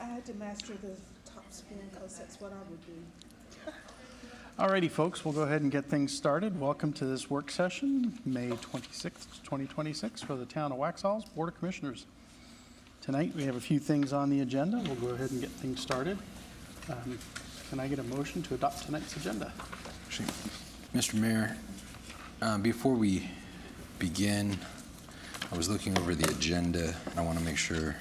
I had to master the top spin because that's what I would do. Alrighty, folks, we'll go ahead and get things started. Welcome to this work session, May 26th, 2026, for the Town of Waxhaw's Board of Commissioners. Tonight, we have a few things on the agenda. We'll go ahead and get things started. Can I get a motion to adopt tonight's agenda? Actually, Mr. Mayor, before we begin, I was looking over the agenda, and I want to make sure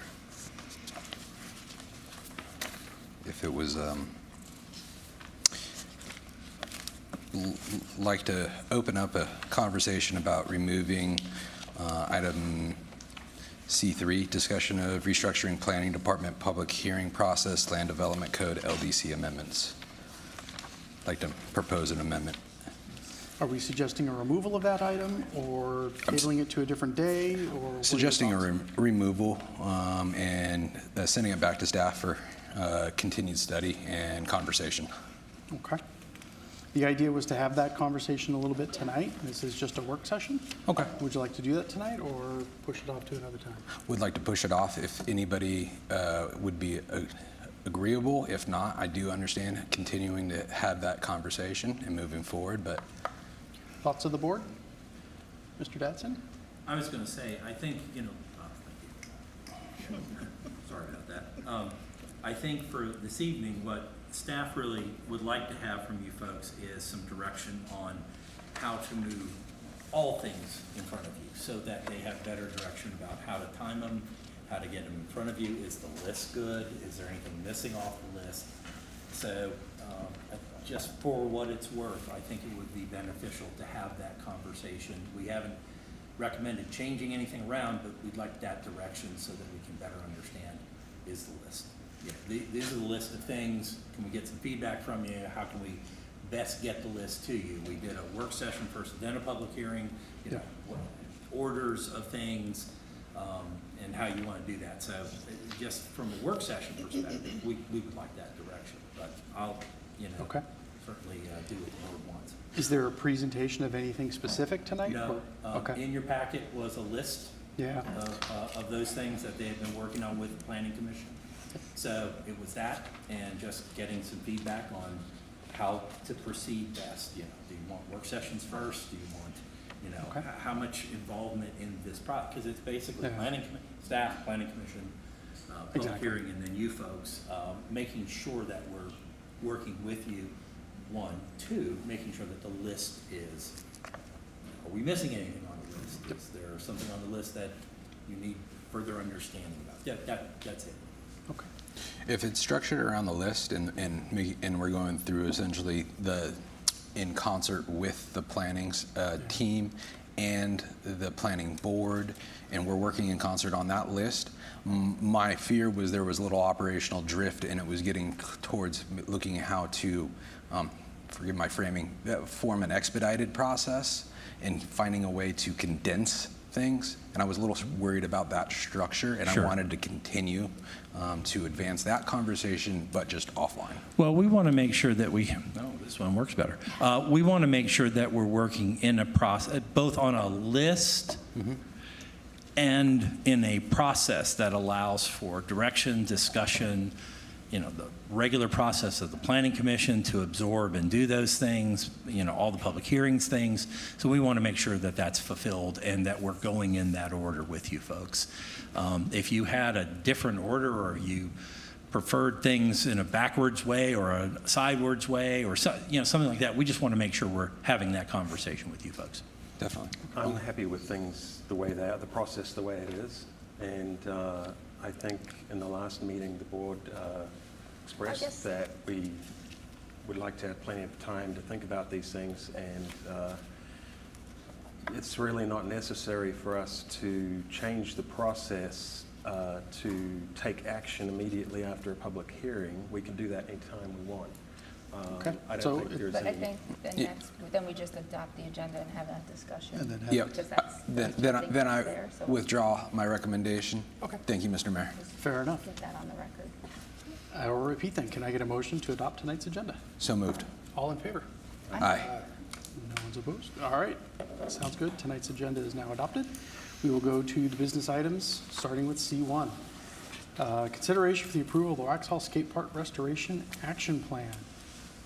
if it was like to open up a conversation about removing item C3, discussion of restructuring planning department public hearing process, land development code, LDC amendments. I'd like to propose an amendment. Are we suggesting a removal of that item or tabling it to a different day? Or suggesting a removal and sending it back to staff for continued study and conversation. Okay. The idea was to have that conversation a little bit tonight. This is just a work session. Okay. Would you like to do that tonight or push it off to another time? Would like to push it off if anybody would be agreeable. If not, I do understand continuing to have that conversation and moving forward, but. Thoughts of the board? Mr. Datsun? I was going to say, I think, sorry about that. I think for this evening, what staff really would like to have from you folks is some direction on how to move all things in front of you so that they have better direction about how to time them, how to get them in front of you. Is the list good? Is there anything missing off the list? So just for what it's worth, I think it would be beneficial to have that conversation. We haven't recommended changing anything around, but we'd like that direction so that we can better understand is the list. Yeah, these are the list of things. Can we get some feedback from you? How can we best get the list to you? We did a work session first, then a public hearing, what orders of things, and how you want to do that. So just from a work session perspective, we would like that direction, but I'll, okay. certainly do what the board wants. Is there a presentation of anything specific tonight? No. Okay. In your packet was a list Yeah. of those things that they have been working on with the Planning Commission. So it was that, and just getting some feedback on how to proceed best. Do you want work sessions first? Do you want, Okay. how much involvement in this process? Because it's basically Yeah. Staff, Planning Commission, public Exactly. hearing, and then you folks, making sure that we're working with you. One, two, making sure that the list is. Are we missing anything on the list? Is there something on the list that you need further understanding about? Yeah, that's it. Okay. If it's structured around the list and we're going through essentially in concert with the planning team and the planning board, and we're working in concert on that list, my fear was there was a little operational drift and it was getting towards looking at how to, forgive my framing, form an expedited process and finding a way to condense things, and I was a little worried about that structure, and Sure. I wanted to continue to advance that conversation, but just offline. Well, we want to make sure that this one works better. We want to make sure that we're working in a process, both on a list and in a process that allows for direction, discussion, the regular process of the Planning Commission to absorb and do those things, all the public hearings things. So we want to make sure that that's fulfilled and that we're going in that order with you folks. If you had a different order or you preferred things in a backwards way or a sidewards way or something like that, we just want to make sure we're having that conversation with you folks. Definitely. I'm happy with things the way they are, the process the way it is. And I think in the last meeting, the board expressed that we would like to have plenty of time to think about these things. And it's really not necessary for us to change the process to take action immediately after a public hearing. We can do that anytime we want. Okay. I don't So think there's But I any. think then we just adopt the agenda and have that discussion. And then have Yep. Because that's Then I there, so withdraw my recommendation. Okay. Thank you, Mr. Mayor. Fair enough. Get that on the record. I will repeat then. Can I get a motion to adopt tonight's agenda? So moved. All in favor? Aye. No one's opposed? All right. Sounds good. Tonight's agenda is now adopted. We will go to the business items, starting with C1. Consideration for the approval of the Waxhaw Skate Park Restoration Action Plan.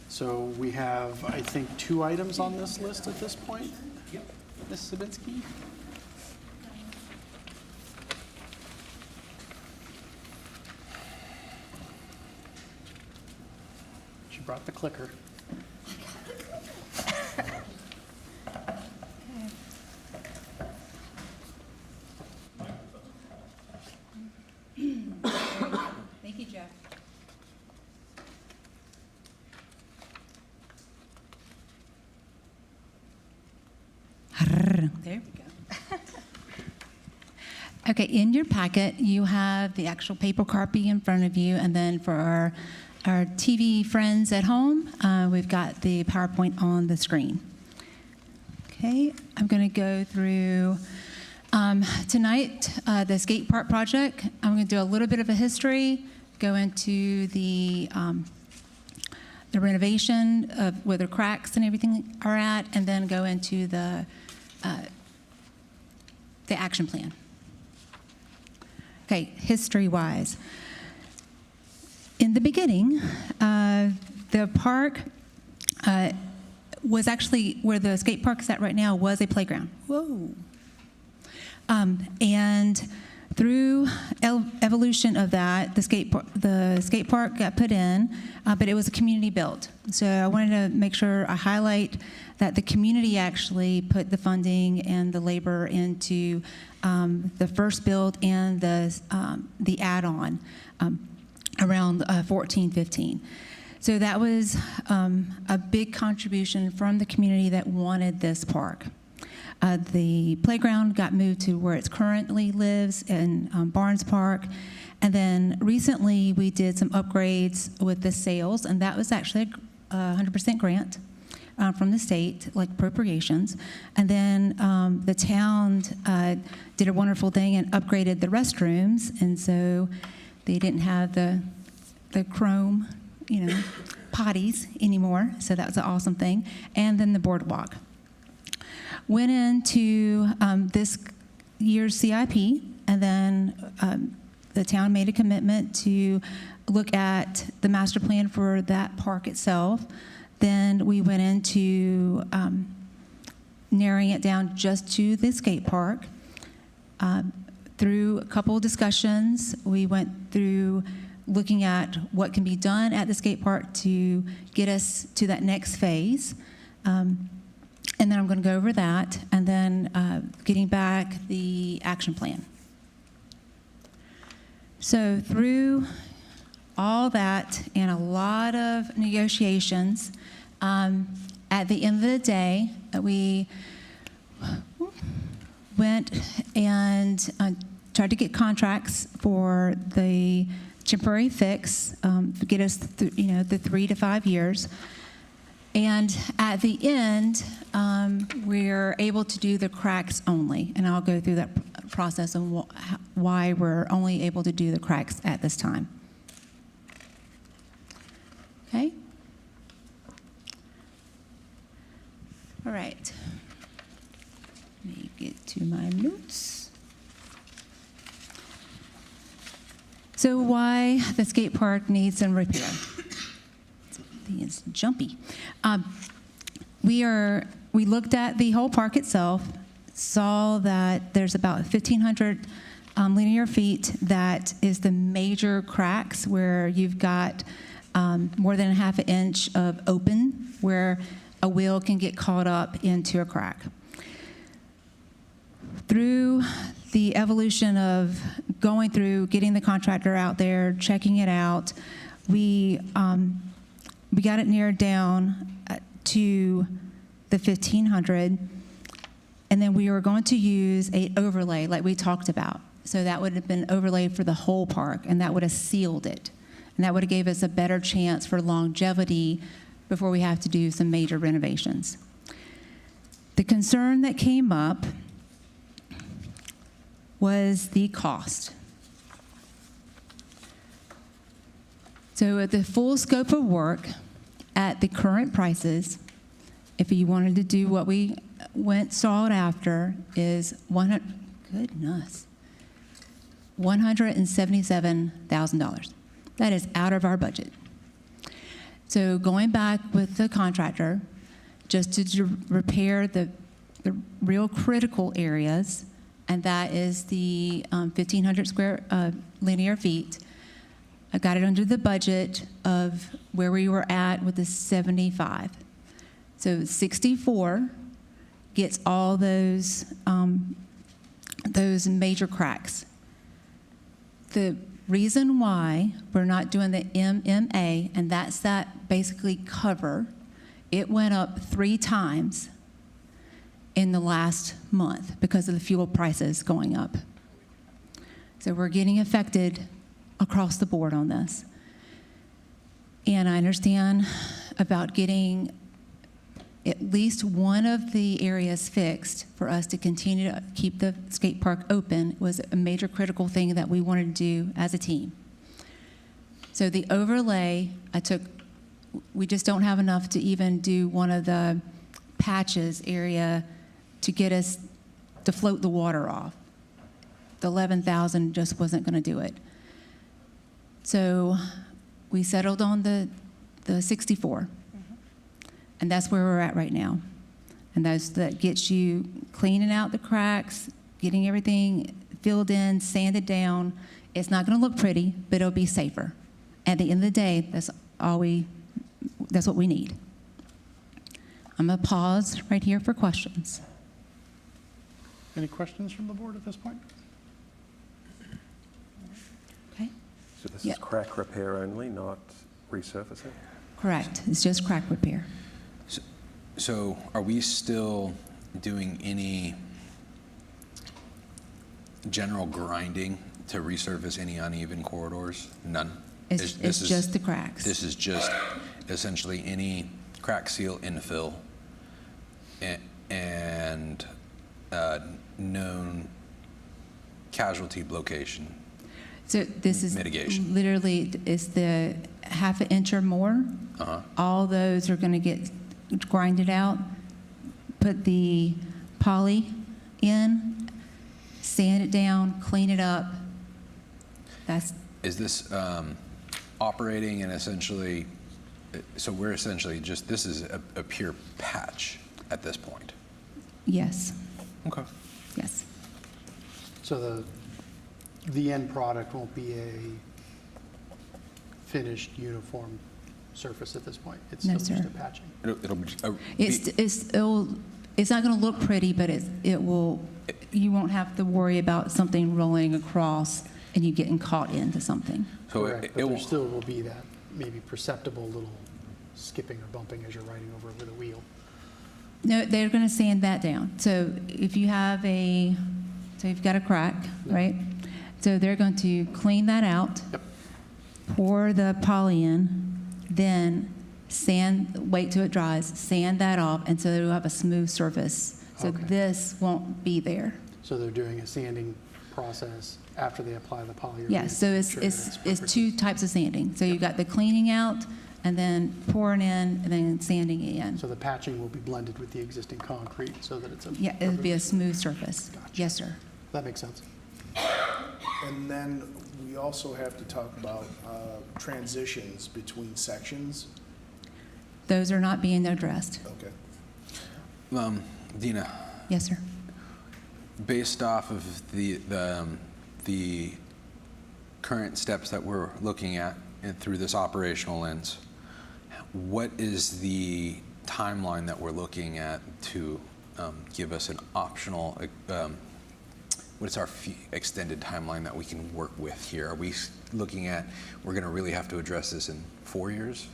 So we have, I think, 2 items on this list at this point. Yep. Ms. Sabinski? She brought the clicker. Thank you, Jeff. There we go. Okay, in your packet, you have the actual paper copy in front of you, and then for our TV friends at home, we've got the PowerPoint on the screen. Okay, I'm going to go through tonight the skate park project. I'm going to do a little bit of a history, go into the renovation of where the cracks and everything are at, and then go into the action plan. Okay, history-wise. In the beginning, the park was actually, where the skate park is at right now, was a playground. Whoa. And through evolution of that, the skate park got put in, but it was a community built. So I wanted to make sure I highlight that the community actually put the funding and the labor into the first build and the add-on around 14-15. So that was a big contribution from the community that wanted this park. The playground got moved to where it currently lives in Barnes Park. And then recently we did some upgrades with the sails, and that was actually a 100% grant from the state, like appropriations. And then the town did a wonderful thing and upgraded the restrooms, and so they didn't have the chrome, potties anymore. So that was an awesome thing. And then the boardwalk. Went into this year's CIP, and then the town made a commitment to look at the master plan for that park itself. Then we went into narrowing it down just to the skate park. Through a couple of discussions, we went through looking at what can be done at the skate park to get us to that next phase. And then I'm going to go over that, and then getting back the action plan. So through all that and a lot of negotiations, at the end of the day, we went and tried to get contracts for the temporary fix, get us through, the 3 to 5 years. And at the end, we're able to do the cracks only. And I'll go through that process and why we're only able to do the cracks at this time. Okay? All right. Let me get to my notes. So why the skate park needs some repair. It's jumpy. We looked at the whole park itself, saw that there's about 1,500 linear feet that is the major cracks where you've got more than a half an inch of open where a wheel can get caught up into a crack. Through the evolution of going through, getting the contractor out there, checking it out, we got it narrowed down to the 1,500, and then we were going to use an overlay like we talked about. So that would have been overlaid for the whole park, and that would have sealed it. And that would have gave us a better chance for longevity before we have to do some major renovations. The concern that came up was the cost. So at the full scope of work, at the current prices, if you wanted to do what we sought after, is $177,000. That is out of our budget. So going back with the contractor, just to repair the real critical areas, and that is the 1,500 square linear feet. I got it under the budget of where we were at with the 75. So 64 gets all those major cracks. The reason why we're not doing the MMA, and that's that basically cover, it went up 3 times in the last month because of the fuel prices going up. So we're getting affected across the board on this. And I understand about getting at least one of the areas fixed for us to continue to keep the skate park open was a major critical thing that we wanted to do as a team. So the overlay, we just don't have enough to even do one of the patches area to get us to float the water off. The 11,000 just wasn't going to do it. So we settled on the 64. And that's where we're at right now. And that gets you cleaning out the cracks, getting everything filled in, sanded down. It's not going to look pretty, but it'll be safer. At the end of the day, that's what we need. I'm going to pause right here for questions. Any questions from the board at this point? Okay? So this is crack repair only, not resurfacing? Correct. It's just crack repair. So are we still doing any general grinding to resurface any uneven corridors? None? It's just the cracks. This is just essentially any crack seal infill and known casualty location. So this is mitigation. Literally, it's the half an inch or more. All those are going to get grinded out, put the poly in, sand it down, clean it up. Is this operating and essentially, so we're essentially just, this is a pure patch at this point? Yes. Okay. Yes. So the end product won't be a finished uniform surface at this point? It's No, still just sir. a patching? It'll It's not going to look pretty, but it will. You won't have to worry about something rolling across and you getting caught into something. So Correct, it but there will, still will be that maybe perceptible little skipping or bumping as you're riding over it with a wheel. No, they're going to sand that down. So if you have so you've got a crack, right? So they're going to clean that out, Yep. pour the poly in, then wait till it dries, sand that off, and so it'll have a smooth surface. So Okay. this won't be there. So they're doing a sanding process after they apply the poly. Yes, so it's 2 types of sanding. So you've got the cleaning out, and then pouring in, and then sanding it in. So the patching will be blended with the existing concrete so that it's a... Yeah, it'll be a smooth surface. Gotcha. Yes, sir. That makes sense. And then we also have to talk about transitions between sections. Those are not being addressed. Okay. Dina, Yes, sir. based off of the current steps that we're looking at and through this operational lens, what is the timeline that we're looking at to give us an optional, what's our extended timeline that we can work with here? Are we looking at, we're going to really have to address this in 4 years?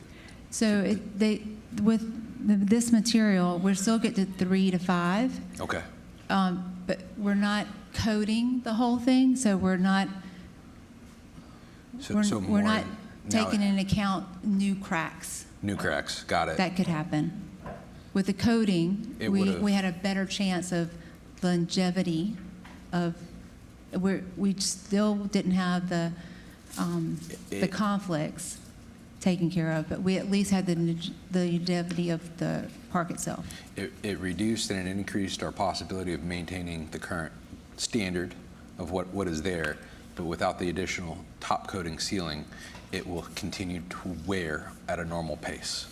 So with this material, we're still get to 3 to 5. Okay. But we're not coating the whole thing, so we're not we're not taking into account new cracks New cracks, got it. that could happen. With the coating, It would've- we had a better chance of longevity of. We still didn't have the conflicts taken care of, but we at least had the longevity of the park itself. It reduced and it increased our possibility of maintaining the current standard of what is there, but without the additional top coating sealing, it will continue to wear at a normal pace.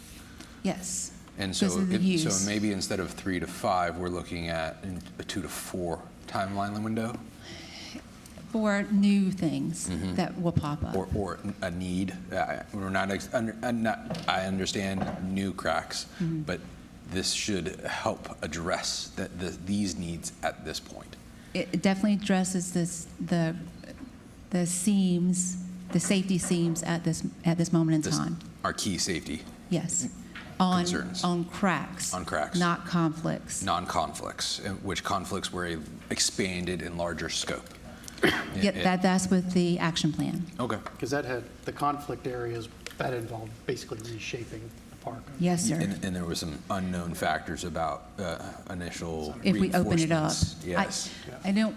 Yes. And so, Because of the use. so maybe instead of 3 to 5, we're looking at a 2 to 4 timeline window, For new things that will pop up. or a need. We're not, I understand new cracks, but this should help address these needs at this point. It definitely addresses the seams, the safety seams at this moment in This- time. Our key safety Yes. concerns. On cracks. On cracks. Not conflicts. Non-conflicts, which conflicts were expanded in larger scope. Yeah, that's with the action plan. Okay. Because that had, the conflict areas, that involved basically reshaping the park. Yes, sir. And there were some unknown factors about initial If we open it up. reinforcements. Yes. I don't,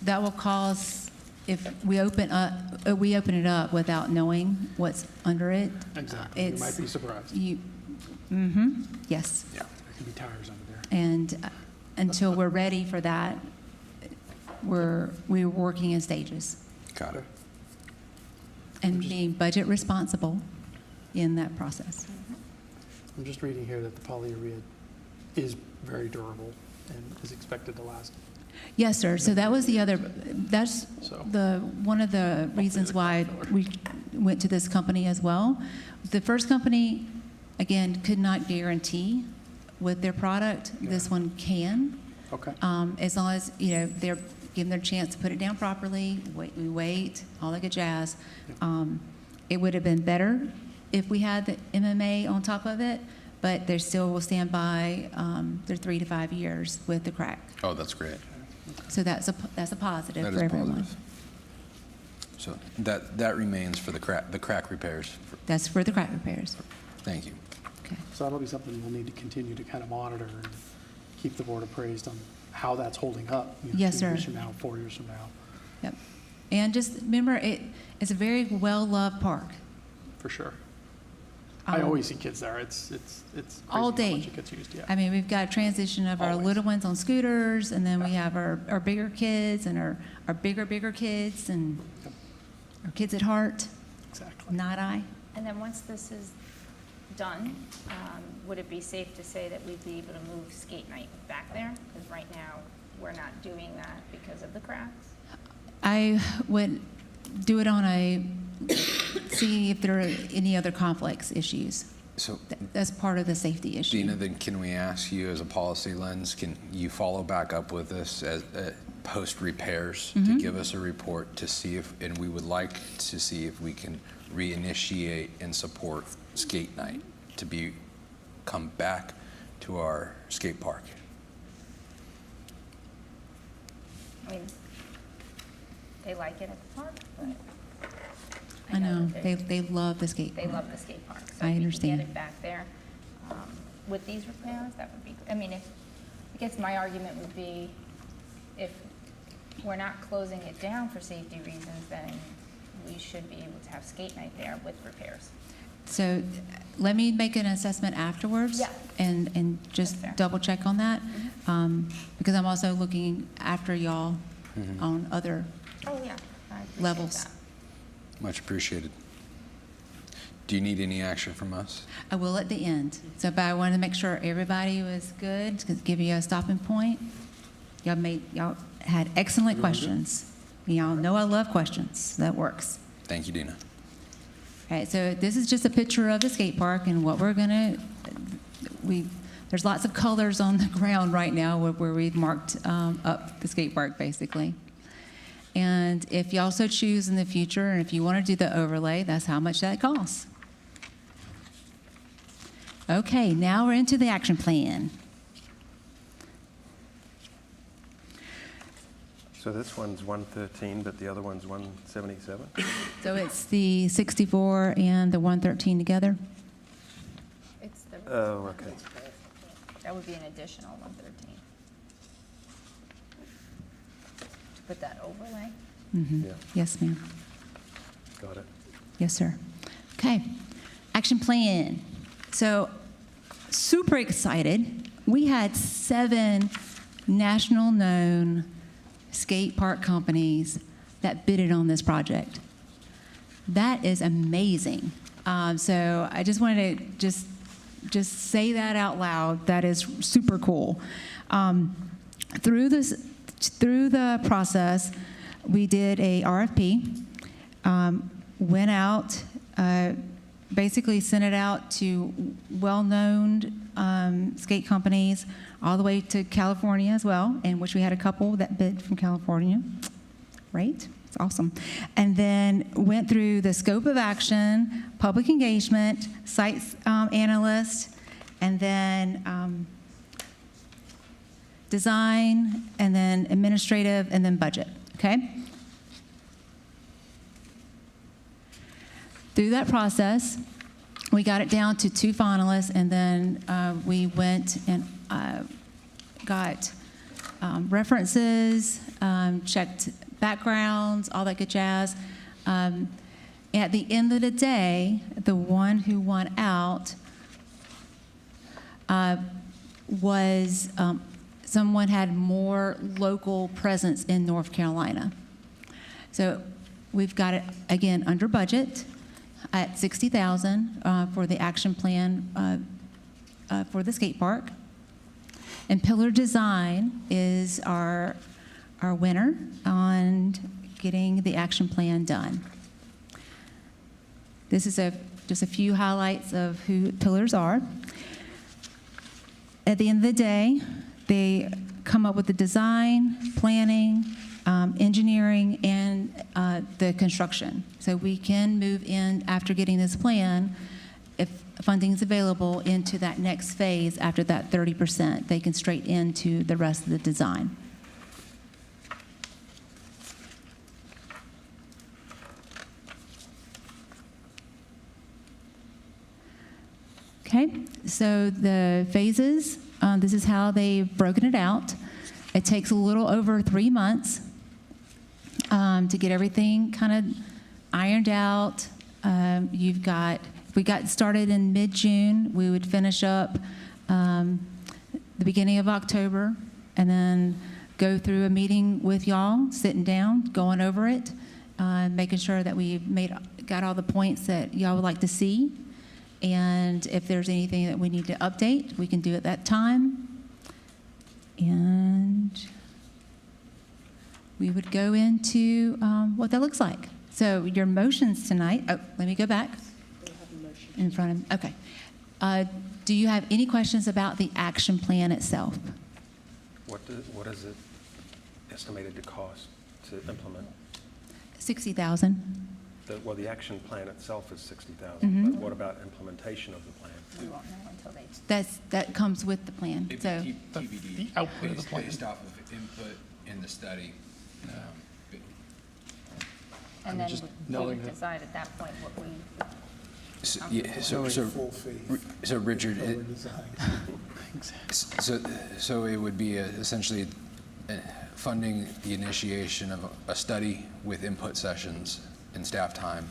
that will cause, if we open it up without knowing what's under it. Exactly. You might be surprised. Yes. Yeah. There could be tires under there. And until we're ready for that, we're working in stages Got it. and being budget responsible in that process. I'm just reading here that the polyurea is very durable and is expected to last. Yes, sir. So that's So- one of the reasons why we went to this company as well. The first company, again, could not guarantee with their product. This one can. Okay. As long as, they're given their chance to put it down properly, we wait, all that good jazz. It would have been better if we had the MMA on top of it, but they still will stand by their 3 to 5 years with the crack. Oh, that's great. So that's a positive That for is everyone. positive. So that remains for the crack repairs. That's for the crack repairs. Thank you. Okay. So that'll be something we'll need to continue to kind of monitor and keep the board appraised on how that's holding up. Yes, 2 years sir. from now, 4 years from now, Yep. And just remember, it's a very well-loved park. for sure. I always see kids there. It's crazy All how day. much it gets used, yeah. I mean, we've got a transition of our Always. little ones on scooters, and then we have our bigger kids and our bigger kids and Yep. our kids at heart, Exactly. not I. And then once this is done, would it be safe to say that we'd be able to move skate night back there? Because right now, we're not doing that because of the cracks. I would do it see if there are any other conflicts, issues. So, That's part of the safety issue. Dina, then can we ask you as a policy lens, can you follow back up with this as post repairs to give us a report to see if, and we would like to see if we can reinitiate and support skate night to come back to our skate park? I mean, they like it at the park, but I know, that they love the skate they park. love the skate park. So I if we understand. can get it back there with these repairs, that would be, I mean, I guess my argument would be if we're not closing it down for safety reasons, then we should be able to have skate night there with repairs. So let me make an assessment afterwards. Yeah. And just That's fair. double check on that. Because I'm also looking after y'all on other Oh, yeah. I appreciate levels. that. Much appreciated. Do you need any action from us? I will at the end. So, but I wanted to make sure everybody was good, to give you a stopping point. Y'all had excellent questions. Y'all know I love questions. That works. Thank you, Dina. All right, so this is just a picture of the skate park and what we're gonna, there's lots of colors on the ground right now where we've marked up the skate park, basically. And if you also choose in the future, and if you want to do the overlay, that's how much that costs. Okay, now we're into the action plan. So this one's 113, but the other one's 177? So it's the 64 and the 113 together? It's the, Oh, okay. that would be an additional 113. To put that overlay. Yeah, Yes, ma'am. got it. Yes, sir. Okay, action plan. So, super excited. We had 7 national known skate park companies that bidded on this project. That is amazing. So I just wanted to just say that out loud. That is super cool. Through the process, we did a RFP, went out, basically sent it out to well-known skate companies all the way to California as well, in which we had a couple that bid from California. Right? It's awesome. And then went through the scope of action, public engagement, site analyst, and then design, and then administrative, and then budget. Okay? Through that process, we got it down to 2 finalists, and then we went and got references, checked backgrounds, all that good jazz. At the end of the day, the one who won out was someone had more local presence in North Carolina. So we've got it, again, under budget at $60,000 for the action plan for the skate park. And Pillar Design is our winner on getting the action plan done. This is just a few highlights of who Pillars are. At the end of the day, they come up with the design, planning, engineering, and the construction. So we can move in after getting this plan, if funding is available, into that next phase after that 30%. They can straight into the rest of the design. Okay, so the phases, this is how they've broken it out. It takes a little over 3 months to get everything kind of ironed out. If we got started in mid-June, we would finish up the beginning of October, and then go through a meeting with y'all, sitting down, going over it, making sure that we got all the points that y'all would like to see. And if there's anything that we need to update, we can do at that time. And we would go into what that looks like. So your motions tonight, let me go back in front of, okay. Do you have any questions about the action plan itself? What is it estimated to cost to implement? $60,000. Well, the action plan itself is $60,000, Mm-hmm. but what about implementation of the plan? We won't know until they. That comes with the plan. It'd So be TBD, the output of the plan. based off of input in the study. And then just we knowing would that- decide at that point what we. Full fee. So Richard, Pillar Design. so it would be essentially funding the initiation of a study with input sessions and staff time,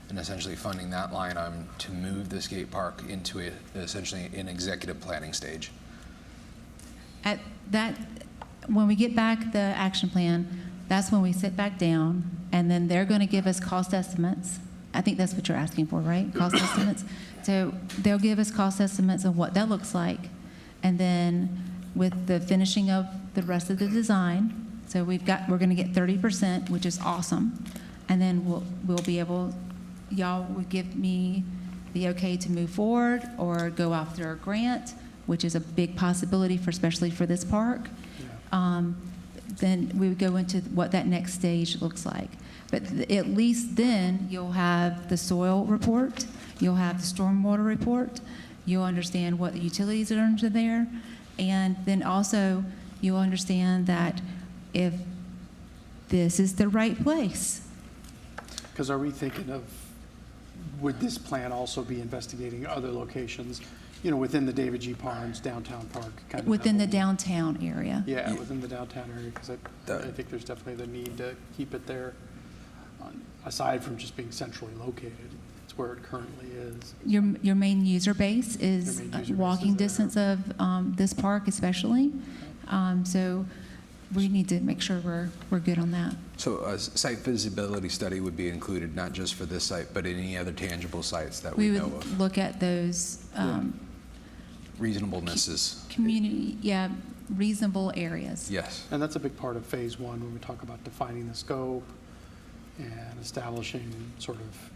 and essentially funding that line item to move the skate park into essentially an executive planning stage. at that, when we get back the action plan, that's when we sit back down, and then they're going to give us cost estimates. I think that's what you're asking for, right? Cost estimates. So they'll give us cost estimates of what that looks like, and then with the finishing of the rest of the design, so we're going to get 30%, which is awesome, and then we'll be able, y'all would give me the okay to move forward or go after a grant, which is a big possibility especially for this park. Then we would go into what that next stage looks like. But at least then you'll have the soil report, you'll have the stormwater report, you'll understand what the utilities are under there, and then also you'll understand that if this is the right place. Because are we thinking of, would this plan also be investigating other locations, within the David G. Parnes downtown park? Kind of Within the level? downtown area. Yeah, within the downtown area, because I think there's definitely the need to keep it there, aside from just being centrally located. It's where it currently is. Your main user base is Your main user base walking is there. distance of this park especially. So we need to make sure we're good on that. So a site visibility study would be included, not just for this site, but any other tangible sites that we We know would of. look at those Reasonablenesses, community, reasonable areas. yes. And that's a big part of phase one, when we talk about defining the scope and establishing sort of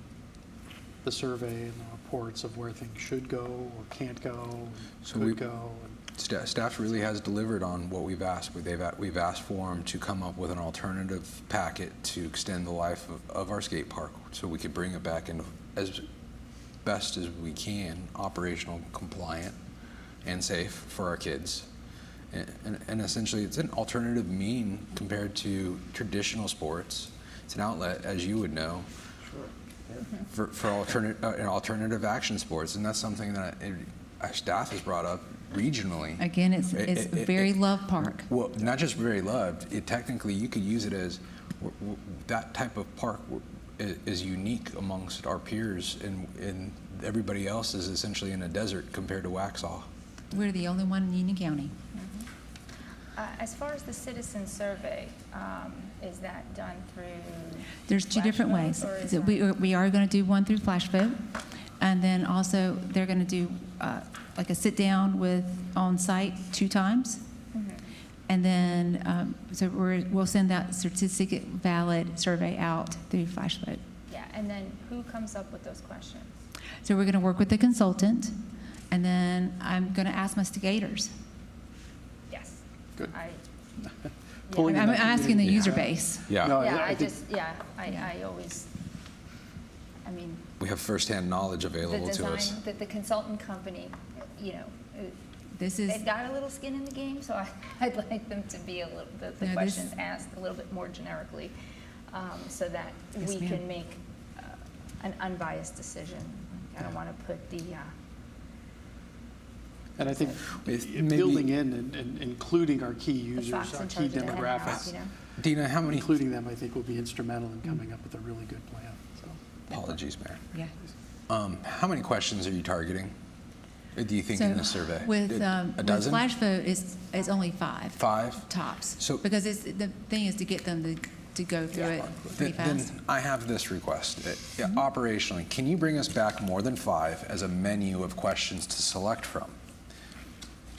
the survey and the reports of where things should go or can't go, So could go. Staff really has delivered on what we've asked. We've asked for them to come up with an alternative packet to extend the life of our skate park, so we could bring it back into as best as we can, operational, compliant, and safe for our kids. And essentially, it's an alternative mean compared to traditional sports. It's an outlet, as you would know, for alternative action sports, and that's something that our staff has brought up regionally. Again, it's a very loved park. Well, not just very loved. Technically, you could use it as that type of park is unique amongst our peers, and everybody else is essentially in a desert compared to Waxhaw. We're the only one in Union County. As far as the citizen survey, is that done through? There's two different Flash ways. vote, or is So that- we are going to do one through Flash Vote, and then also they're going to do like a sit down with on site 2 times, and then so we'll send that certificate valid survey out through Flash Vote. Yeah, and then who comes up with those questions? So we're going to work with the consultant, and then I'm going to ask my skaters. Yes. Good. I'm asking the user base. Yeah. No, Yeah, I I think- just, I always, I mean, We have firsthand knowledge the available to us. design, the consultant company, you know, This is they've got a little skin in the game, so I'd like them to be a little, the No, this- questions asked a little bit more generically, so that Yes, we ma'am. can make an unbiased decision. I don't want to put the, And I think Maybe- building in and including our key the users, fox our in key charge of the hen house, demographics, you know? Dina, how many? including them, I think will be instrumental in coming up with a really good plan, so. Apologies, Mayor. yeah. How many questions are you targeting? Do you think So in this survey? with A with dozen? Flash Vote is only 5. 5? Tops. So- Because the thing is to get them to go through it pretty Then fast. I have this request. Operationally, can you bring us back more than 5 as a menu of questions to select from?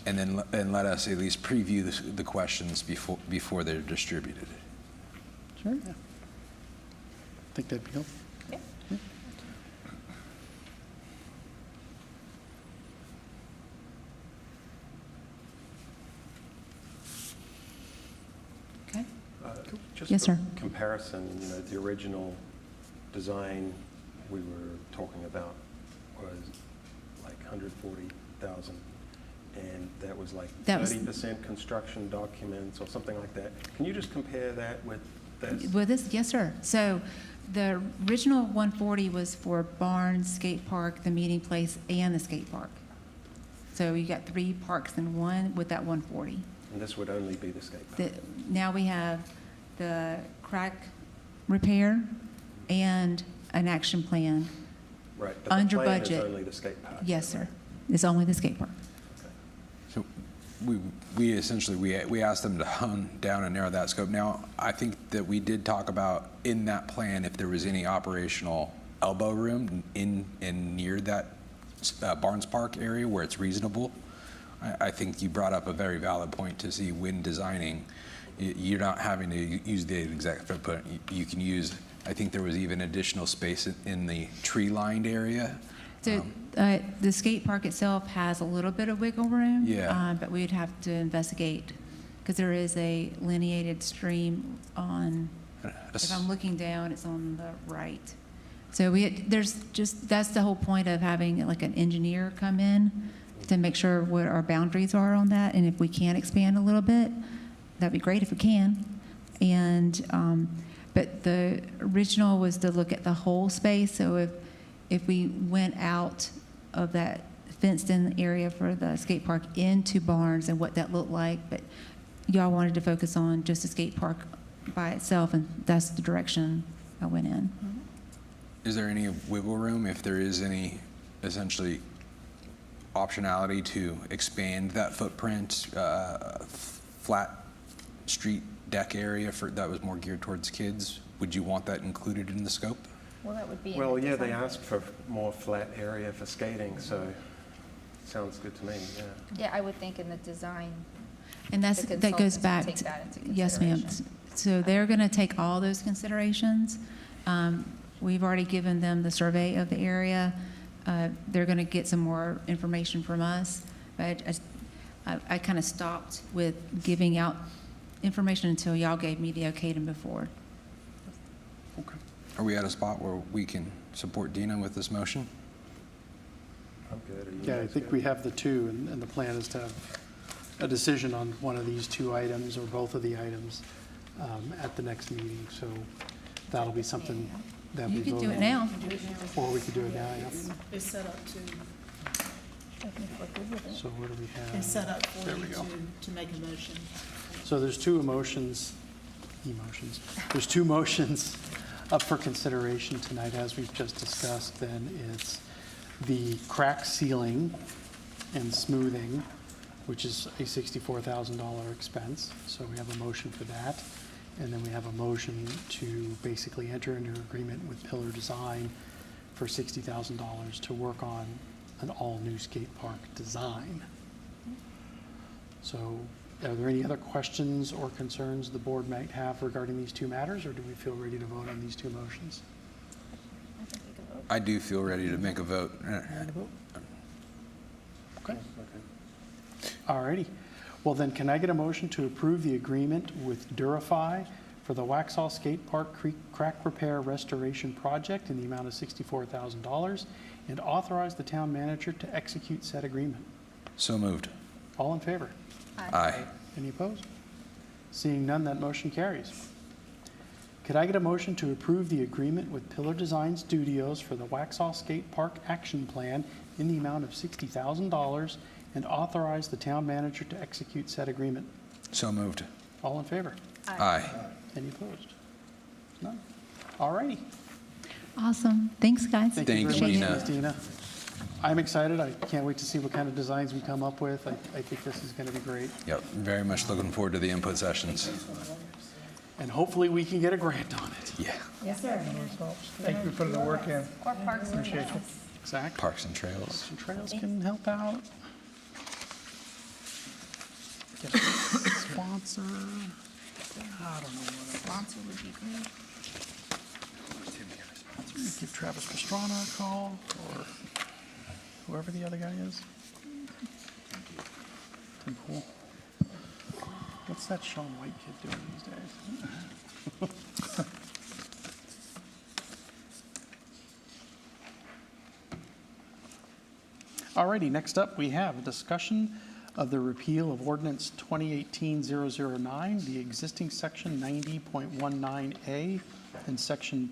And then let us at least preview the questions before they're distributed. Sure. Yeah. Think that'd be helpful. Yeah. Okay. Just Yes, for sir. comparison, the original design we were talking about was like 140,000, and that was like That was- 30% construction documents or something like that. Can you just compare that with this? With this, yes, sir. So the original 140 was for Barnes Skate Park, the meeting place, and the skate park. So you got 3 parks in one with that 140. And this would only be the skate park. Now we have the crack repair and an action plan. Right, but the under plan budget. is only the skate park. Yes, sir. It's only the skate park. So we essentially, we asked them to hone down and narrow that scope. Now, I think that we did talk about in that plan if there was any operational elbow room in and near that Barnes Park area where it's reasonable. I think you brought up a very valid point to see when designing, you're not having to use the exact footprint. You can use, I think there was even additional space in the tree-lined area. So the skate park itself has a little bit of wiggle room. Yeah. But we'd have to investigate, because there is a lineated stream on, if I'm looking down, it's on the right. So that's the whole point of having like an engineer come in to make sure what our boundaries are on that, and if we can expand a little bit, that'd be great if we can. And, but the original was to look at the whole space, so if we went out of that fenced-in area for the skate park into Barnes and what that looked like, but y'all wanted to focus on just the skate park by itself, and that's the direction I went in. Is there any wiggle room if there is any essentially optionality to expand that footprint, flat street deck area that was more geared towards kids. Would you want that included in the scope? Well, that would be in Well, the yeah, they design. asked for more flat area for skating, so sounds good to me, yeah. Yeah, I would think in the design, And the that goes consultants would back, take that into yes, ma'am. consideration. So they're going to take all those considerations. We've already given them the survey of the area. They're going to get some more information from us. But I kind of stopped with giving out information until y'all gave me the okay to move forward. Okay. Are we at a spot where we can support Dina with this motion? I'm good. Are you Yeah, I guys think good? we have the two, and the plan is to have a decision on one of these two items or both of the items at the next meeting. So that'll be something that we You vote can do it on. now. Or we could do it now, yeah. It's set up to, So where do we have? it's set up for There you we go. to make a motion. So there's two emotions. There's two motions up for consideration tonight, as we've just discussed. Then it's the crack sealing and smoothing, which is a $64,000 expense. So we have a motion for that. And then we have a motion to basically enter into an agreement with Pillar Design for $60,000 to work on an all-new skate park design. So are there any other questions or concerns the board might have regarding these two matters, or do we feel ready to vote on these two motions? I do feel ready to make a vote. Okay. All righty. Well, then, can I get a motion to approve the agreement with Durify for the Waxhaw Skate Park Crack Repair Restoration Project in the amount of $64,000 and authorize the town manager to execute said agreement? So moved. All in favor? Aye. Any opposed? Seeing none, that motion carries. Could I get a motion to approve the agreement with Pillar Design Studios for the Waxhaw Skate Park Action Plan in the amount of $60,000 and authorize the town manager to execute said agreement? So moved. All in favor? Aye. Any opposed? None? All righty. Awesome. Thanks, guys. Thank you, very Dina. much, Ms. Dina. I'm excited. I can't wait to see what kind of designs we come up with. I think this is going to be great. Yep, very much looking forward to the input sessions. And hopefully we can get a grant on it. Yeah, Yes, sir. Thank you for putting the work in. Or Parks and Trails. Exactly. Parks and Trails. Some trails can help out. Get a sponsor. I don't know what else. Sponsor would be great. Give Travis Pastrana a call, or whoever the other guy is. Tim Pool. What's that Sean White kid doing these days? Alrighty, next up, we have a discussion of the repeal of Ordinance 2018-009, the existing Section 90.19A and Section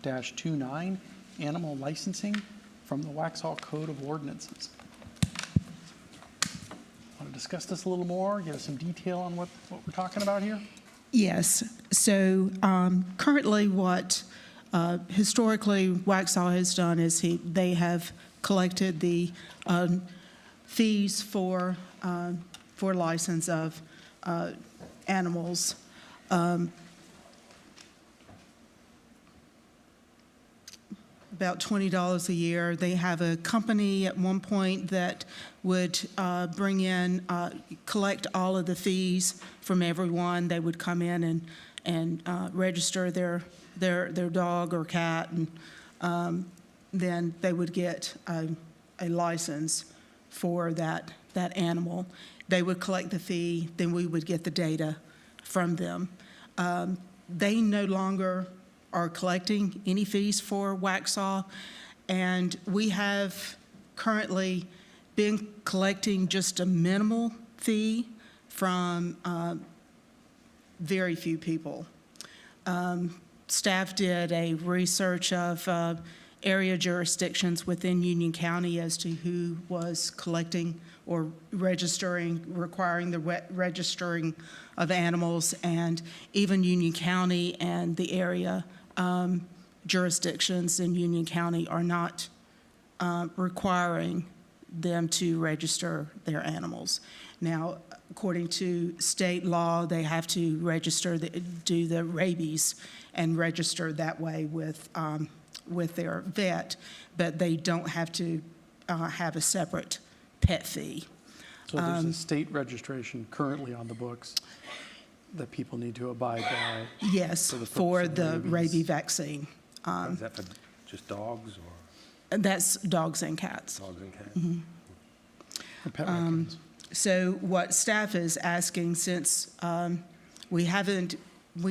10-29, animal licensing from the Waxhaw Code of Ordinances. Want to discuss this a little more, give us some detail on what we're talking about here? Yes. So currently what historically Waxhaw has done is they have collected the fees for license of animals. About $20 a year. They have a company at one point that would bring in, collect all of the fees from everyone. They would come in and register their dog or cat, and then they would get a license for that animal. They would collect the fee, then we would get the data from them. They no longer are collecting any fees for Waxhaw, and we have currently been collecting just a minimal fee from very few people. Staff did a research of area jurisdictions within Union County as to who was collecting or registering, requiring the registering of animals, and even Union County and the area jurisdictions in Union County are not requiring them to register their animals. Now, according to state law, they have to register, do the rabies and register that way with their vet, but they don't have to have a separate pet fee. So there's a state registration currently on the books that people need to abide by. Yes, For the for purpose of the rabies. rabies vaccine. Is that for just dogs or That's dogs and cats. dogs and cats? For pet raccoons. So what staff is asking, since we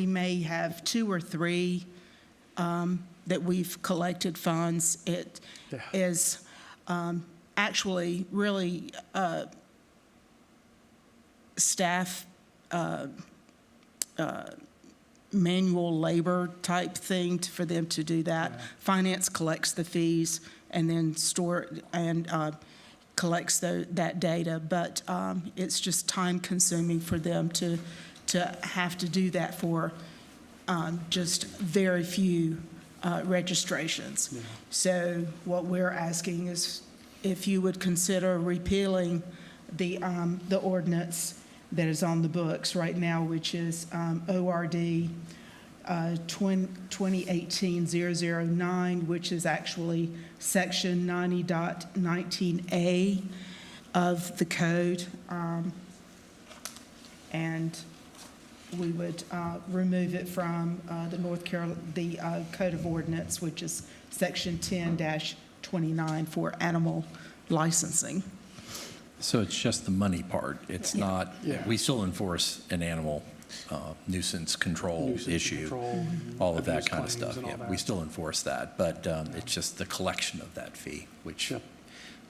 may have 2 or 3 that we've collected funds, it Yeah. is actually really staff manual labor type thing for them to do that. Yeah. Finance collects the fees and then collects that data, but it's just time consuming for them to have to do that for just very few registrations. Yeah. So what we're asking is if you would consider repealing the ordinance that is on the books right now, which is ORD 2018-009, which is actually section 90.19A of the code. And we would remove it from the Code of Ordinance, which is section 10-29 for animal licensing. So it's just the money part. It's not, Yeah. we still enforce an animal nuisance control Nuisance issue, control, all of that abuse kind of claims stuff. and all Yeah, that. we still enforce that, but it's just the collection of that fee, which, Yep.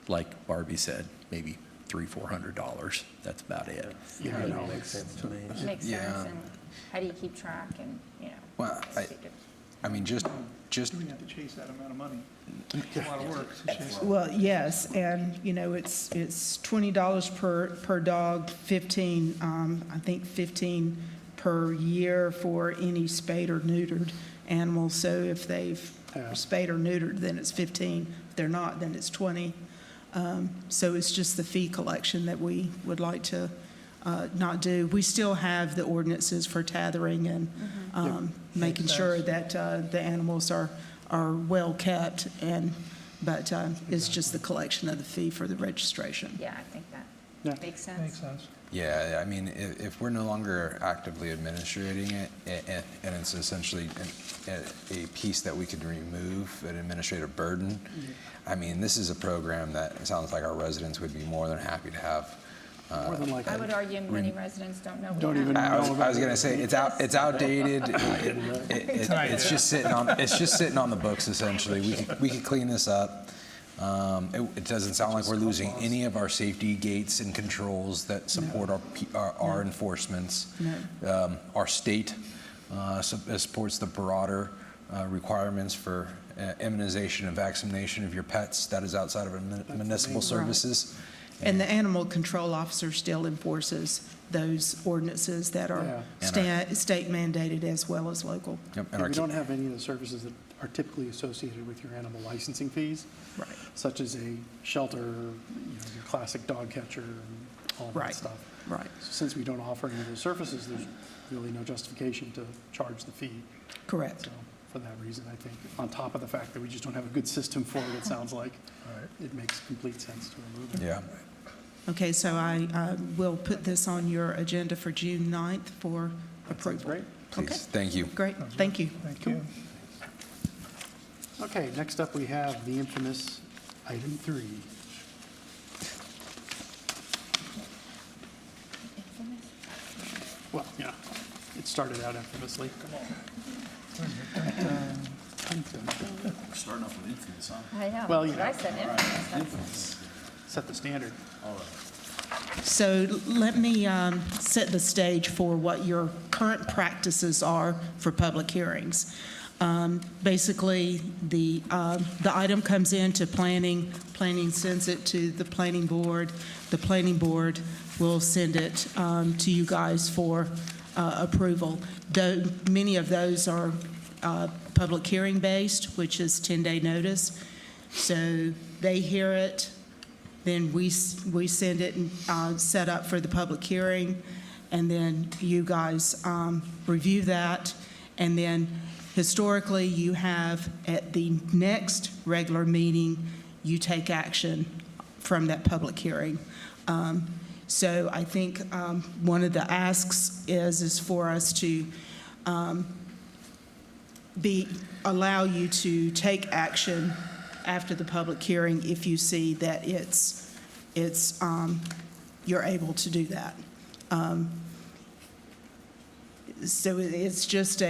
like Barbie said, maybe $300-400. That's about it. Yeah, I know. Makes sense to me. Makes Yeah. sense, and how do you keep track and, Well, I mean, just We have to chase that amount of money. It's a lot of work to chase. Well, yes, and, it's $20 per dog, 15, I think 15 per year for any spayed or neutered animals. So if they've Yeah. spayed or neutered, then it's 15. If they're not, then it's 20. So it's just the fee collection that we would like to not do. We still have the ordinances for tethering and making sure that the animals are well kept, but it's just the collection of the fee for the registration. yeah, I think that Yeah. makes Makes sense. sense. Yeah, I mean, if we're no longer actively administrating it, and it's essentially a piece that we could remove, an administrative burden, I mean, this is a program that it sounds like our residents would be more than happy to have. More than likely. I would argue many residents don't know. we Don't have even it. I was gonna say, it's outdated. It's just sitting on the books, essentially. We could clean this up. It doesn't sound like we're losing any of our safety gates and controls that support our enforcements. No. Our state supports the broader requirements for immunization and vaccination of your pets. That is outside of municipal services. And the animal control officer still enforces those ordinances that are state mandated as well as local. Yep, And we don't have any of the services that are typically associated with your animal licensing fees, Right. such as a shelter, your classic dog catcher, and all that Right. stuff. Right. So since we don't offer any of those services, there's really no justification to charge the fee. Correct. So for that reason, I think, on top of the fact that we just don't have a good system for it, it sounds like, it makes complete sense to remove it. Yeah. Okay, so I will put this on your agenda for June 9th for That sounds approval. great. Please, Okay. thank you. Great, thank you. Thank you. Okay, next up, we have the infamous item 3. Well, yeah, it started out infamously. We're starting off with infamous, huh? I know, Well, but I said infamous. Set the standard. So let me set the stage for what your current practices are for public hearings. Basically, the item comes into planning, planning sends it to the planning board will send it to you guys for approval. Though many of those are public hearing based, which is 10-day notice. So they hear it, then we send it and set up for the public hearing, and then you guys review that, and then historically, you have at the next regular meeting, you take action from that public hearing. So I think one of the asks is for us to allow you to take action after the public hearing if you see that you're able to do that. So it's just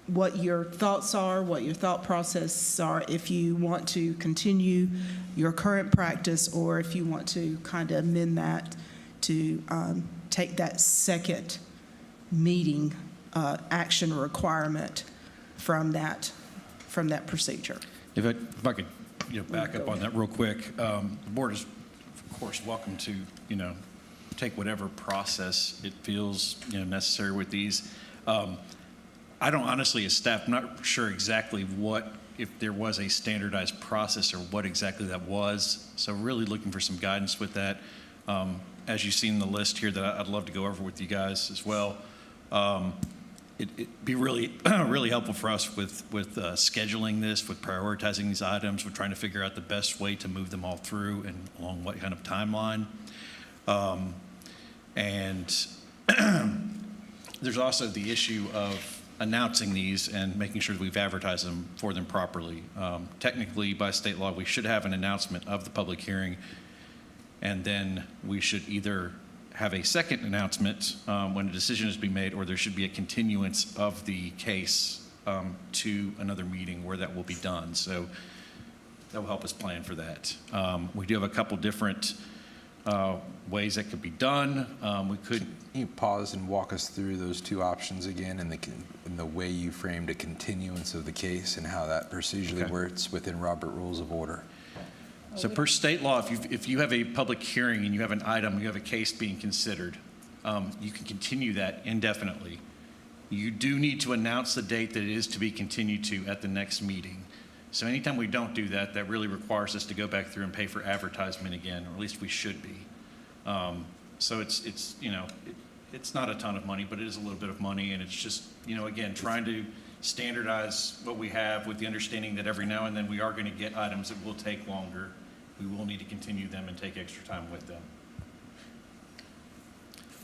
what your thoughts are, what your thought process are, if you want to continue your current practice, or if you want to kind of amend that to take that second meeting action requirement from that procedure. If I could, back up on that real quick. The board is, of course, welcome to, take whatever process it feels, necessary with these. I don't honestly, as staff, I'm not sure exactly if there was a standardized process or what exactly that was. So really looking for some guidance with that. As you've seen the list here that I'd love to go over with you guys as well. It'd be really, really helpful for us with scheduling this, with prioritizing these items, with trying to figure out the best way to move them all through and along what kind of timeline. And there's also the issue of announcing these and making sure that we've advertised them for them properly. Technically, by state law, we should have an announcement of the public hearing, and then we should either have a second announcement when a decision is being made, or there should be a continuance of the case to another meeting where that will be done. So that will help us plan for that. We do have a couple different ways that could be done. Can you pause and walk us through those two options again, and the way you framed a continuance of the case and how that procedurally works within Robert Rules of Order? So per state law, if you have a public hearing and you have an item, you have a case being considered, you can continue that indefinitely. You do need to announce the date that it is to be continued to at the next meeting. So anytime we don't do that, that really requires us to go back through and pay for advertisement again, or at least we should be. So it's not a ton of money, but it is a little bit of money, and it's just, again, trying to standardize what we have with the understanding that every now and then we are going to get items that will take longer. We will need to continue them and take extra time with them.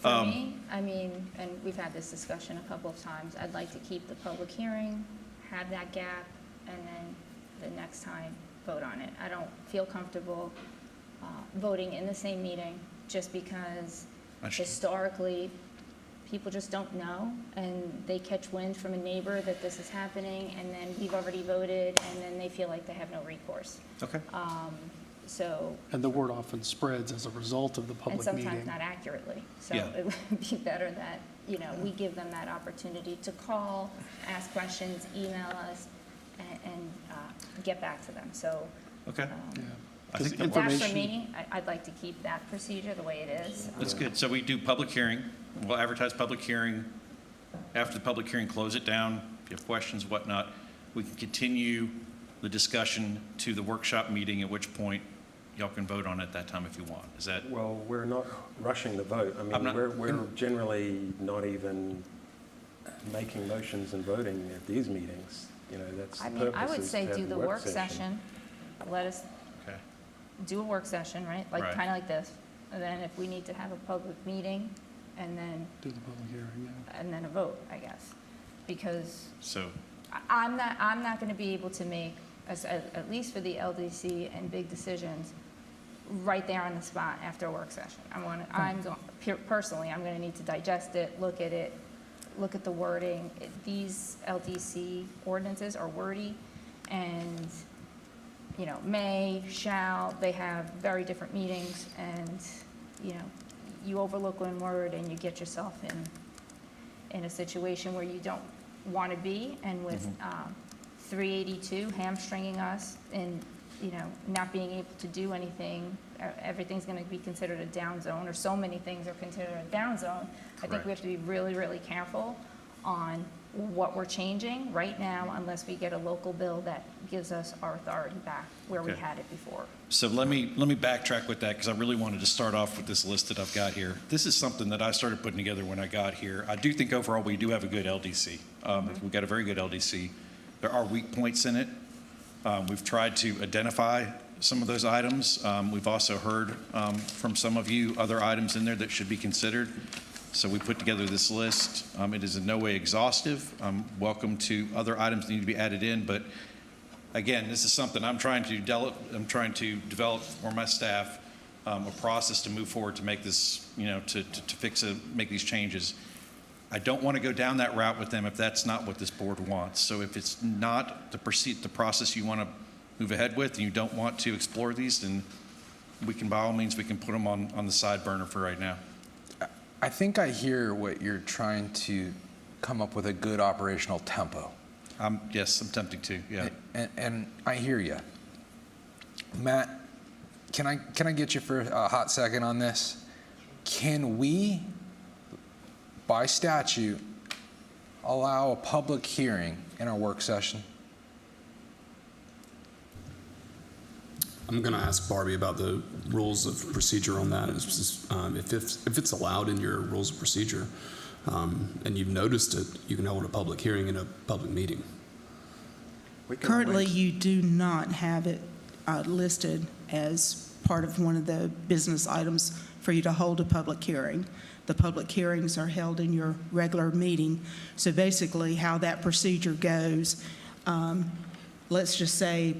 For me, and we've had this discussion a couple of times, I'd like to keep the public hearing, have that gap, and then the next time vote on it. I don't feel comfortable voting in the same meeting just because historically people just don't know, and they catch wind from a neighbor that this is happening, and then we've already voted, and then they feel like they have no recourse. Okay. So. And the word often spreads as a result of the public meeting. And sometimes not accurately. So Yeah. it would be better that, we give them that opportunity to call, ask questions, email us, and get back to them. So. Okay. Yeah. I think that That Information- for me, I'd like to keep that procedure the way it is. That's good. So we do public hearing. We'll advertise public hearing. After the public hearing, close it down. If you have questions, whatnot, we can continue the discussion to the workshop meeting, at which point y'all can vote on it at that time if you want. Is that? Well, we're not rushing the vote. We're generally not even making motions and voting at these meetings. That's the purpose. I would is say to have do the work session. Let us Okay. do a work session, right? Like, Right. kind of like this. And then if we need to have a public meeting, and then, Do the public hearing, yeah. and then a vote, I guess. Because So, I'm not going to be able to make, at least for the LDC and big decisions, right there on the spot after a work session. Personally, I'm going to need to digest it, look at it, look at the wording. These LDC ordinances are wordy, and may, shall, they have very different meanings, and you overlook one word and you get yourself in a situation where you don't want to be, and with 382 hamstringing us and not being able to do anything, everything's going to be considered a down zone, or so many things are considered a down zone. I think we have to be really, really careful on what we're changing right now unless we get a local bill that gives us our authority back where we Okay. had it before. So let me backtrack with that, because I really wanted to start off with this list that I've got here. This is something that I started putting together when I got here. I do think overall we do have a good LDC. We've got a very good LDC. There are weak points in it. We've tried to identify some of those items. We've also heard from some of you other items in there that should be considered. So we put together this list. It is in no way exhaustive. Welcome to other items that need to be added in, but again, this is something I'm trying to develop for my staff, a process to move forward to make this, to make these changes. I don't want to go down that route with them if that's not what this board wants. So if it's not the process you want to move ahead with, and you don't want to explore these, then we can, by all means, we can put them on the side burner for right now. I think I hear what you're trying to come up with a good operational tempo. Yes, I'm tempted to, yeah. And I hear you. Matt, can I get you for a hot second on this? Can we, by statute, allow a public hearing in our work session? I'm going to ask Barbie about the rules of procedure on that. If it's allowed in your rules of procedure, and you've noticed it, you can hold a public hearing in a public meeting. Currently, you do not have it listed as part of one of the business items for you to hold a public hearing. The public hearings are held in your regular meeting. So basically, how that procedure goes, let's just say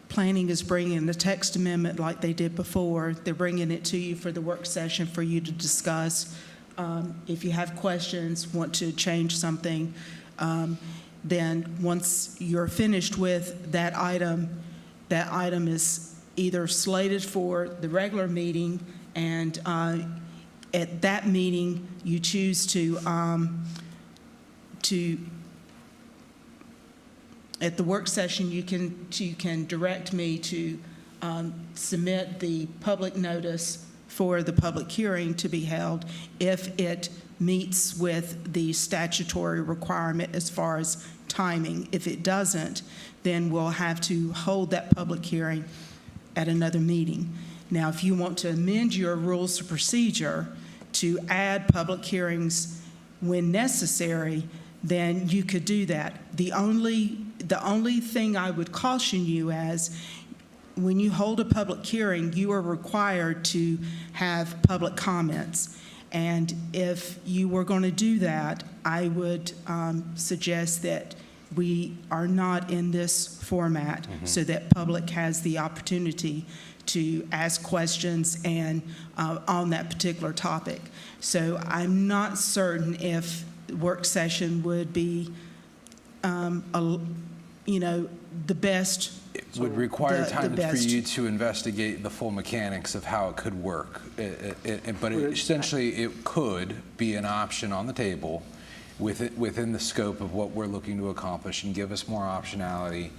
planning is bringing the text amendment like they did before. They're bringing it to you for the work session for you to discuss. If you have questions, want to change something, then once you're finished with that item is either slated for the regular meeting, and at that meeting you choose to at the work session you can direct me to submit the public notice for the public hearing to be held if it meets with the statutory requirement as far as timing. If it doesn't, then we'll have to hold that public hearing at another meeting. Now, if you want to amend your rules of procedure to add public hearings when necessary, then you could do that. The only thing I would caution you as, when you hold a public hearing, you are required to have public comments. And if you were going to do that, I would suggest that we are not in this format so that public has the opportunity to ask questions and on that particular topic. So I'm not certain if work session would be, the best. It would require the time for best. you to investigate the full mechanics of how it could work. But essentially, it could be an option on the table within the scope of what we're looking to accomplish, and give us more optionality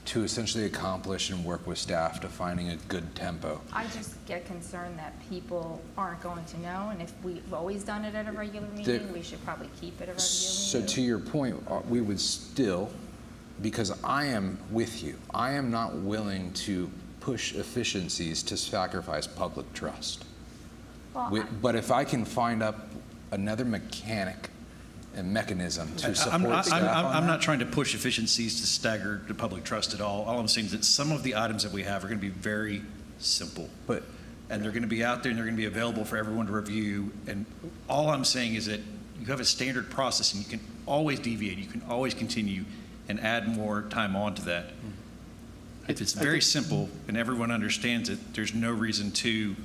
to essentially accomplish and work with staff to finding a good tempo. I just get concerned that people aren't going to know, and if we've always done it at a regular meeting, we should probably keep it a regular So meeting. to your point, we would still, because I am with you, I am not willing to push efficiencies to sacrifice public trust. Well, But if I can find up another mechanic and mechanism to support staff on I'm that. not trying to push efficiencies to stagger the public trust at all. All I'm saying is that some of the items that we have are going to be very simple. And they're going to be out there and they're going to be available for everyone to review. And all I'm saying is that you have a standard process and you can always deviate. You can always continue and add more time onto that. If it's very simple and everyone understands it, there's no reason to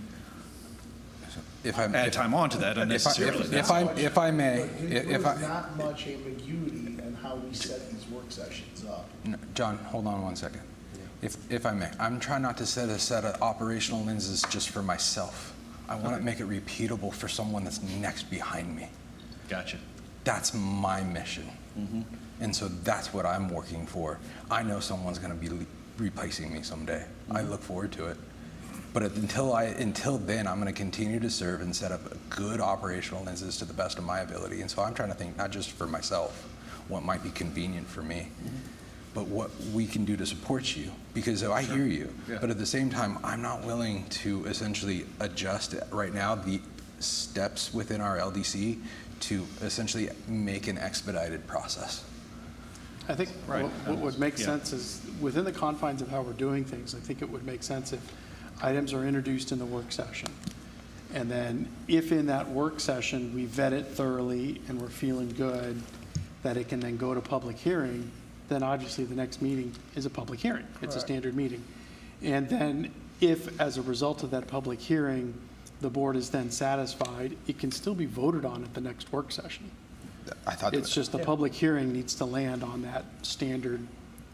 add time onto that unnecessarily. If I may, There's not much ambiguity in how we set these work sessions up. John, hold on one second. If I may, I'm trying not to set a set of operational lenses just for myself. I want to make it repeatable for someone that's next behind me. Gotcha. That's my mission. And so that's what I'm working for. I know someone's going to be replacing me someday. I look forward to it. But until then, I'm going to continue to serve and set up good operational lenses to the best of my ability. And so I'm trying to think not just for myself what might be convenient for me, but what we can do to support you, because I hear you, but at the same time, I'm not willing to essentially adjust right now the steps within our LDC to essentially make an expedited process. I think what would make sense is, within the confines of how we're doing things, I think it would make sense if items are introduced in the work session. And then if in that work session, we vet it thoroughly and we're feeling good that it can then go to public hearing, then obviously the next meeting is a public hearing. It's a standard meeting. And then if, as a result of that public hearing, the board is then satisfied, it can still be voted on at the next work session. I thought It's just the public hearing needs to land on that standard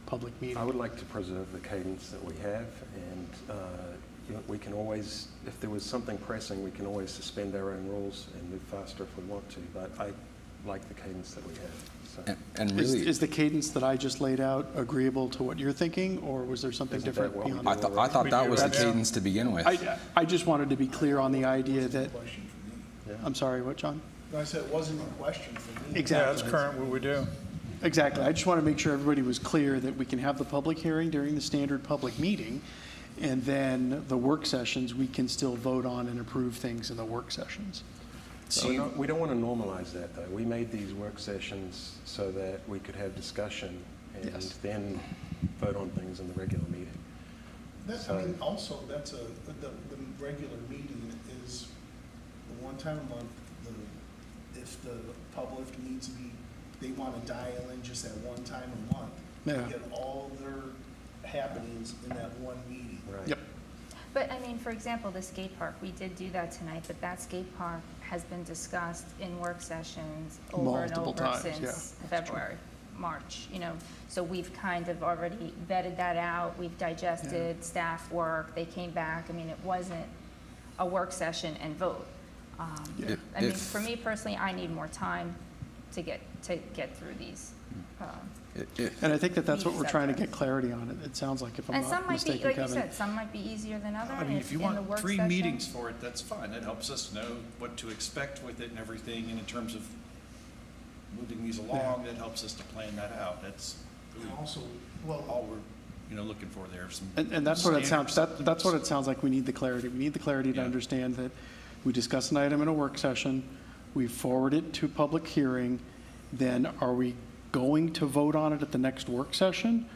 public meeting. I would like to preserve the cadence that we have, and we can always, if there was something pressing, we can always suspend our own rules and move faster if we want to, but I like the cadence that we have. So. And really, Is the cadence that I just laid out agreeable to what you're thinking, or was there something Isn't different that what we beyond do? that? I thought that was the That's- cadence to begin with. I just wanted to be clear on the idea that, I'm sorry, what, John? No, I said it wasn't a question for me. Yeah, Exactly. that's current what we do. Exactly. I just want to make sure everybody was clear that we can have the public hearing during the standard public meeting, and then the work sessions, we can still vote on and approve things in the work sessions. So we don't want to normalize that, though. We made these work sessions so that we could have discussion and Yes. then vote on things in the regular meeting. That's, I mean, also, that's the regular meeting is the one time a month, if the public needs to be, they want to dial in just that one time a month. Yeah. They get all their happenings in that one meeting. Right. Yep. But I mean, for example, the skate park, we did do that tonight, but that skate park has been discussed in work sessions over and Multiple over times, since yeah. February, March, you know. So we've kind of already vetted that out, we've digested staff work, they came back. I mean, it wasn't a work session and vote. I mean, for me personally, I need more time to get through these. And I think that that's what we're trying to get clarity on. It sounds like, if I'm And some not might be, mistaken, like you Kevin. said, some might be easier than others. I mean, if you in the want work 3 session. meetings for it, that's fine. That helps us know what to expect with it and everything, and in terms of moving these along, that helps us to plan that out. That's And really also, well, all we're, looking for there. Some And that's what it sounds, standards. that's what it sounds like we need the clarity. We need the clarity to Yeah. understand that we discuss an item in a work session, we forward it to public hearing, then are we going to vote on it at the next work session?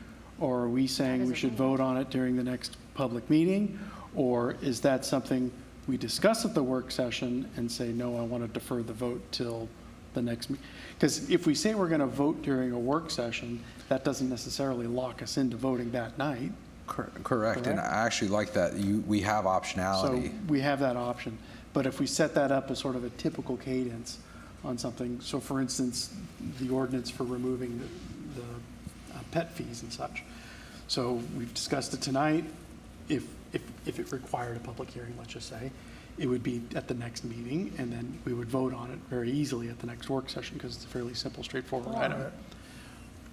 Or are we saying we should vote on it during the next public meeting? Or is that something we discuss at the work session and say, no, I want to defer the vote till the next meeting? Because if we say we're going to vote during a work session, that doesn't necessarily lock us into voting that night. Correct, and I actually like that we have So optionality. we have that option. But if we set that up as sort of a typical cadence on something, so for instance, the ordinance for removing the pet fees and such. So we've discussed it tonight. If it required a public hearing, let's just say, it would be at the next meeting, and then we would vote on it very easily at the next work session, because it's a fairly simple, straightforward item.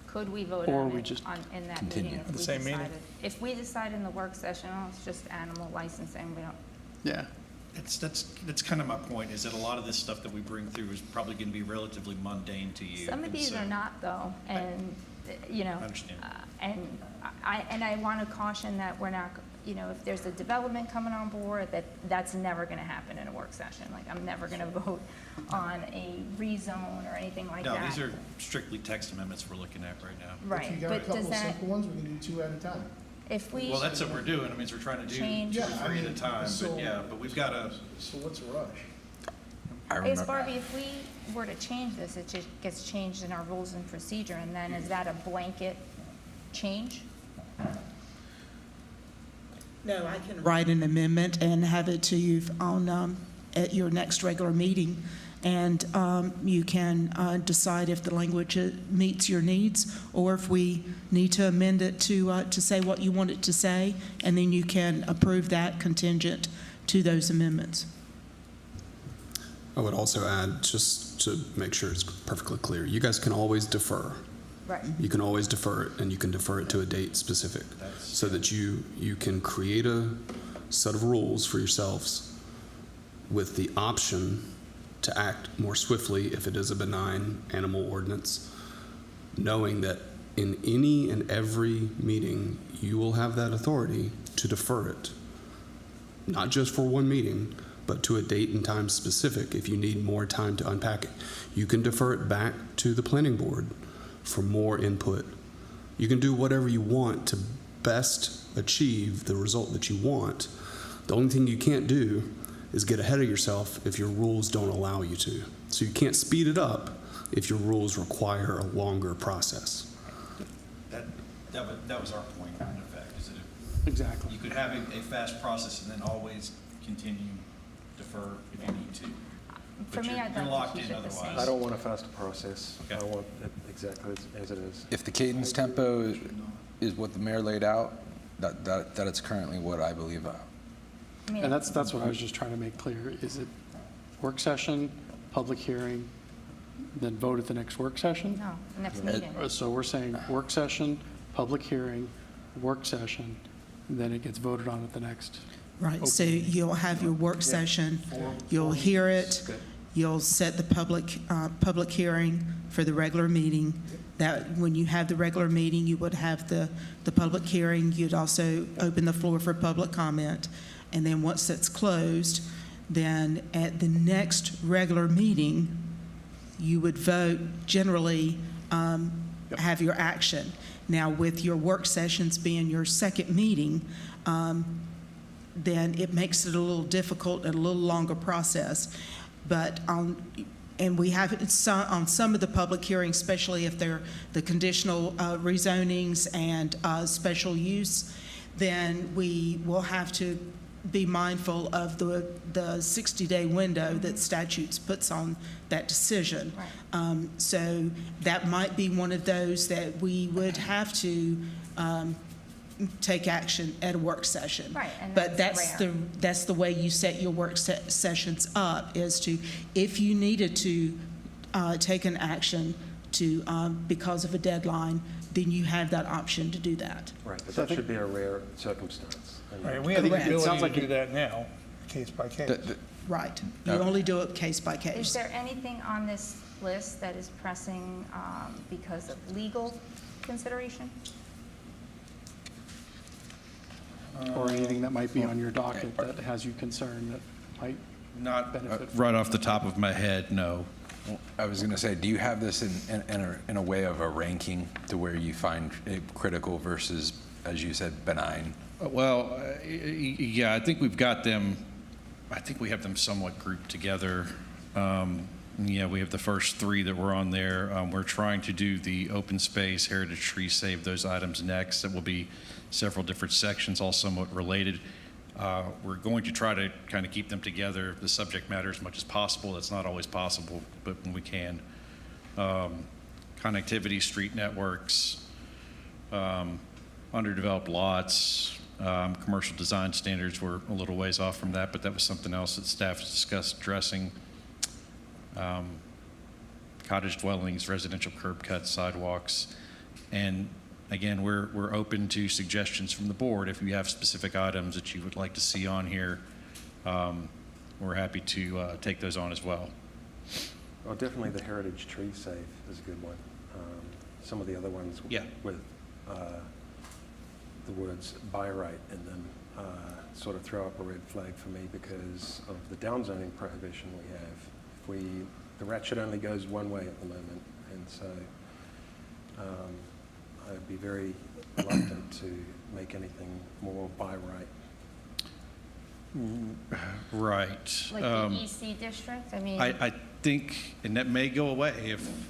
Could we vote Or on we it just in that continue. meeting? At the same meeting? If we decide in the work session, oh, it's just animal licensing, we don't, Yeah. That's kind of my point, is that a lot of this stuff that we bring through is probably going to be relatively mundane to you. some of and these so- are not though, and, you know. I understand. And I want to caution that we're not, if there's a development coming on board, that's never going to happen in a work session. Like, I'm never going to vote on a rezone or anything like that. No, these are strictly text amendments we're looking at right now. if Right, you got a but couple does of that, simple ones, we can do 2 at a time. if we. Well, that's what we're doing. I mean, we're trying to do Change. 2 Yeah, I 3 at mean, a time, so- but yeah, but we've got to. So what's a rush? I Yes, remember, Barbie, if we were to change this, it just gets changed in our rules and procedure, and then is that a blanket change? No, I can write an amendment and have it to you on, at your next regular meeting. And you can decide if the language meets your needs, or if we need to amend it to say what you want it to say, and then you can approve that contingent to those amendments. I would also add, just to make sure it's perfectly clear, you guys can always defer. Right. You can always defer it, and you can defer it to a date specific, so that you can create a set of rules for yourselves with the option to act more swiftly if it is a benign animal ordinance, knowing that in any and every meeting, you will have that authority to defer it. Not just for one meeting, but to a date and time specific if you need more time to unpack it. You can defer it back to the planning board for more input. You can do whatever you want to best achieve the result that you want. The only thing you can't do is get ahead of yourself if your rules don't allow you to. So you can't speed it up if your rules require a longer process. That was our point, in effect, is that if Exactly. you could have a fast process and then always continue, defer if you need to. For But me, you're- I'd you're like locked to keep in it the same. otherwise. I don't want a faster process. Okay. I want it exactly as it is. If the cadence tempo is what the mayor laid out, that it's currently what I believe. I mean, And that's what I was just trying to make clear. Is it work session, public hearing, then vote at the next work session? No, next meeting. So we're saying work session, public hearing, work session, and then it gets voted on at the next. Right, so you'll have your work session, you'll hear it, you'll set the public hearing for the regular meeting. That, when you have the regular meeting, you would have the public hearing, you'd also open the floor for public comment. And then once that's closed, then at the next regular meeting, you would vote, generally have your action. Now, with your work sessions being your second meeting, then it makes it a little difficult and a little longer process. But and we have it on some of the public hearings, especially if they're the conditional rezonings and special use, then we will have to be mindful of the 60-day window that statutes puts on that decision. Right. So that might be one of those that we would have to take action at a work session. Right, and But that's rare. that's the way you set your work sessions up, is to, if you needed to take an action to, because of a deadline, then you have that option to do that. Right, but So I that think- should be a rare circumstance. And Right, we have the Correct. It ability sounds like to do it- that now, case by case. Right. You only do it case by Is case. there anything on this list that is pressing because of legal consideration? Or anything that might be on your docket that has you concerned that might Not benefit. right off the top of my head, no. I was going to say, do you have this in a way of a ranking to where you find it critical versus, as you said, benign? Well, yeah, I think we've got them, I think we have them somewhat grouped together. Yeah, we have the first three that were on there. We're trying to do the open space, heritage tree, save those items next. That will be several different sections, all somewhat related. We're going to try to kind of keep them together, the subject matter, as much as possible. That's not always possible, but when we can. Connectivity, street networks, underdeveloped lots, commercial design standards were a little ways off from that, but that was something else that staff has discussed addressing. Cottage dwellings, residential curb cuts, sidewalks, and again, we're open to suggestions from the board. If you have specific items that you would like to see on here, we're happy to take those on as well. Well, definitely the heritage tree save is a good one. Some of the other ones Yeah. with the words by right in them sort of throw up a red flag for me because of the downzoning prohibition we have. The ratchet only goes one way at the moment, and so I'd be very reluctant to make anything more by right. Right. Like the EC district? I mean, I think, and that may go away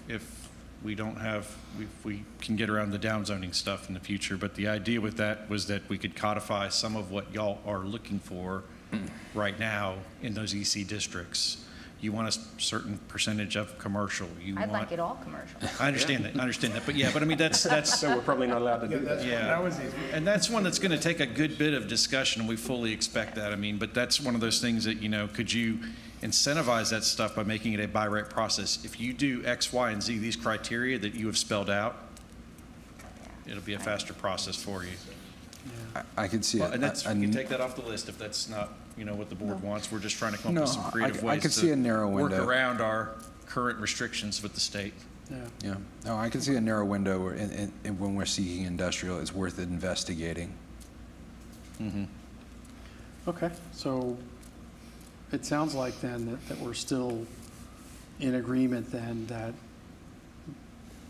if we don't have, if we can get around the downzoning stuff in the future. But the idea with that was that we could codify some of what y'all are looking for right now in those EC districts. You want a certain percentage of commercial. I'd like it all commercial. I understand that, but yeah, but I mean, that's, So we're probably not allowed to do that. yeah. That was easy. And that's one that's going to take a good bit of discussion, and we fully expect that. I mean, but that's one of those things that, you know, could you incentivize that stuff by making it a by right process? If you do X, Y, and Z, these criteria that you have spelled out, it'll be a faster process for you. I could see Well, it. and that's, we can take that off the list if that's not, you know, what the board wants. We're just trying to come up No, with some creative I ways could see a narrow to work window. around our current restrictions with the state. Yeah. No, I can see a narrow window where, when we're seeking industrial, it's worth investigating. Okay, so it sounds like then that we're still in agreement then that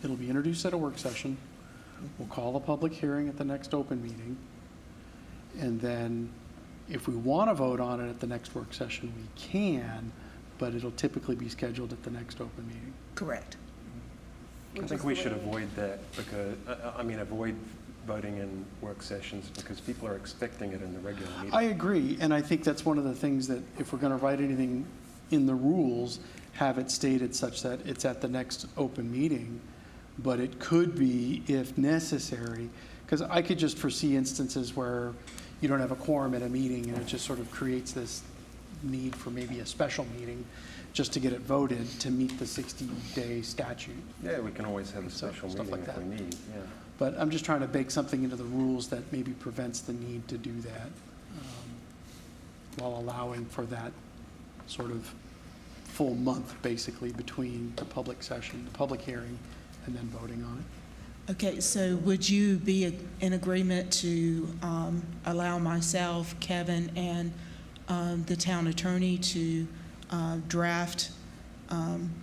it'll be introduced at a work session. We'll call a public hearing at the next open meeting. And then if we want to vote on it at the next work session, we can, but it'll typically be scheduled at the next open meeting. Correct. I think we should avoid that because, avoid voting in work sessions because people are expecting it in the regular meeting. I agree, and I think that's one of the things that if we're going to write anything in the rules, have it stated such that it's at the next open meeting, but it could be, if necessary, because I could just foresee instances where you don't have a quorum at a meeting and it just sort of creates this need for maybe a special meeting just to get it voted to meet the 60-day statute. Yeah, we can always have a special Stuff meeting like if that. we need, yeah. But I'm just trying to bake something into the rules that maybe prevents the need to do that, while allowing for that sort of full month, basically, between the public session, the public hearing, and then voting on it. Okay, so would you be in agreement to allow myself, Kevin, and the town attorney to draft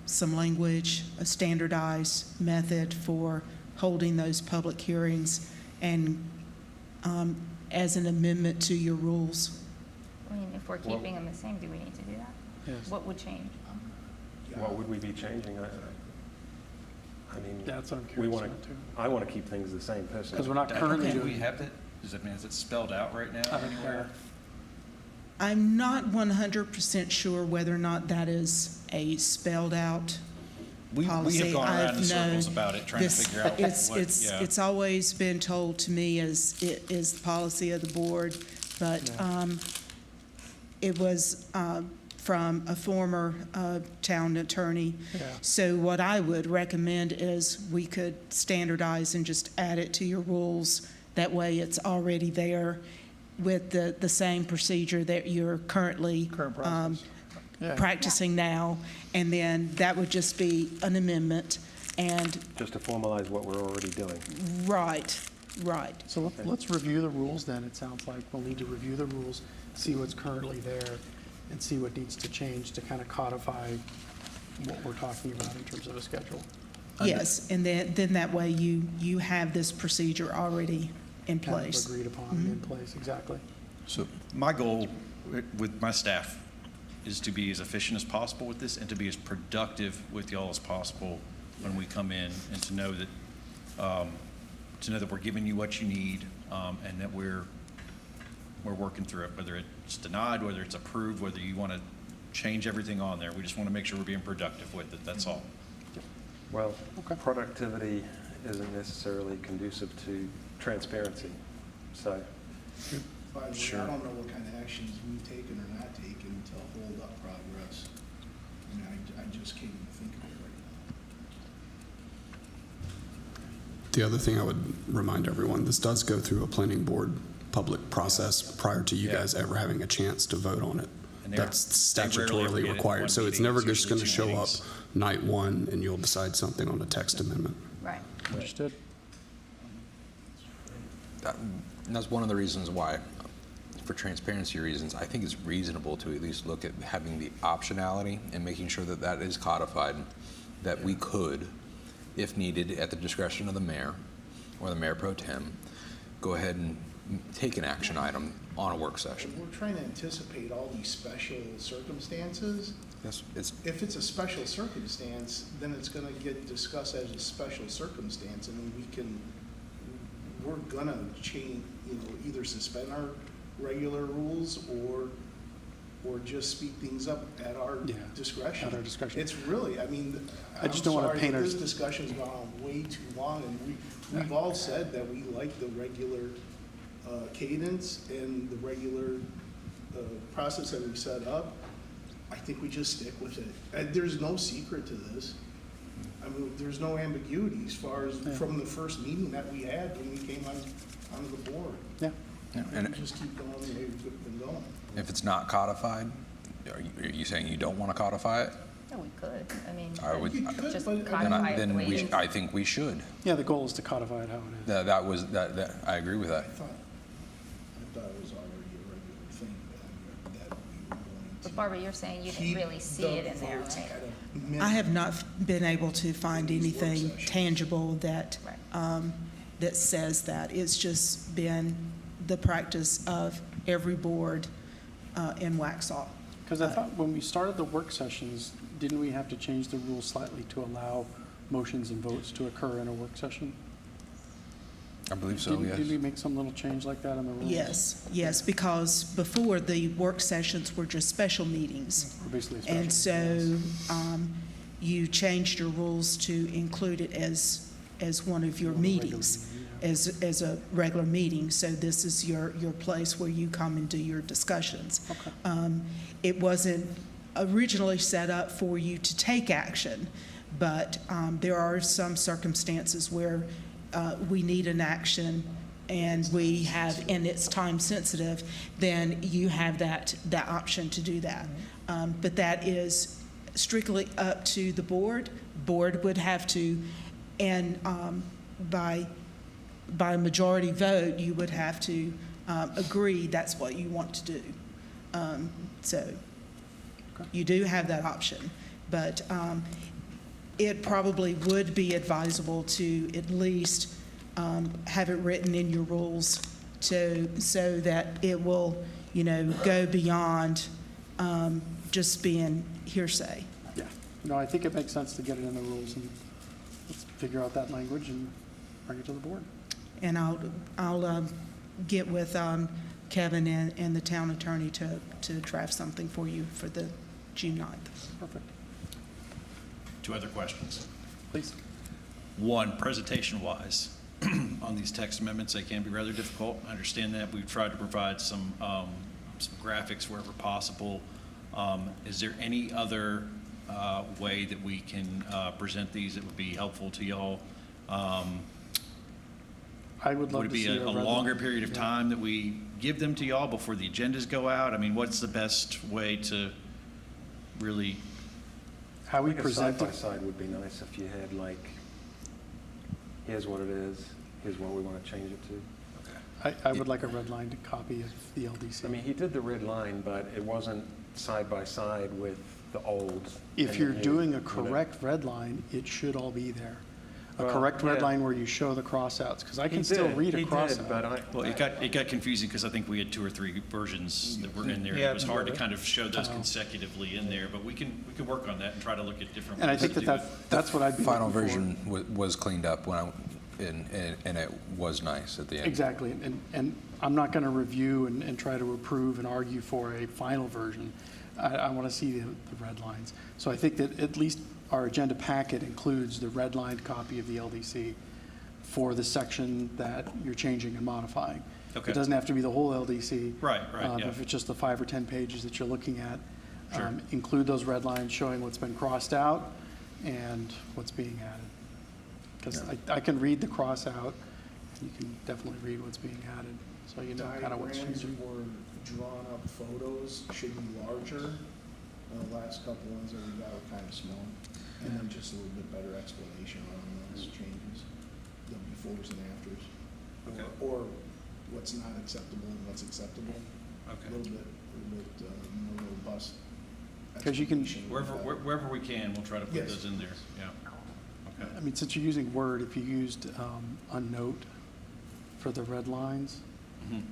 some language, a standardized method for holding those public hearings, and as an amendment to your rules? I mean, if we're keeping them the same, do we need to do that? Yes. What would change? What would we be changing? I mean, That's what I'm we curious want about, to, too. I want to keep things the same personally. Because we're not I don't currently think we doing have it. Does it mean, is it spelled out right now Not anywhere? anywhere. I'm not 100% sure whether or not that is a spelled out We policy. have gone around in I've circles known about it, trying to this- figure out what, It's always been told to me as it is the policy of the board, but it was from a former town attorney. Yeah. So what I would recommend is we could standardize and just add it to your rules. That way it's already there with the same procedure that you're currently Current process. Yeah. practicing now. And then that would just be an amendment. And, Just to formalize what we're already doing. right. So let's review the rules then. It sounds like we'll need to review the rules, see what's currently there, and see what needs to change to kind of codify what we're talking about in terms of a schedule. Yes, and then that way you have this procedure already in Kind of place. agreed upon and in place, exactly. So my goal with my staff is to be as efficient as possible with this and to be as productive with y'all as possible when we come in, and to know that we're giving you what you need, and that we're working through it, whether it's denied, whether it's approved, whether you want to change everything on there. We just want to make sure we're being productive with it, that's all. Well, productivity isn't necessarily conducive to transparency, so. By the way, Sure. I don't know what kind of actions we've taken or not taken to hold up progress. I mean, I just can't even think of it right now. The other thing I would remind everyone, this does go through a planning board public process prior to you Yeah. guys ever having a chance to vote on it. And That's they rarely ever statutorily get it in required. one So it's meeting. never It's just going to usually two show up meetings. night one and you'll decide something on a text amendment. Right. Understood? And that's one of the reasons why, for transparency reasons, I think it's reasonable to at least look at having the optionality and making sure that that is codified, that we could, if needed, at the discretion of the mayor or the mayor pro tem, go ahead and take an action item on a work session. We're trying to anticipate all these special circumstances. Yes, it's, If it's a special circumstance, then it's gonna get discussed as a special circumstance, and then we're gonna change, either suspend our regular rules or just speed things up at our Yeah, discretion. at our discretion. It's really, I just don't wanna I'm sorry, paint but our- this discussion's gone on way too long, and we've all said that we like the regular cadence and the regular process that we set up. I think we just stick with it. And there's no secret to this. I mean, there's no ambiguity as far as from the first meeting that we had when we came onto the board. Yeah. and We just keep going the way we've been going. if it's not codified, are you saying you don't want to codify it? Yeah, we could, I mean, I would, You could, just but, I mean, codify it the then way it is. I think we should. Yeah, the goal is to codify it how it is. That I agree with I that. thought it was already a regular thing that we were going to. But Barbara, you're saying you didn't keep really see the it in there, votes right? at a minimum. I have not been able to find These work anything sessions. tangible that, Right. that says that. It's just been the practice of every board in Waxhaw. Because I thought when we started the work sessions, didn't we have to change the rules slightly to allow motions and votes to occur in a work session? I believe so, Did we yes. make some little change like that in the rules? Yes, because before the work sessions were just special meetings. Or basically a special. And so you changed your rules to include it as one of your meetings, as a regular meeting. So this is your place where you come and do your discussions. Okay. It wasn't originally set up for you to take action, but there are some circumstances where we need an action and we have, and it's time sensitive, then you have that option to do that. But that is strictly up to the board. Board would have to, and by majority vote, you would have to agree that's what you want to do. So you do have that option, but it probably would be advisable to at least have it written in your rules so that it will, go beyond just being hearsay. Yeah. No, I think it makes sense to get it in the rules and let's figure out that language and bring it to the board. And I'll get with Kevin and the town attorney to draft something for you for the June 9th. Perfect. 2 other questions. Please. One, presentation-wise, on these text amendments, they can be rather difficult. I understand that. We've tried to provide some graphics wherever possible. Is there any other way that we can present these that would be helpful to y'all? I would love Would it to be see a red longer line. period of Yeah. time that we give them to y'all before the agendas go out? I mean, what's the best way to really? How we I think a present it. side-by-side would be nice if you had like, here's what it is, here's what we want to change it to. I would like a redlined copy of the LDC. I mean, he did the red line, but it wasn't side-by-side with the old. If and you're the new, doing a you know. correct red line, it should all be there. A Well, correct red yeah. line where you show the crossouts, because I He can still did, read a he did, crossout. but I. Well, it got confusing because I think we had 2 or 3 versions that were in there. Yeah, It was hard to yeah. kind of show those Oh. consecutively in there, but we can work on that and try to look at different And I ways think to do it. that's what I'd be Final looking for. version was cleaned up and it was nice at the end. Exactly, and I'm not going to review and try to approve and argue for a final version. I want to see the red lines. So I think that at least our agenda packet includes the redlined copy of the LDC for the section that you're changing and modifying. Okay. It doesn't have to be the whole LDC. Right, yeah. If it's just the 5 or 10 pages that you're looking at, Sure. include those red lines showing what's been crossed out and what's being added. Because I can read the cross out, you can definitely read what's being added, so you know kind of what's Diagrams changing. or drawn up photos should be larger. The last couple ones that we got were kind of small. And then just a little bit better explanation on those changes, the befores and afters. Okay. Or what's not acceptable and what's acceptable. Okay. A little bit more robust. 'Cause you can- explanation would be better. Wherever we can, we'll try to put Yes. those in there, yeah. Okay. I mean, since you're using Word, if you used a note for the red lines, Mhm.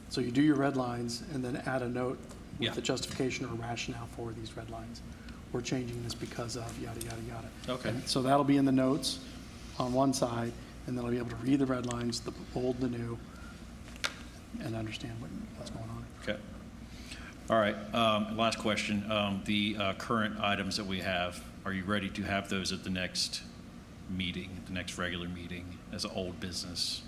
so you do your red lines and then add a note Yeah. with the justification or rationale for these red lines. We're changing this because of yada, yada, yada. Okay. And so that'll be in the notes on one side, and then I'll be able to read the red lines, the old, the new, and understand what's going on. Okay. All right, last question. The current items that we have, are you ready to have those at the next meeting, the next regular meeting, as an old business?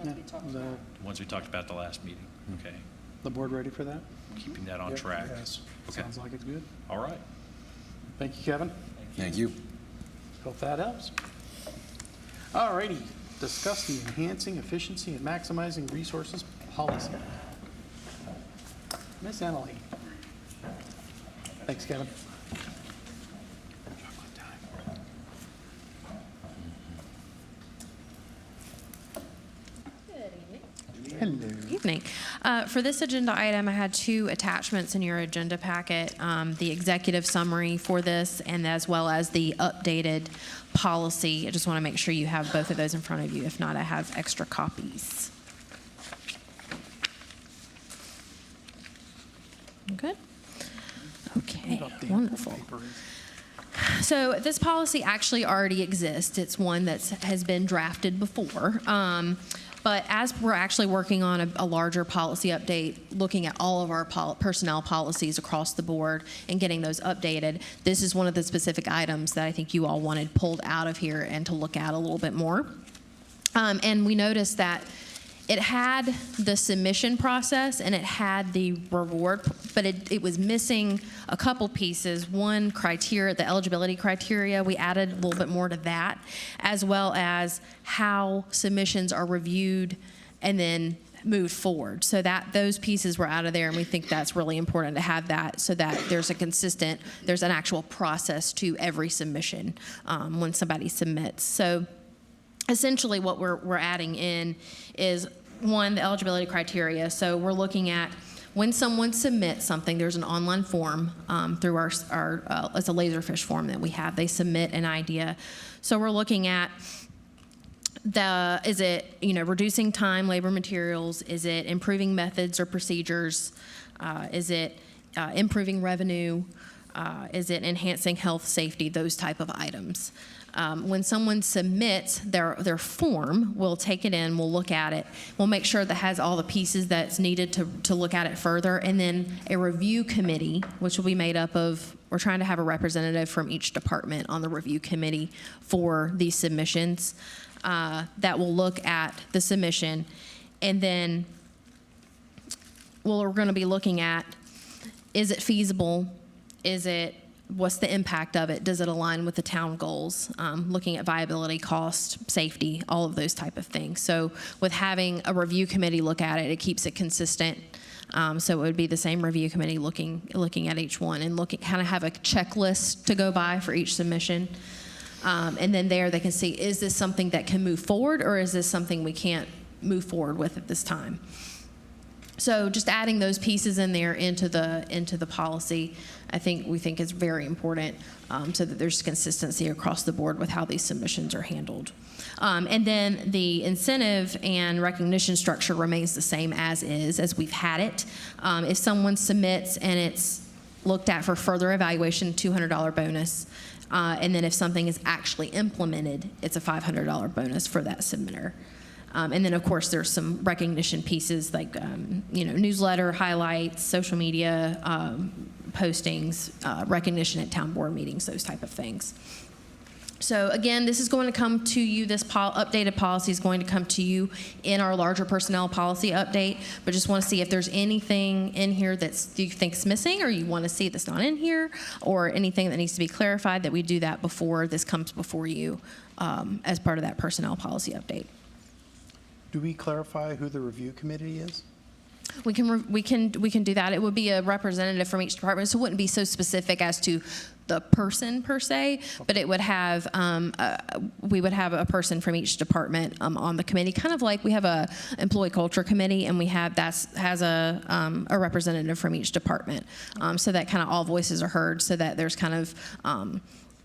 Yeah. Is The ones we talked about the last meeting? Okay, the board ready for that? keeping that on Yep. track. Yes. Okay. Sounds like it's good. All right. Thank you, Kevin. Thank you. Hope that helps. All righty, discuss the enhancing efficiency and maximizing resources policy. Miss Emily. Thanks, Kevin. Hello. Evening. For this agenda item, I had 2 attachments in your agenda packet, the executive summary for this and as well as the updated policy. I just want to make sure you have both of those in front of you. If not, I have extra copies. Good? Okay, wonderful. So this policy actually already exists. It's one that has been drafted before. But as we're actually working on a larger policy update, looking at all of our personnel policies across the board and getting those updated, this is one of the specific items that I think you all wanted pulled out of here and to look at a little bit more. And we noticed that it had the submission process and it had the reward, but it was missing a couple pieces. One, criteria, the eligibility criteria, we added a little bit more to that, as well as how submissions are reviewed and then moved forward. So that those pieces were out of there, and we think that's really important to have that so that there's an actual process to every submission when somebody submits. So essentially what we're adding in is, one, the eligibility criteria. So we're looking at when someone submits something, there's an online form through our it's a Laserfish form that we have. They submit an idea. So we're looking at is it, reducing time, labor, materials? Is it improving methods or procedures? Is it improving revenue? Is it enhancing health, safety, those type of items? When someone submits their form, we'll take it in, we'll look at it, we'll make sure that has all the pieces that's needed to look at it further, and then a review committee, which will be made up of, we're trying to have a representative from each department on the review committee for these submissions that will look at the submission, and then we're going to be looking at, is it feasible? What's the impact of it? Does it align with the town goals? Looking at viability, cost, safety, all of those type of things. So with having a review committee look at it, it keeps it consistent. So it would be the same review committee looking at each one and kind of have a checklist to go by for each submission. And then there they can see, is this something that can move forward, or is this something we can't move forward with at this time? So just adding those pieces in there into the policy, we think is very important, so that there's consistency across the board with how these submissions are handled. And then the incentive and recognition structure remains the same as we've had it. If someone submits and it's looked at for further evaluation, $200 bonus. And then if something is actually implemented, it's a $500 bonus for that submitter. And then, of course, there's some recognition pieces like, newsletter, highlights, social media, postings, recognition at town board meetings, those type of things. So again, this is going to come to you, this updated policy is going to come to you in our larger personnel policy update, but just want to see if there's anything in here that you think is missing, or you want to see that's not in here, or anything that needs to be clarified, that we do that before this comes before you as part of that personnel policy update. Do we clarify who the review committee is? We can do that. It would be a representative from each department, so it wouldn't be so specific as to the person per se, but it would have we would have a person from each department on the committee, kind of like we have a employee culture committee, and we have has a representative from each department, so that kind of all voices are heard, so that there's kind of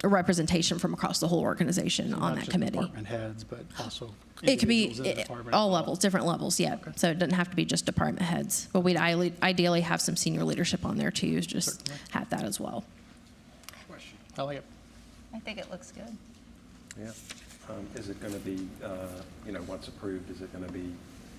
a representation from across the whole organization on that committee. Department heads, but also it could be individuals in the department all as well. levels, different levels, yeah. Okay. So it doesn't have to be just department heads, but we'd ideally have some senior leadership on there too, just certainly have that as well. I like it. I think it looks good. Yeah. Is it going to be, once approved, is it going to be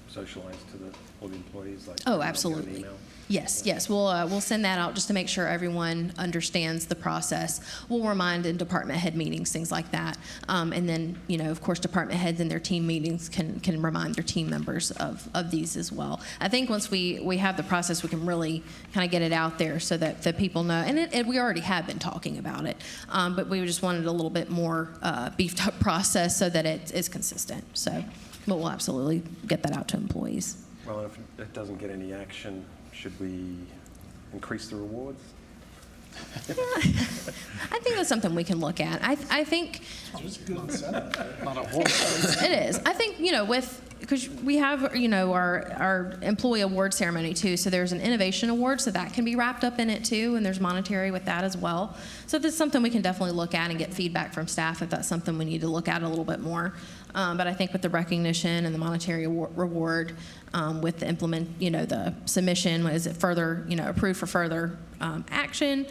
socialized to all the employees? Like, oh, absolutely. Email? Yes. We'll send that out just to make sure everyone understands the process. We'll remind in department head meetings, things like that. And then, of course, department heads in their team meetings can remind their team members of these as well. I think once we have the process, we can really kind of get it out there so that the people know. And we already have been talking about it, but we just wanted a little bit more beefed up process so that it is consistent. So, but we'll absolutely get that out to employees. Well, if it doesn't get any action, should we increase the rewards? Yeah, I think that's something we can look at. I think It's a good incentive. Not a whole. it is. I think, because we have, you know, our employee award ceremony too. So there's an innovation award, so that can be wrapped up in it too, and there's monetary with that as well. So this is something we can definitely look at and get feedback from staff if that's something we need to look at a little bit more. But I think with the recognition and the monetary reward, with the the submission, is it further, approved for further action,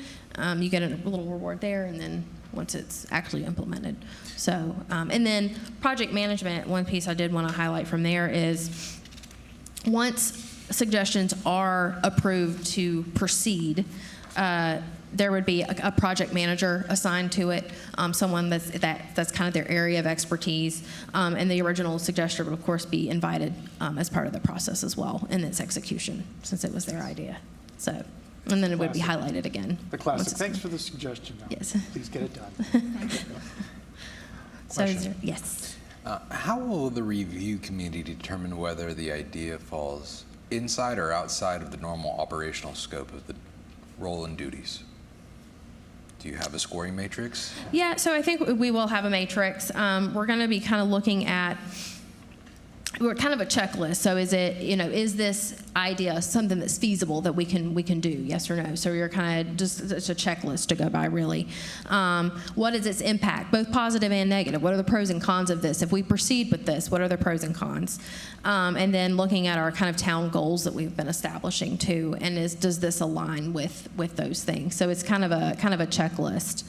you get a little reward there, and then once it's actually implemented. So, and then project management, one piece I did want to highlight from there is once suggestions are approved to proceed, there would be a project manager assigned to it, someone that's kind of their area of expertise, and the original suggester would of course be invited as part of the process as well in its execution, since it was their idea. So, and then it would be highlighted again. The classic. Thanks for the suggestion. Now. Yes. Please get it done. So, yes. How will the review committee determine whether the idea falls inside or outside of the normal operational scope of the role and duties? Do you have a scoring matrix? Yeah, so I think we will have a matrix. We're going to be kind of looking at, we're kind of a checklist. So is it, is this idea something that's feasible that we can do, yes or no? So you're kind of just, it's a checklist to go by, really. What is its impact, both positive and negative? What are the pros and cons of this? If we proceed with this, what are the pros and cons? And then looking at our kind of town goals that we've been establishing too, and does this align with those things? So it's kind of a checklist,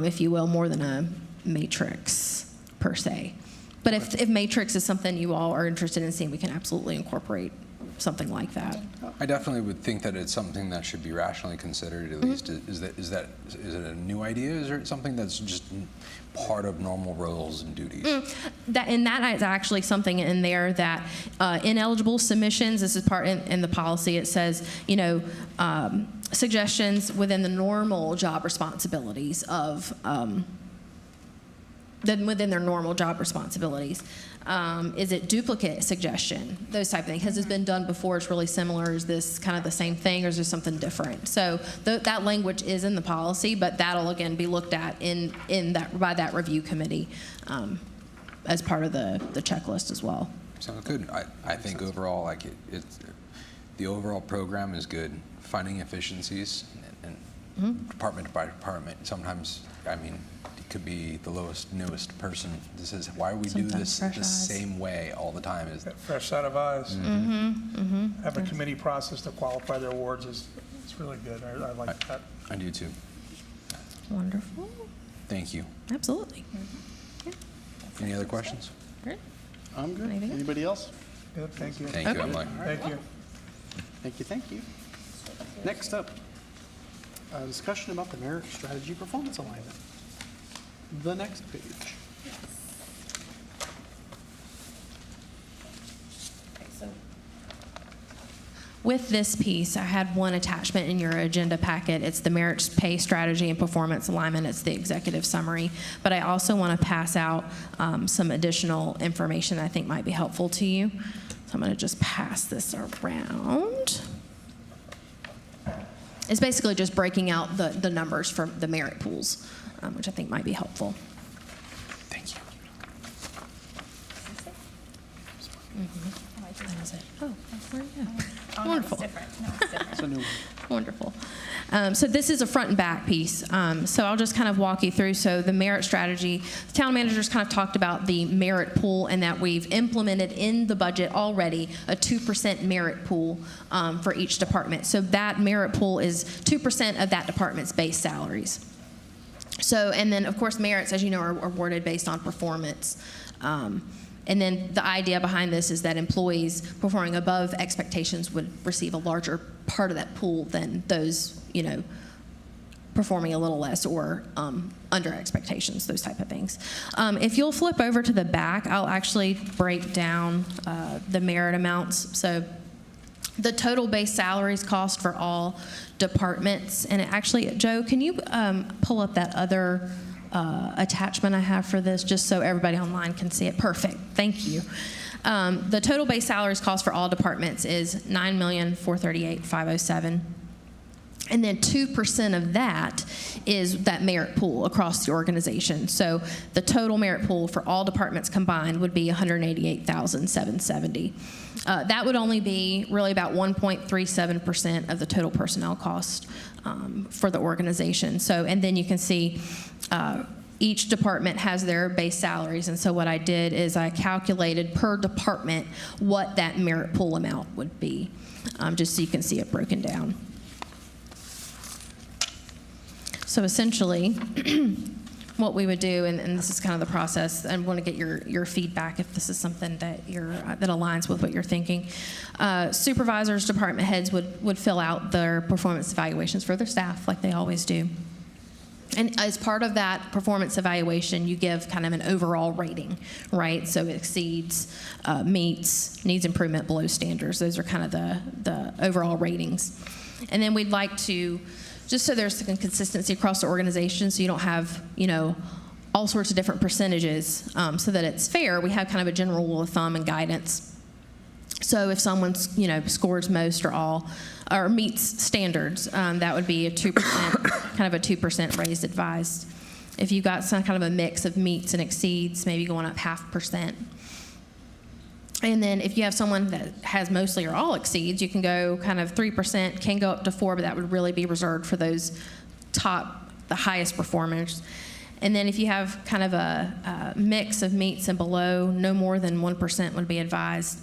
if you will, more than a matrix per se. But if matrix is something you all are interested in seeing, we can absolutely incorporate something like that. I definitely would think that it's something that should be rationally considered. At least, is it a new idea? Is it something that's just part of normal roles and duties? That is actually something in there that ineligible submissions. This is part in the policy. It says suggestions within the normal job responsibilities of. Then within their normal job responsibilities. Is it duplicate suggestion? Those type of things. Has this been done before? It's really similar. Is this kind of the same thing, or is there something different? So that language is in the policy, but that'll again be looked at by that review committee as part of the checklist as well. Sounds good. I think overall, the overall program is good. Finding efficiencies and department by department. Sometimes, it could be the newest person that says, why do we do this the same way all the time? That fresh set of eyes. Have a committee process to qualify their awards it's really good. I like that. I do too. Wonderful. Thank you. Absolutely. Yeah. Any other questions? Great. I'm good. Anything else? Anybody else? Good, thank you. Thank you, Emily. Thank you. Thank you. Next up, a discussion about the merit strategy performance alignment. The next page. With this piece, I had one attachment in your agenda packet. It's the merit pay strategy and performance alignment. It's the executive summary. But I also want to pass out some additional information I think might be helpful to you. So I'm going to just pass this around. It's basically just breaking out the numbers for the merit pools, which I think might be helpful. Thank you. That is it. Oh, where did it go? Oh, Wonderful. No, it's different. No, it's different. It's a new one. Wonderful. So this is a front and back piece. So I'll just kind of walk you through. So the merit strategy, the town managers kind of talked about the merit pool and that we've implemented in the budget already a 2% merit pool for each department. So that merit pool is 2% of that department's base salaries. So, and then of course merits, as you know, are awarded based on performance. And then the idea behind this is that employees performing above expectations would receive a larger part of that pool than those, performing a little less or under expectations, those type of things. If you'll flip over to the back, I'll actually break down the merit amounts. So the total base salaries cost for all departments, and actually, Joe, can you pull up that other attachment I have for this, just so everybody online can see it? Perfect. Thank you. The total base salaries cost for all departments is $9,438,507. And then 2% of that is that merit pool across the organization. So the total merit pool for all departments combined would be $188,770. That would only be really about 1.37% of the total personnel cost for the organization. So, and then you can see each department has their base salaries. And so what I did is I calculated per department what that merit pool amount would be, just so you can see it broken down. So essentially, what we would do, and this is kind of the process, I want to get your feedback if this is something that that aligns with what you're thinking. Supervisors, department heads would fill out their performance evaluations for their staff, like they always do. And as part of that performance evaluation, you give kind of an overall rating, right? So it exceeds, meets, needs improvement, below standards. Those are kind of the overall ratings. And then we'd like to, just so there's some consistency across the organization, so you don't have, all sorts of different percentages, so that it's fair, we have kind of a general rule of thumb and guidance. So if someone's, scores most or all, or meets standards, that would be a 2%, kind of a 2% raised advised. If you've got some kind of a mix of meets and exceeds, maybe going up 0.5%. And then if you have someone that has mostly or all exceeds, you can go kind of 3%, can go up to 4%, but that would really be reserved for those the highest performers. And then if you have kind of a mix of meets and below, no more than 1% would be advised.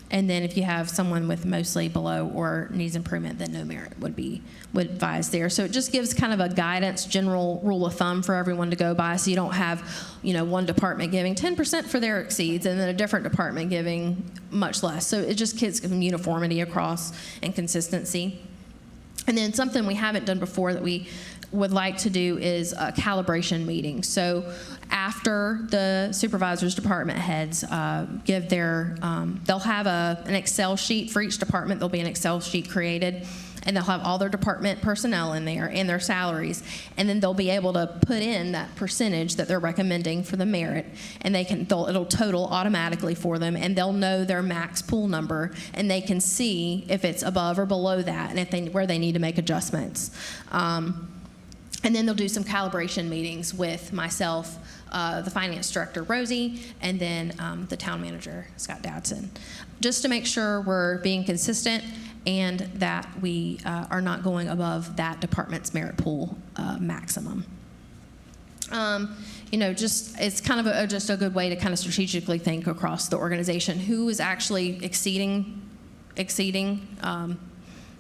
And then if you have someone with mostly below or needs improvement, then no merit would advise there. So it just gives kind of a guidance, general rule of thumb for everyone to go by, so you don't have, one department giving 10% for their exceeds and then a different department giving much less. So it just gives some uniformity across and consistency. And then something we haven't done before that we would like to do is a calibration meeting. So after the supervisors, department heads give their, they'll have an Excel sheet for each department. There'll be an Excel sheet created, and they'll have all their department personnel in there and their salaries, and then they'll be able to put in that percentage that they're recommending for the merit, and it'll total automatically for them, and they'll know their max pool number, and they can see if it's above or below that, and where they need to make adjustments. And then they'll do some calibration meetings with myself, the finance director, Rosie, and then the town manager, Scott Dadson, just to make sure we're being consistent and that we are not going above that department's merit pool maximum. It's kind of just a good way to kind of strategically think across the organization who is actually exceeding on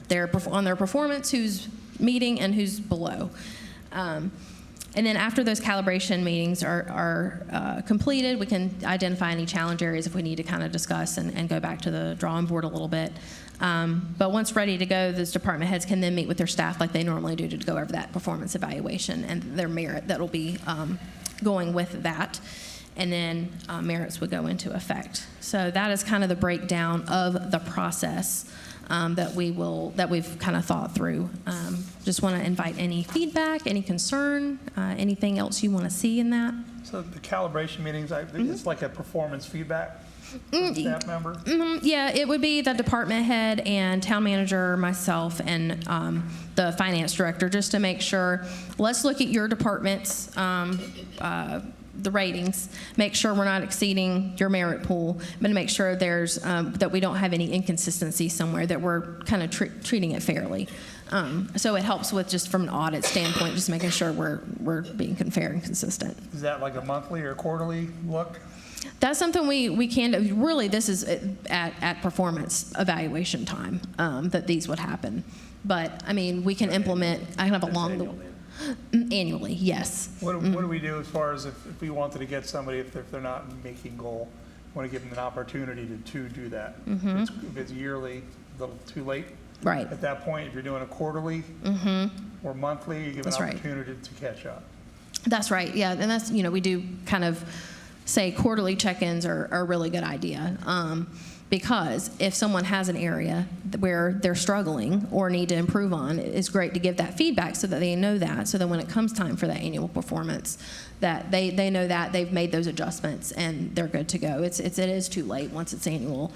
their performance, who's meeting, and who's below. And then after those calibration meetings are completed, we can identify any challenge areas if we need to kind of discuss and go back to the drawing board a little bit. But once ready to go, those department heads can then meet with their staff like they normally do to go over that performance evaluation and their merit that will be going with that. And then merits would go into effect. So that is kind of the breakdown of the process that we've kind of thought through. Just want to invite any feedback, any concern, anything else you want to see in that. So the calibration meetings, it's like a performance feedback for the staff member? Yeah, it would be the department head and town manager, myself, and the finance director, just to make sure, let's look at your department's the ratings, make sure we're not exceeding your merit pool, but to make sure there's that we don't have any inconsistency somewhere, that we're kind of treating it fairly. So it helps with, just from an audit standpoint, just making sure we're being fair and consistent. Is that like a monthly or quarterly look? That's something we can do. Really, this is at performance evaluation time that these would happen. But I mean, we can implement kind of along annually, yes. What do we do as far as if we wanted to get somebody, if they're not making goal, want to give them an opportunity to do that? If it's yearly, a little too late. Right. At that point, if you're doing a quarterly or monthly, you give an opportunity to catch up. That's right, yeah. And that's, we do kind of say quarterly check-ins are a really good idea. Because if someone has an area where they're struggling or need to improve on, it's great to give that feedback so that they know that, so that when it comes time for that annual performance, that they know that they've made those adjustments and they're good to go. It is too late once it's annual,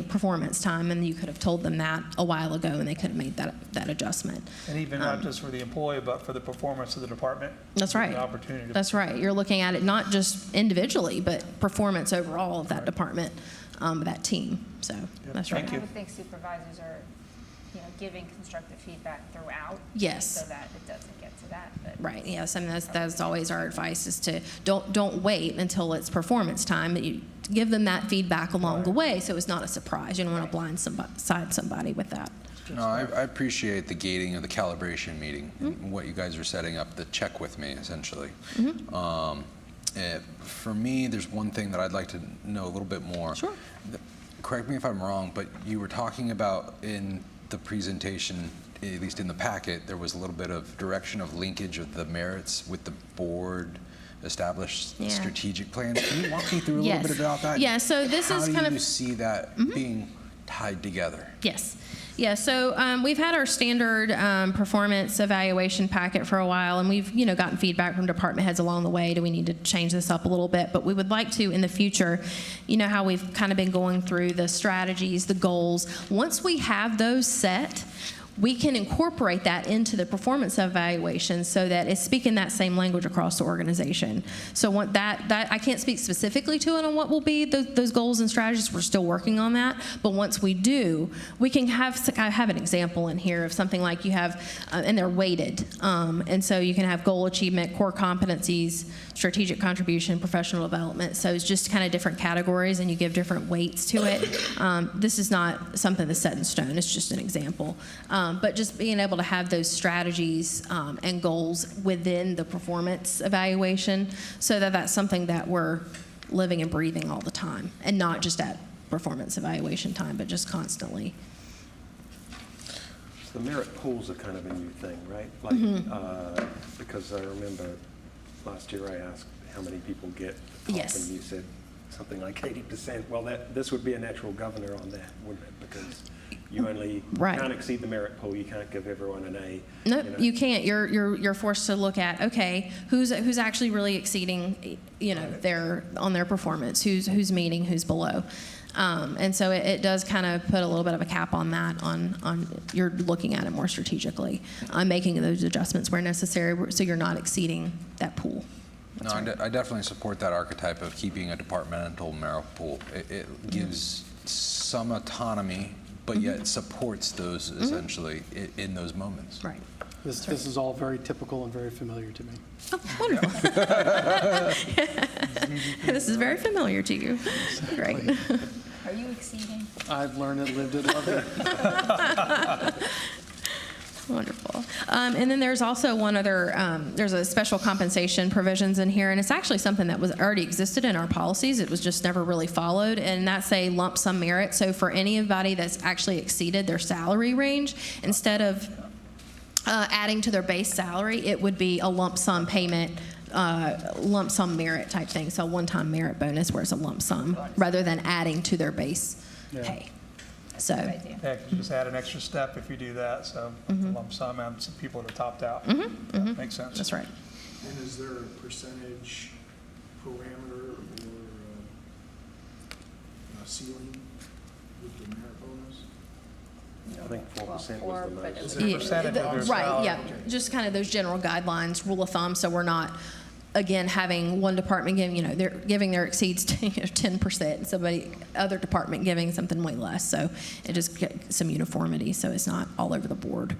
performance time, and you could have told them that a while ago and they could have made that adjustment. And even not just for the employee, but for the performance of the department. That's right. The opportunity. That's right. You're looking at it not just individually, but performance overall of that department, that team. So that's right. Thank you. I would think supervisors are, giving constructive feedback throughout. Yes. So that it doesn't get to that. But Right. Yes. I mean, that's always our advice, is to don't wait until it's performance time. But you give them that feedback along the way, so it's not a surprise. You don't want to blindside somebody with that. No, I appreciate the gating of the calibration meeting, and what you guys are setting up, the check with me, essentially. For me, there's one thing that I'd like to know a little bit more. Sure. Correct me if I'm wrong, but you were talking about in the presentation, at least in the packet, there was a little bit of direction of linkage of the merits with the board established strategic plans. Can you walk me through a little bit about that? Yeah, so this is kind How of... do you see that being tied together? Yes. Yeah, so we've had our standard performance evaluation packet for a while, and we've, gotten feedback from department heads along the way. Do we need to change this up a little bit? But we would like to, in the future, how we've kind of been going through the strategies, the goals. Once we have those set, we can incorporate that into the performance evaluation so that it's speaking that same language across the organization. So that I can't speak specifically to it on what will be those goals and strategies. We're still working on that. But once we do, we can I have an example in here of something like you have, and they're weighted. And so you can have goal achievement, core competencies, strategic contribution, professional development. So it's just kind of different categories, and you give different weights to it. This is not something that's set in stone. It's just an example. But just being able to have those strategies and goals within the performance evaluation, so that that's something that we're living and breathing all the time, and not just at performance evaluation time, but just constantly. The merit pools are kind of a new thing, right? Like, because I remember last year I asked how many people get the top, Yes. and you said something like 80%. Well, this would be a natural governor on that, wouldn't it? Because you only can't exceed the merit pool. You can't give everyone an A. No, you can't. You're forced to look at, okay, who's actually really exceeding, on their performance, who's meeting, who's below. And so it does kind of put a little bit of a cap on that, on you're looking at it more strategically, making those adjustments where necessary, so you're not exceeding that pool. No, I definitely support that archetype of keeping a departmental merit pool. It gives some autonomy, but yet supports those essentially in those moments. Right. This is all very typical and very familiar to me. Oh, wonderful. This is very familiar to you. Great. Are you exceeding? I've learned it, lived it, loved it. Wonderful. And then there's also one other, there's a special compensation provisions in here, and it's actually something that was already existed in our policies. It was just never really followed, and that's a lump sum merit. So for anybody that's actually exceeded their salary range, instead of adding to their base salary, it would be a lump sum payment, lump sum merit type thing. So a one-time merit bonus where it's a lump sum rather than adding to their base pay. So. Yeah, you just add an extra step if you do that, so lump sum and some people that are topped out. Makes sense. That's right. And is there a percentage parameter or a ceiling with the merit bonus? I think 4% was the most. Is there a percentage of their Right, salary? yeah, just kind of those general guidelines, rule of thumb, so we're not, again, having one department giving, they're giving their exceeds 10%, and somebody, other department giving something way less, so it just gets some uniformity, so it's not all over the board.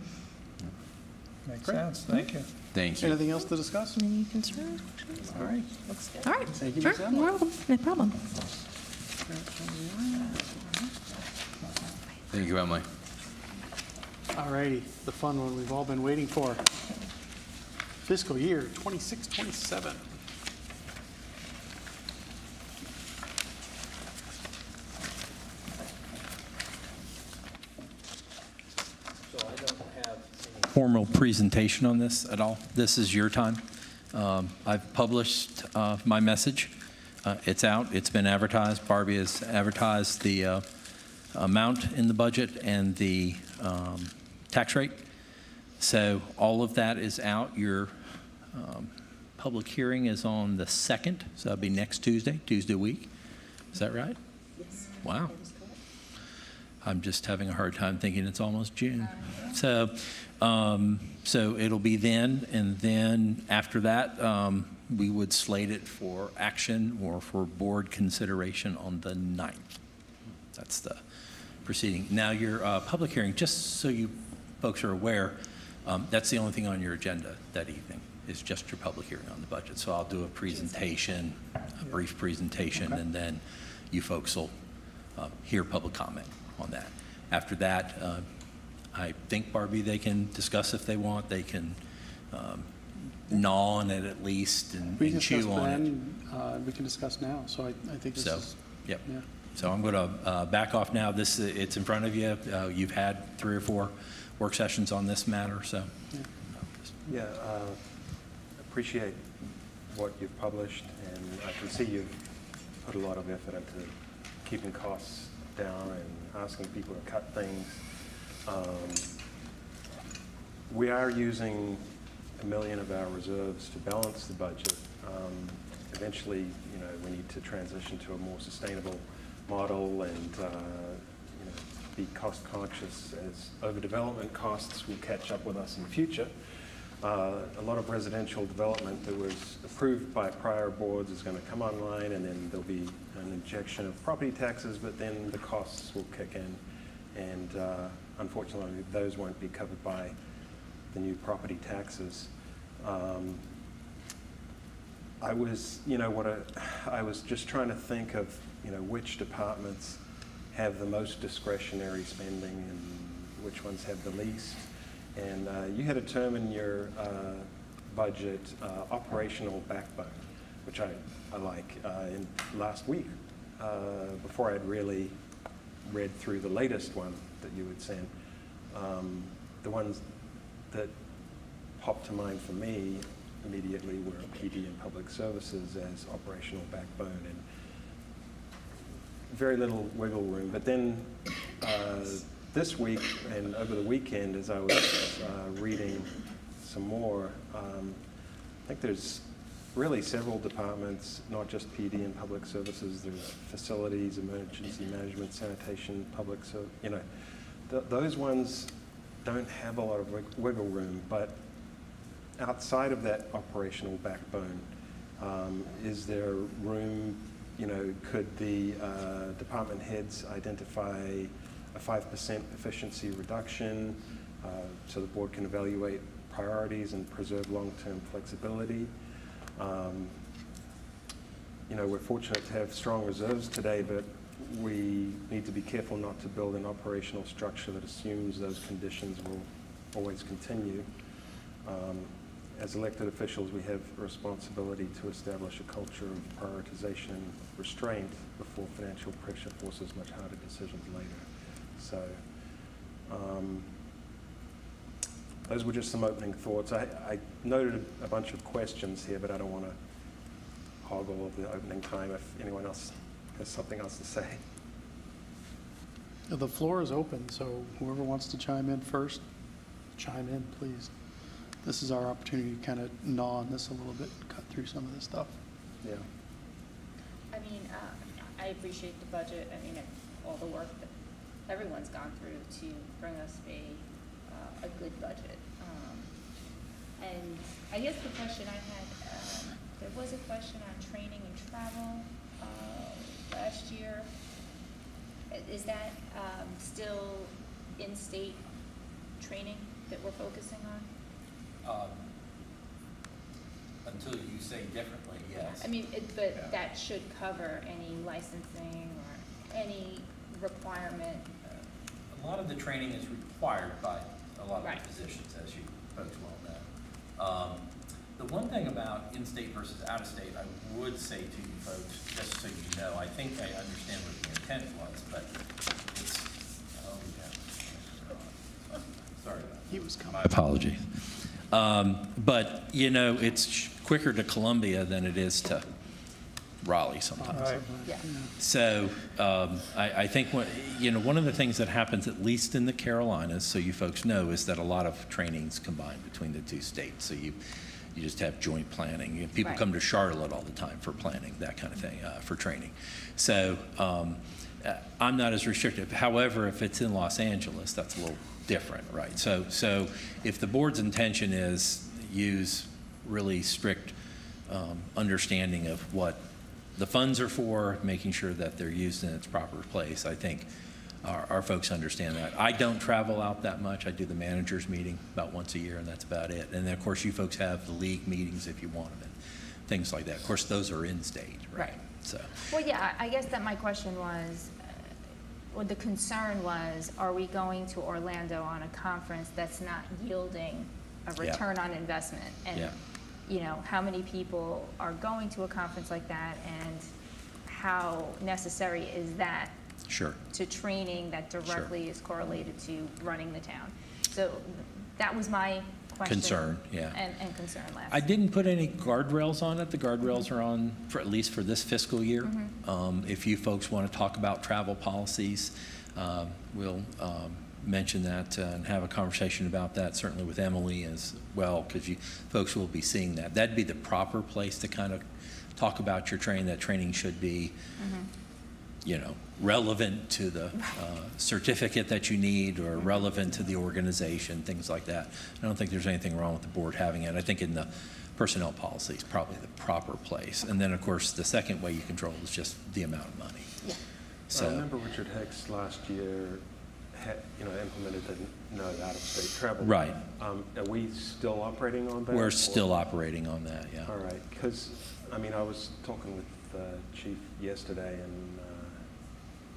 Makes sense, thank you. Thank you. Anything else to discuss? Any concerns? All right. All right, Thank you, sure, Ms. Adams. you're welcome. No problem. Thank you, Emily. All righty, the fun one we've all been waiting for. Fiscal year 26-27. So I don't have any formal presentation on this at all. This is your time. I've published my message. It's out. It's been advertised. Barbie has advertised the amount in the budget and the tax rate. So all of that is out. Your public hearing is on the 2nd, so that'll be next Tuesday week. Is that right? Yes. Wow. I'm just having a hard time thinking it's almost June. So it'll be then, and then after that, we would slate it for action or for board consideration on the 9th. That's the proceeding. Now, your public hearing, just so you folks are aware, that's the only thing on your agenda that evening, is just your public hearing on the budget. So I'll do a presentation, a brief presentation, and then you folks will hear public comment on that. After that, I think, Barbie, they can discuss if they want. They can gnaw on it at least and chew on it. We can discuss now, so I think this is... Yep. Yeah. So I'm going to back off now. It's in front of you. You've had 3 or 4 work sessions on this matter, so. Yeah, appreciate what you've published, and I can see you've put a lot of effort into keeping costs down and asking people to cut things. We are using $1 million of our reserves to balance the budget. Eventually, you know, we need to transition to a more sustainable model and be cost conscious, as overdevelopment costs will catch up with us in the future. A lot of residential development that was approved by prior boards is going to come online, and then there'll be an injection of property taxes, but then the costs will kick in, and unfortunately those won't be covered by the new property taxes. I was just trying to think of, which departments have the most discretionary spending and which ones have the least. And you had a term in your budget, operational backbone, which I like. Last week, before I'd really read through the latest one that you had sent, the ones that popped to mind for me immediately were PD and public services as operational backbone, and very little wiggle room. But then this week and over the weekend, as I was reading some more, I think there's really several departments, not just PD and public services. There's facilities, emergency management, sanitation, public service. Those ones don't have a lot of wiggle room. But outside of that operational backbone, is there room? Could the department heads identify a 5% efficiency reduction so the board can evaluate priorities and preserve long-term flexibility? We're fortunate to have strong reserves today, but we need to be careful not to build an operational structure that assumes those conditions will always continue. As elected officials, we have a responsibility to establish a culture of prioritization and restraint before financial pressure forces much harder decisions later. So those were just some opening thoughts. I noted a bunch of questions here, but I don't want to hog all of the opening time if anyone else has something else to say. The floor is open, so whoever wants to chime in first, chime in, please. This is our opportunity to kind of gnaw on this a little bit, cut through some of this stuff. Yeah. I appreciate the budget. All the work that everyone's gone through to bring us a good budget. And I guess the question I had, there was a question on training and travel last year. Is that still in-state training that we're focusing on? Until you say differently, yes. But that should cover any licensing or any requirement. A lot of the training is required by a lot of the positions, as you folks well know. The one thing about in-state versus out-of-state, I would say to you folks, just so you know, I think I understand what the intent was, but it's, sorry about that. He was coming. My apologies. But, it's quicker to Columbia than it is to Raleigh sometimes. Right. Yeah. So I think one of the things that happens, at least in the Carolinas, so you folks know, is that a lot of training's combined between the two states. So you just have joint planning. People Right. come to Charlotte all the time for planning, that kind of thing, for training. So I'm not as restrictive. However, if it's in Los Angeles, that's a little different, right? So if the board's intention is use really strict understanding of what the funds are for, making sure that they're used in its proper place, I think our folks understand that. I don't travel out that much. I do the managers meeting about once a year, and that's about it. And then, of course, you folks have the league meetings if you want them, and things like that. Of course, those are in state, right? Right. So, Well, yeah, I guess that my question was, well, the concern was, are we going to Orlando on a conference that's not yielding a Yeah. return on investment? And, Yeah. you know, how many people are going to a conference like that, and how necessary is that sure. to training that directly is correlated to running the town? So that was my question. Concern, yeah. And concern last. I didn't put any guardrails on it. The guardrails are on for at least for this fiscal year. Mm-hmm. If you folks want to talk about travel policies, we'll mention that and have a conversation about that, certainly with Emily as well, because you folks will be seeing that. That'd be the proper place to kind of talk about your training. That training should be, relevant to the certificate that you need, or relevant to the organization, things like that. I don't think there's anything wrong with the board having it. I think in the personnel policy is probably the proper place. And then, of course, the second way you control is just the amount of money. Yeah. So, I remember Richard Hicks last year implemented the no out-of-state travel. right. Are we still operating on that? We're or- still operating on that, yeah. All right, because, I was talking with Chief yesterday, and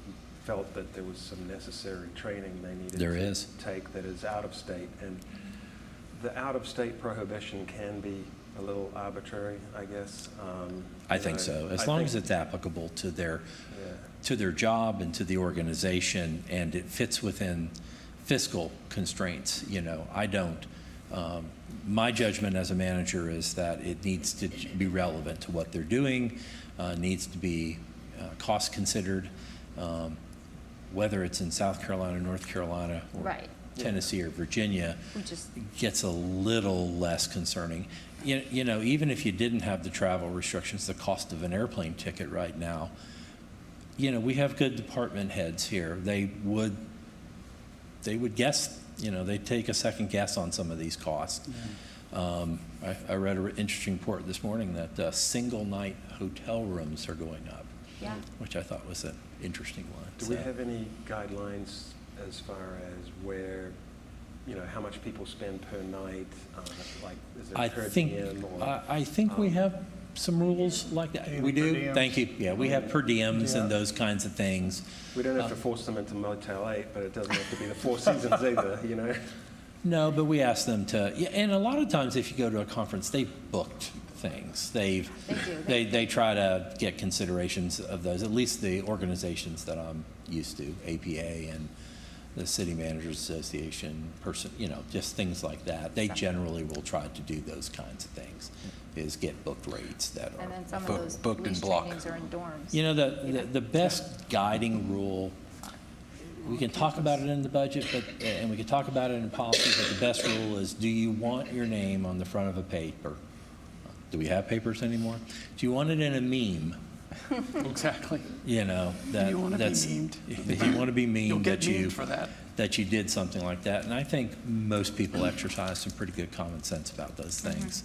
he felt that there was some necessary training they needed There to is. take that is out-of-state. And the out-of-state prohibition can be a little arbitrary, I guess. I think so, as long as it's applicable to their job and to the organization, and it fits within fiscal constraints. I don't. My judgment as a manager is that it needs to be relevant to what they're doing, needs to be cost considered, whether it's in South Carolina, North Carolina, or Right. Tennessee or Virginia. We just, Gets a little less concerning. Even if you didn't have the travel restrictions, the cost of an airplane ticket right now, we have good department heads here. They would guess, they'd take a second guess on some of these costs. I read an interesting report this morning that single night hotel rooms are going up, yeah. which I thought was an interesting one. Do we have any guidelines as far as where, how much people spend per night? Is I it per think, diem or? I think we have some rules like that. We Per do, diems. thank you. Yeah, we have per diems and Yeah. those kinds of things. We don't have to force them into Motel 8, but it doesn't have to be the Four Seasons either, No, but we ask them to, yeah, and a lot of times if you go to a conference, they've booked things. They do. They try to get considerations of those, at least the organizations that I'm used to, APA and the City Managers Association, just things like that. They generally will try to do those kinds of things, is get booked rates that And are then some of those booked in police block. trainings are in dorms. the best guiding rule, we can talk about it in the budget, and we can talk about it in policy, but the best rule is, do you want your name on the front of a paper? Do we have papers anymore? Do you want it in a meme? Exactly. You want to be memed. If you want to be memed, You'll get memed for that. that you did something like that. And I think most people exercise some pretty good common sense about those things.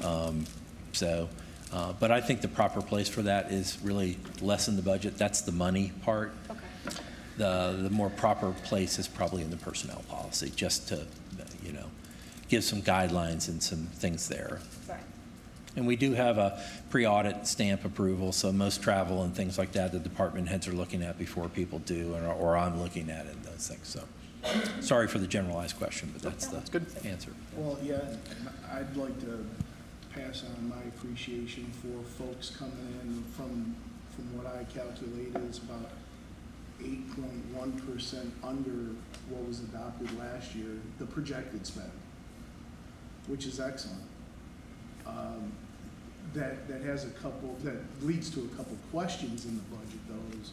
But I think the proper place for that is really less in the budget. That's the money part. Okay. The more proper place is probably in the personnel policy, just to, give some guidelines and some things there. Right. And we do have a pre-audit stamp approval, so most travel and things like that, the department heads are looking at before people do, or I'm looking at it and those things. So, sorry for the generalized question, but that's the good answer. Well, yeah, I'd like to pass on my appreciation for folks coming in from what I calculate is about 8.1% under what was adopted last year, the projected spend, which is excellent. that has a couple, that leads to a couple questions in the budget, though, is,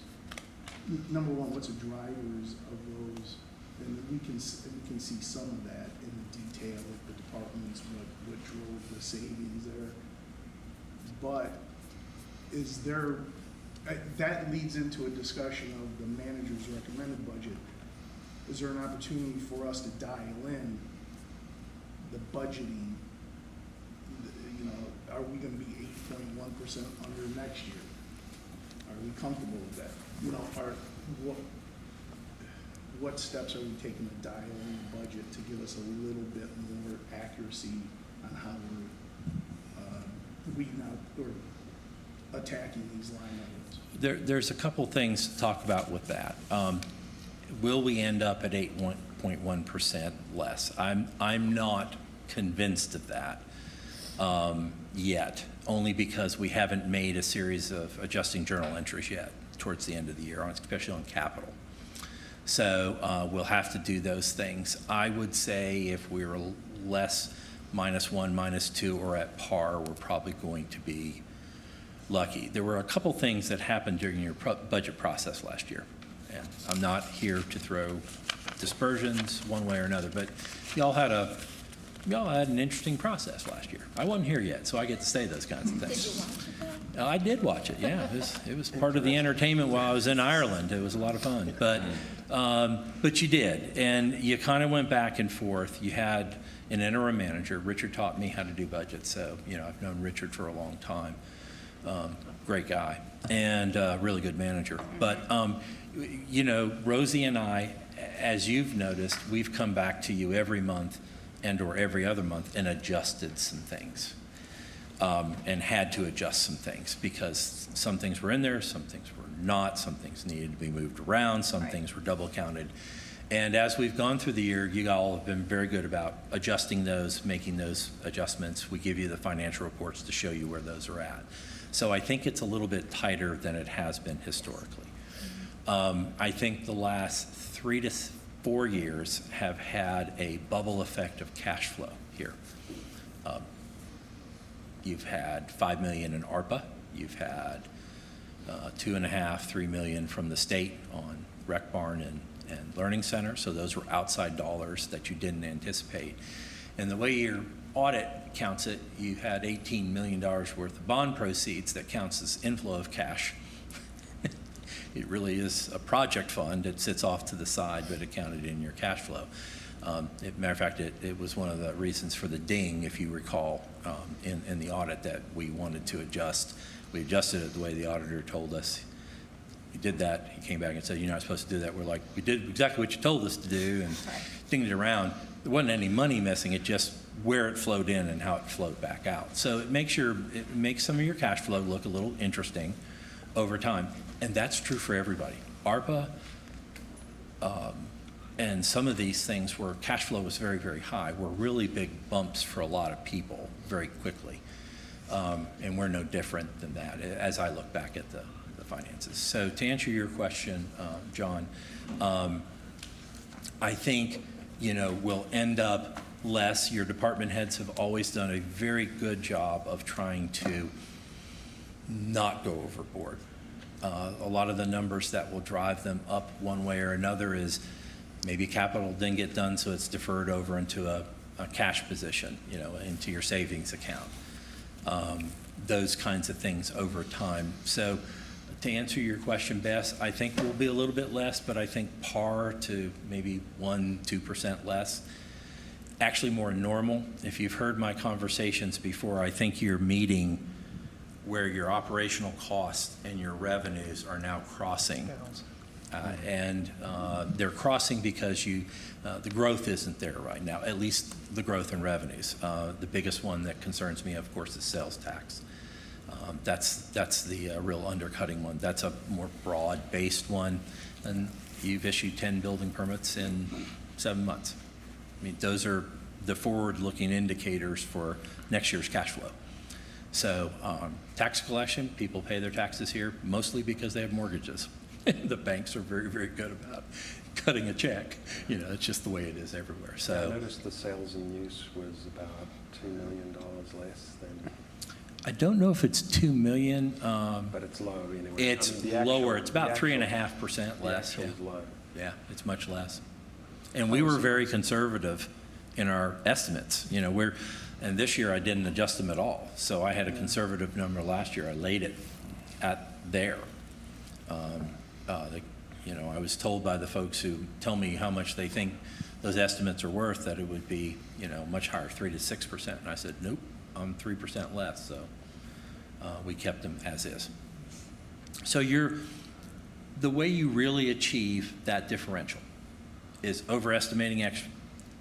number one, what's the drivers of those? And we can see some of that in the detail of the departments, what drove the savings there. But is there, that leads into a discussion of the manager's recommended budget. Is there an opportunity for us to dial in the budgeting? You know, are we going to be 8.1% under next year? Are we comfortable with that? You know, what steps are we taking to dial in the budget to give us a little bit more accuracy on how we're weeding out or attacking these line items? There's a couple things to talk about with that. Will we end up at 8.1% less? I'm not convinced of that yet, only because we haven't made a series of adjusting journal entries yet towards the end of the year, especially on capital. So we'll have to do those things. I would say if we're less -1, -2, or at par, we're probably going to be lucky. There were a couple things that happened during your budget process last year. And I'm not here to throw dispersions one way or another, but y'all had an interesting process last year. I wasn't here yet, so I get to say those kinds of things. Did you watch it though? I did watch it, yeah. It was part of the entertainment while I was in Ireland. It was a lot of fun. But you did, and you kind of went back and forth. You had an interim manager. Richard taught me how to do budgets, so I've known Richard for a long time. Great guy and really good manager. But Rosie and I, as you've noticed, we've come back to you every month or every other month and adjusted some things. And had to adjust some things because some things were in there, some things were not, some things needed to be moved around, some things were double counted. And as we've gone through the year, you all have been very good about adjusting those, making those adjustments. We give you the financial reports to show you where those are at. So I think it's a little bit tighter than it has been historically. I think the last 3 to 4 years have had a bubble effect of cash flow here. You've had $5 million in ARPA. You've had $2.5, $3 million from the state on Rec Barn and Learning Center. So those were outside dollars that you didn't anticipate. And the way your audit counts it, you had $18 million worth of bond proceeds that counts as inflow of cash. It really is a project fund. It sits off to the side, but it counted in your cash flow. Matter of fact, it was one of the reasons for the ding, if you recall, in the audit that we wanted to adjust. We adjusted it the way the auditor told us. We did that. He came back and said, "You're not supposed to do that." We're like, "We did exactly what you told us to do," and dinged it around. There wasn't any money missing. It just where it flowed in and how it flowed back out. So it makes some of your cash flow look a little interesting over time, and that's true for everybody. ARPA. And some of these things where cash flow was very, very high were really big bumps for a lot of people very quickly. And we're no different than that as I look back at the finances. So to answer your question, John, I think, we'll end up less. Your department heads have always done a very good job of trying to not go overboard. A lot of the numbers that will drive them up one way or another is maybe capital didn't get done, so it's deferred over into a cash position, into your savings account. Those kinds of things over time. So to answer your question, Bess, I think we'll be a little bit less, but I think par to maybe 1-2% less. Actually more normal. If you've heard my conversations before, I think you're meeting where your operational costs and your revenues are now crossing. And they're crossing because the growth isn't there right now, at least the growth in revenues. The biggest one that concerns me, of course, is sales tax. That's the real undercutting one. That's a more broad-based one. And you've issued 10 building permits in 7 months. I mean, those are the forward-looking indicators for next year's cash flow. So tax collection, people pay their taxes here mostly because they have mortgages. The banks are very, very good about cutting a check. It's just the way it is everywhere. So I noticed the sales and use was about $2 million less than. I don't know if it's 2 million. But it's low anyway. It's I mean, the actual- lower. It's about the actual- 3.5% the less. actual Yeah. is low. Yeah, it's much less. And we were very conservative in our estimates. You know, and this year I didn't adjust them at all. So I had a conservative number last year. I laid it at there. You know, I was told by the folks who tell me how much they think those estimates are worth that it would be, you know, much higher, 3 to 6%. And I said, nope, I'm 3% less. So we kept them as is. So the way you really achieve that differential is overestimating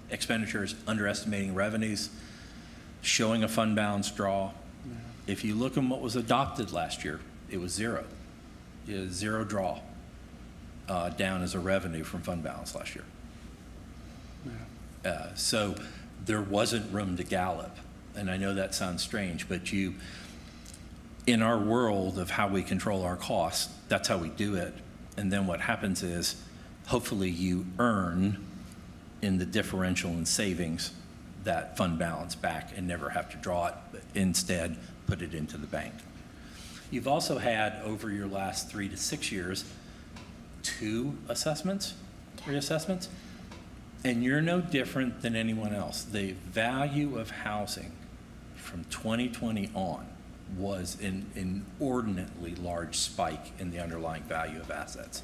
expenditures, underestimating revenues, showing a fund balance draw. If you look at what was adopted last year, it was zero. It was zero draw down as a revenue from fund balance last year. So there wasn't room to gallop. And I know that sounds strange, but in our world of how we control our costs, that's how we do it. And then what happens is, hopefully you earn in the differential and savings that fund balance back and never have to draw it, but instead put it into the bank. You've also had, over your last 3 to 6 years, 2 reassessments, and you're no different than anyone else. The value of housing from 2020 on was an inordinately large spike in the underlying value of assets.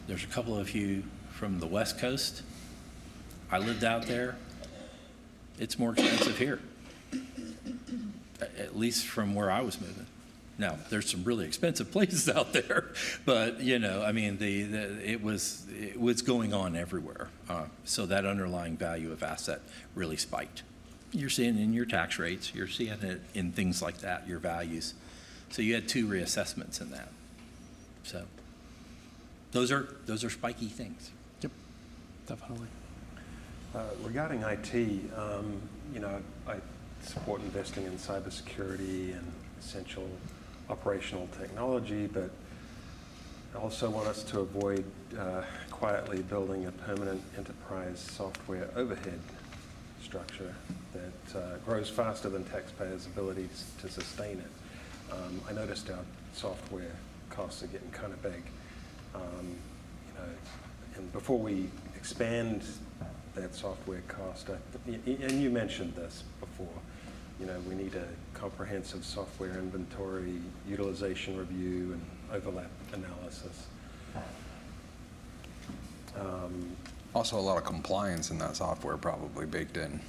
There's a couple of you from the West Coast. I lived out there. It's more expensive here, at least from where I was moving. Now, there's some really expensive places out there, but you know, I mean, it was going on everywhere. So that underlying value of asset really spiked. You're seeing it in your tax rates. You're seeing it in things like that, your values. So you had 2 reassessments in that. So those are spiky things. Yep, definitely. Regarding IT, you know, I support investing in cybersecurity and essential operational technology, but I also want us to avoid quietly building a permanent enterprise software overhead structure that grows faster than taxpayers' ability to sustain it. I noticed our software costs are getting kind of big. You know, and before we expand that software cost, and you mentioned this before, you know, we need a comprehensive software inventory, utilization review, and overlap analysis. Also, a lot of compliance in that software probably baked in.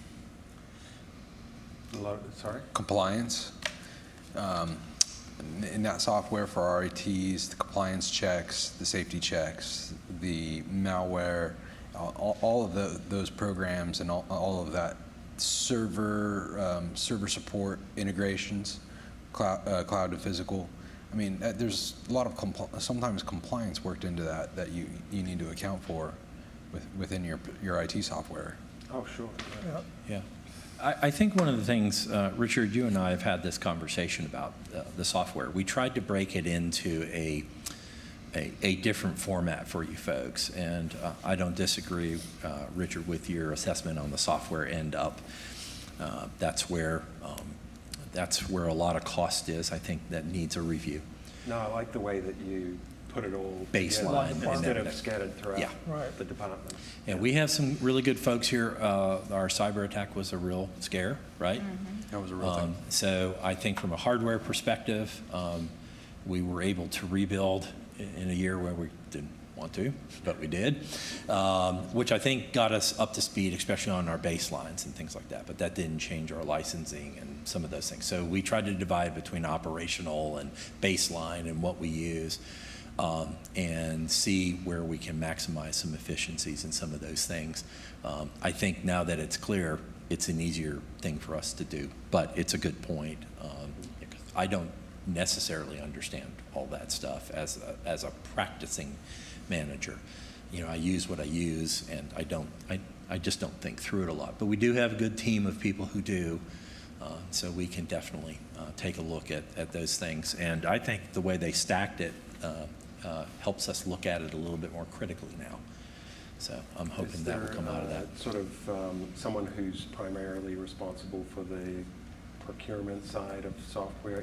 Sorry? Compliance. In that software for our ITs, the compliance checks, the safety checks, the malware, all of those programs and all of that server support integrations, cloud to physical. I mean, there's a lot of sometimes compliance worked into that you need to account for within your IT software. Oh, sure. Yeah. I think one of the things, Richard, you and I have had this conversation about the software. We tried to break it into a different format for you folks, and I don't disagree, Richard, with your assessment on the software end up. That's where a lot of cost is. I think that needs a review. No, I like the way that you put it all Baseline together instead of scattered throughout the departments. And we have some really good folks here. Our cyber attack was a real scare, right? Mm-hmm. That was a real thing. So I think from a hardware perspective, we were able to rebuild in a year where we didn't want to, but we did, which I think got us up to speed, especially on our baselines and things like that. But that didn't change our licensing and some of those things. So we tried to divide between operational and baseline and what we use. And see where we can maximize some efficiencies in some of those things. I think now that it's clear, it's an easier thing for us to do, but it's a good point. I don't necessarily understand all that stuff as a practicing manager. You know, I use what I use, and I just don't think through it a lot. But we do have a good team of people who do, so we can definitely take a look at those things. And I think the way they stacked it helps us look at it a little bit more critically now. So I'm hoping that will come out of that. Sort of someone who's primarily responsible for the procurement side of software,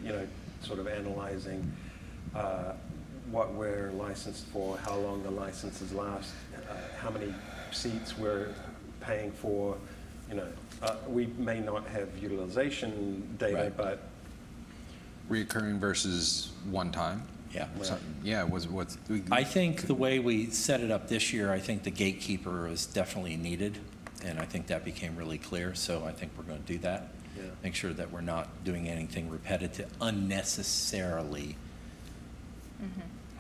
sort of analyzing what we're licensed for, how long the licenses last, how many seats we're paying for. We may not have utilization data, Right. but Reoccurring versus one time? Yeah. Yeah, what's. I think the way we set it up this year, I think the gatekeeper is definitely needed, and I think that became really clear, so I think we're going to do that. Yeah. Make sure that we're not doing anything repetitive, unnecessarily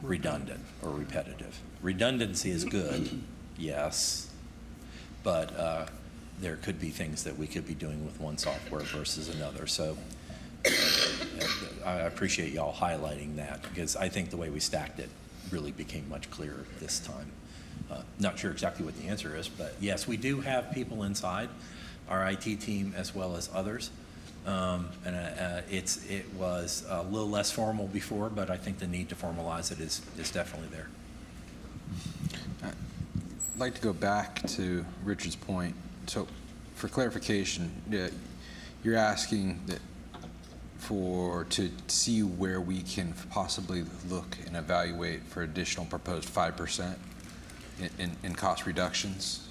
redundant or repetitive. Redundancy is good, yes, but there could be things that we could be doing with one software versus another. So I appreciate y'all highlighting that, because I think the way we stacked it really became much clearer this time. Not sure exactly what the answer is, but yes, we do have people inside our IT team as well as others. It was a little less formal before, but I think the need to formalize it is definitely there. I'd like to go back to Richard's point. So for clarification, you're asking that to see where we can possibly look and evaluate for additional proposed 5% in cost reductions?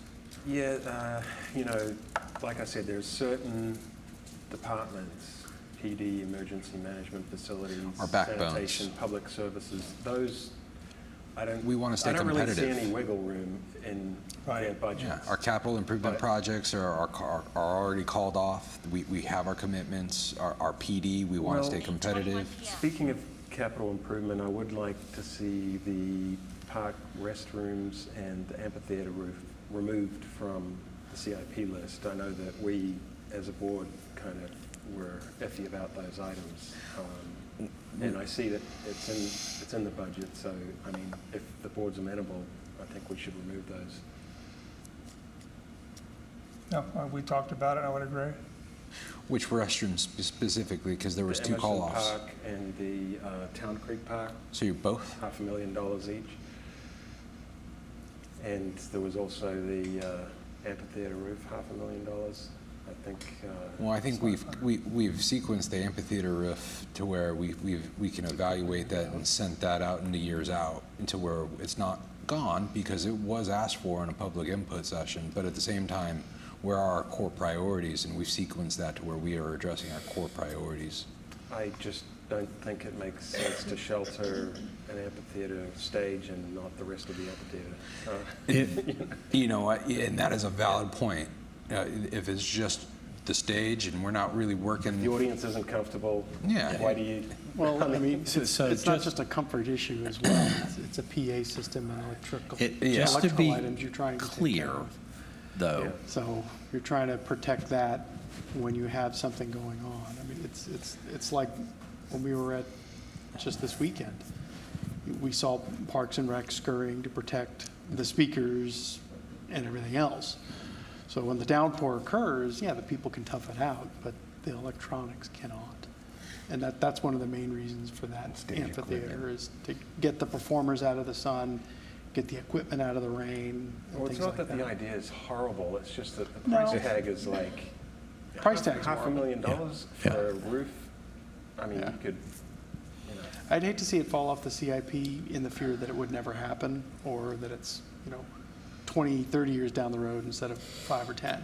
yeah, like I said, there's certain departments, PD, emergency management facilities, Our backbones. sanitation, public services, those, We want to stay I don't really see competitive. any wiggle room in their budgets. Yeah, our capital improvement But- projects are already called off. We have our commitments. Our PD, we want to stay competitive. Speaking of capital improvement, I would like to see the park restrooms and the amphitheater roof removed from the CIP list. I know that we, as a board, kind of were iffy about those items. And I see that it's in the budget, so, I mean, if the board's amenable, I think we should remove those. No, we talked about it, I would agree. Which restrooms specifically, because there was The two Emerson call-offs. Park and the Town Creek Park, So you're both? $500,000 each. And there was also the amphitheater roof, $500,000. I think. Well, I think we've sequenced the amphitheater roof to where we can evaluate that and sent that out into years out, into where it's not gone because it was asked for in a public input session, but at the same time, where are our core priorities, and we've sequenced that to where we are addressing our core priorities. I just don't think it makes sense to shelter an amphitheater stage and not the rest of the amphitheater. And that is a valid point. If it's just the stage and we're not really working. The audience isn't comfortable. Yeah. Why do you? Well, I mean, So it's not just a comfort issue as well. It's a PA system and electrical Just to be items you're trying to take clear, care of. though, Yeah. So you're trying to protect that when you have something going on. I mean, it's like when we were at just this weekend. We saw Parks and Rec scurrying to protect the speakers and everything else. So when the downpour occurs, yeah, the people can tough it out, but the electronics cannot. And that's one of the main reasons for that amphitheater is to get the performers out of the sun, get the equipment out of the rain, and Well, it's things not like that the idea is horrible. It's just that the No. price tag is like Price tag's $500,000 Yeah. for a roof. I mean, Yeah. you could. I'd hate to see it fall off the CIP in the fear that it would never happen, or that it's, 20, 30 years down the road instead of 5 or 10.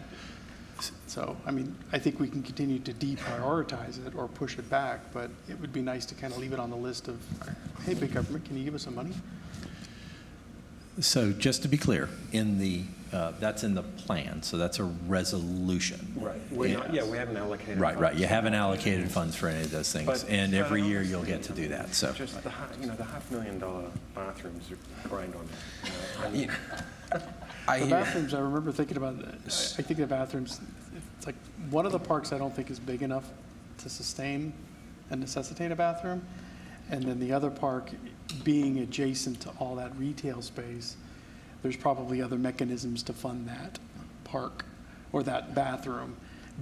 So, I mean, I think we can continue to deprioritize it or push it back, but it would be nice to kind of leave it on the list of, hey, big government, can you give us some money? so just to be clear, that's in the plan, so that's a resolution. Right. We haven't allocated. Right, funds. you haven't allocated funds for any of those things, But- and every but year you'll honestly, get to do that, so. Just the $500,000 bathrooms are grind on that. I mean, I The hear, bathrooms, I remember thinking about, I think the bathrooms, it's like, one of the parks I don't think is big enough to sustain and necessitate a bathroom. And then the other park, being adjacent to all that retail space, there's probably other mechanisms to fund that park or that bathroom,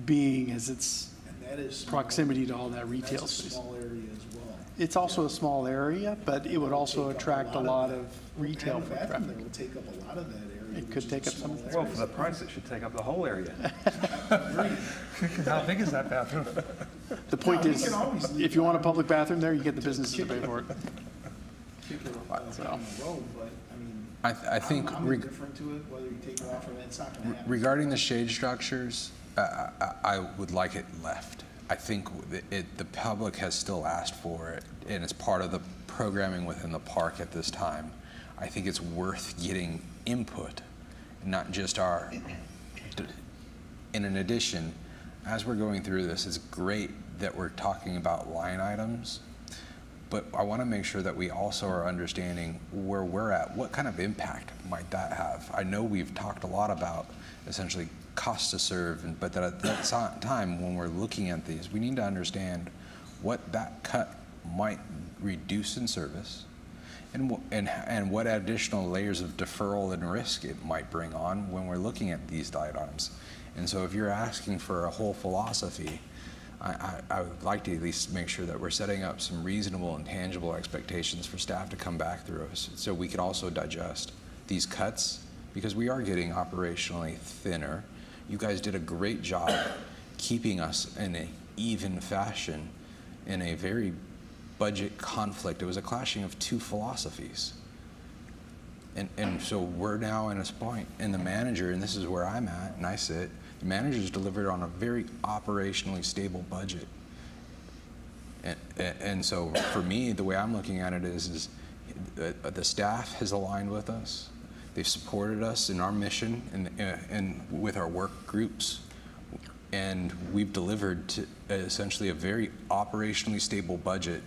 being as its And that is. proximity to all that retail That's a space. small area as well. It's also a small area, but it would also attract a lot of retail And the bathroom traffic. there will take up a lot of that area. It which could is take a up some of small the well, area. for the price, it should take up the whole area. How big is that bathroom? The point No, we is, can always leave if you it want a on public bathroom there, you get the businesses to pay for it. kick it down the road, but, I mean, I think I'm indifferent to it, whether you take it off or not, it's not gonna happen. regarding the shade structures, I would like it left. I think the public has still asked for it, and it's part of the programming within the park at this time. I think it's worth getting input, not just our. And in addition, as we're going through this, it's great that we're talking about line items, but I want to make sure that we also are understanding where we're at. What kind of impact might that have? I know we've talked a lot about essentially cost to serve, but that at that time when we're looking at these, we need to understand what that cut might reduce in service and what additional layers of deferral and risk it might bring on when we're looking at these items. And so if you're asking for a whole philosophy, I would like to at least make sure that we're setting up some reasonable and tangible expectations for staff to come back through us so we could also digest these cuts, because we are getting operationally thinner. You guys did a great job keeping us in an even fashion in a very budget conflict. It was a clashing of two philosophies. And so we're now in a point, and the manager, and this is where I'm at, and I sit, the manager's delivered on a very operationally stable budget. And so for me, the way I'm looking at it is the staff has aligned with us. They've supported us in our mission and with our work groups. And we've delivered to essentially a very operationally stable budget,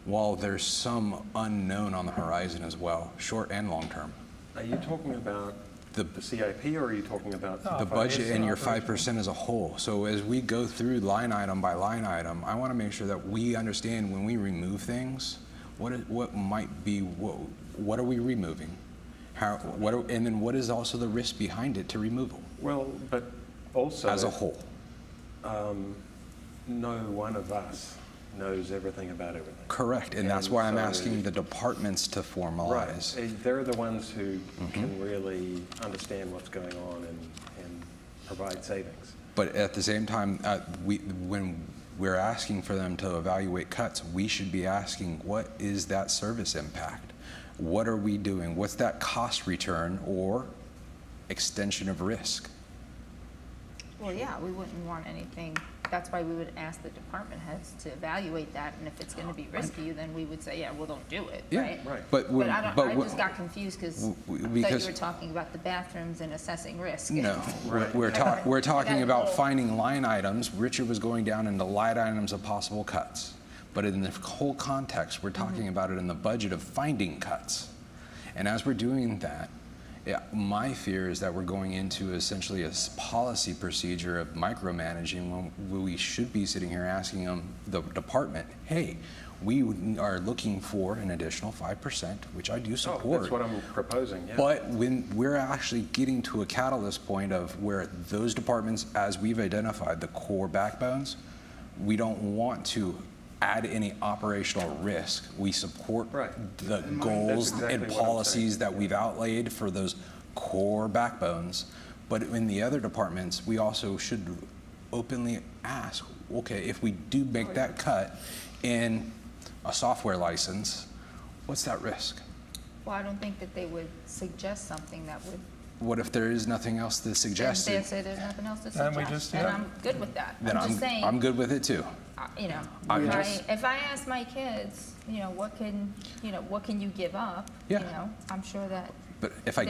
while there's some unknown on the horizon as well, short and long term. Are you talking about the CIP, or are you talking about The budget and your 5% as a whole. So as we go through line item by line item, I want to make sure that we understand when we remove things, what might be, what are we removing? And then what is also the risk behind it to removal? Well, but also as a whole. No one of us knows everything about everything. Correct, and that's why I'm asking the departments to formalize. Right. They're the ones who can really understand what's going on and provide savings. But at the same time, when we're asking for them to evaluate cuts, we should be asking, what is that service impact? What are we doing? What's that cost return or extension of risk? Well, yeah, we wouldn't want anything, that's why we would ask the department heads to evaluate that, and if it's gonna be risky, then we would say, yeah, well, don't do it, Yeah, right? right. But I just got confused, because I thought you because- were talking about the bathrooms and assessing risk. No, Right. we're talking about finding line items. Richard was going down into line items of possible cuts. But in the whole context, we're talking about it in the budget of finding cuts. And as we're doing that, my fear is that we're going into essentially a policy procedure of micromanaging when we should be sitting here asking the department, hey, we are looking for an additional 5%, which I do support. That's what I'm proposing, yeah. But when we're actually getting to a catalyst point of where those departments, as we've identified, the core backbones, we don't want to add any operational risk. We support the goals That's exactly and what I'm policies that we've outlaid for those core backbones. But in the other departments, we also should openly ask, okay, if we do make that cut in a software license, what's that risk? Well, I don't think that they would suggest something that would. What if there is nothing else to suggest? They say there's nothing else to Then we suggest, just- and yeah. I'm good with that. Then I'm just saying. I'm good with it too. You know, if I ask my kids, you know, what can you give up? Yeah. You know, I'm sure that. But if I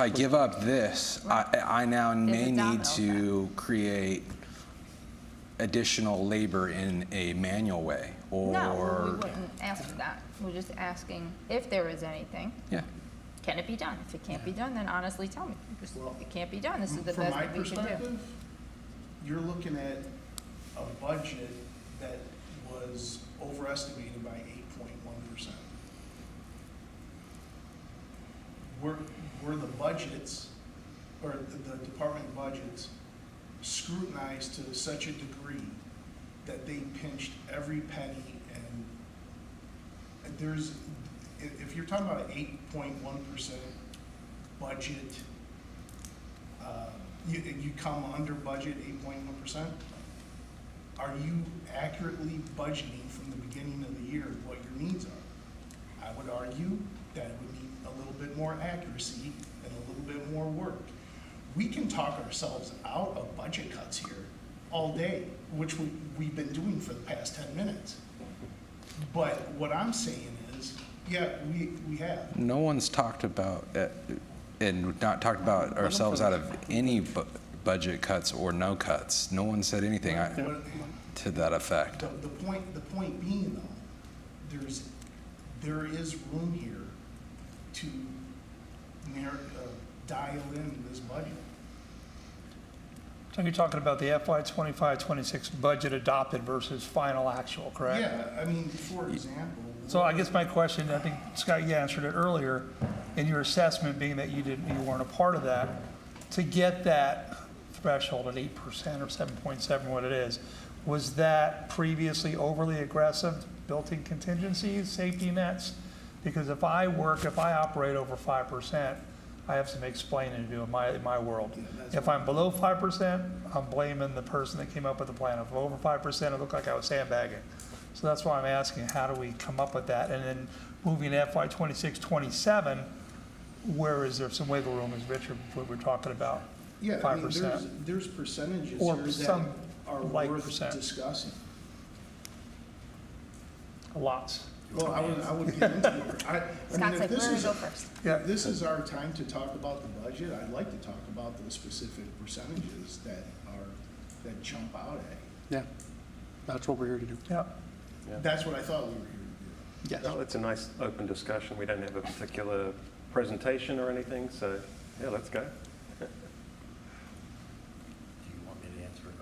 give up this, I now may need to create additional labor in a manual way, or No, we wouldn't ask for that. We're just asking if there is anything. Yeah. Can it be done? If it can't be done, then honestly tell me. Just, Well, it can't be done. This is the From best my that we can do. perspective, you're looking at a budget that was overestimated by 8.1%. Were the budgets, or the department budgets, scrutinized to such a degree that they pinched every penny, and there's, if you're talking about an 8.1% budget, you come under budget 8.1%? are you accurately budgeting from the beginning of the year what your needs are? I would argue that it would need a little bit more accuracy and a little bit more work. We can talk ourselves out of budget cuts here all day, which we've been doing for the past 10 minutes. But what I'm saying is, yeah, we have. No one's talked about, and not talked about ourselves out of any budget cuts or no cuts. No one said anything to that effect. The point being though, there is room here to dial in this budget. So you're talking about the FY 25-26 budget adopted versus final actual, correct? Yeah, I mean, for example. So I guess my question, I think, Scott, you answered it earlier, in your assessment being that you weren't a part of that, to get that threshold at 8% or 7.7, what it is, was that previously overly aggressive, built-in contingencies, safety nets? Because if I operate over 5%, I have some explaining to do in my world. If I'm below 5%, I'm blaming the person that came up with the plan. If I'm over 5%, it looked like I was sandbagging. So that's why I'm asking, how do we come up with that? And then moving to FY 26-27, where is there some wiggle room, as Richard, what we're talking about? Yeah, 5%. I mean, there's percentages Or here that some are like worth percent. discussing. Lots. Well, I would get into it. I Scott's mean, if like, this we're gonna is, go first. if this is our time to talk about the budget, I'd like to talk about those specific percentages that jump out at you. Yeah, that's what we're here to do. Yeah. That's what I thought we were here to do. Yes. No, it's a nice open discussion. We don't have a particular presentation or anything, so yeah, let's go.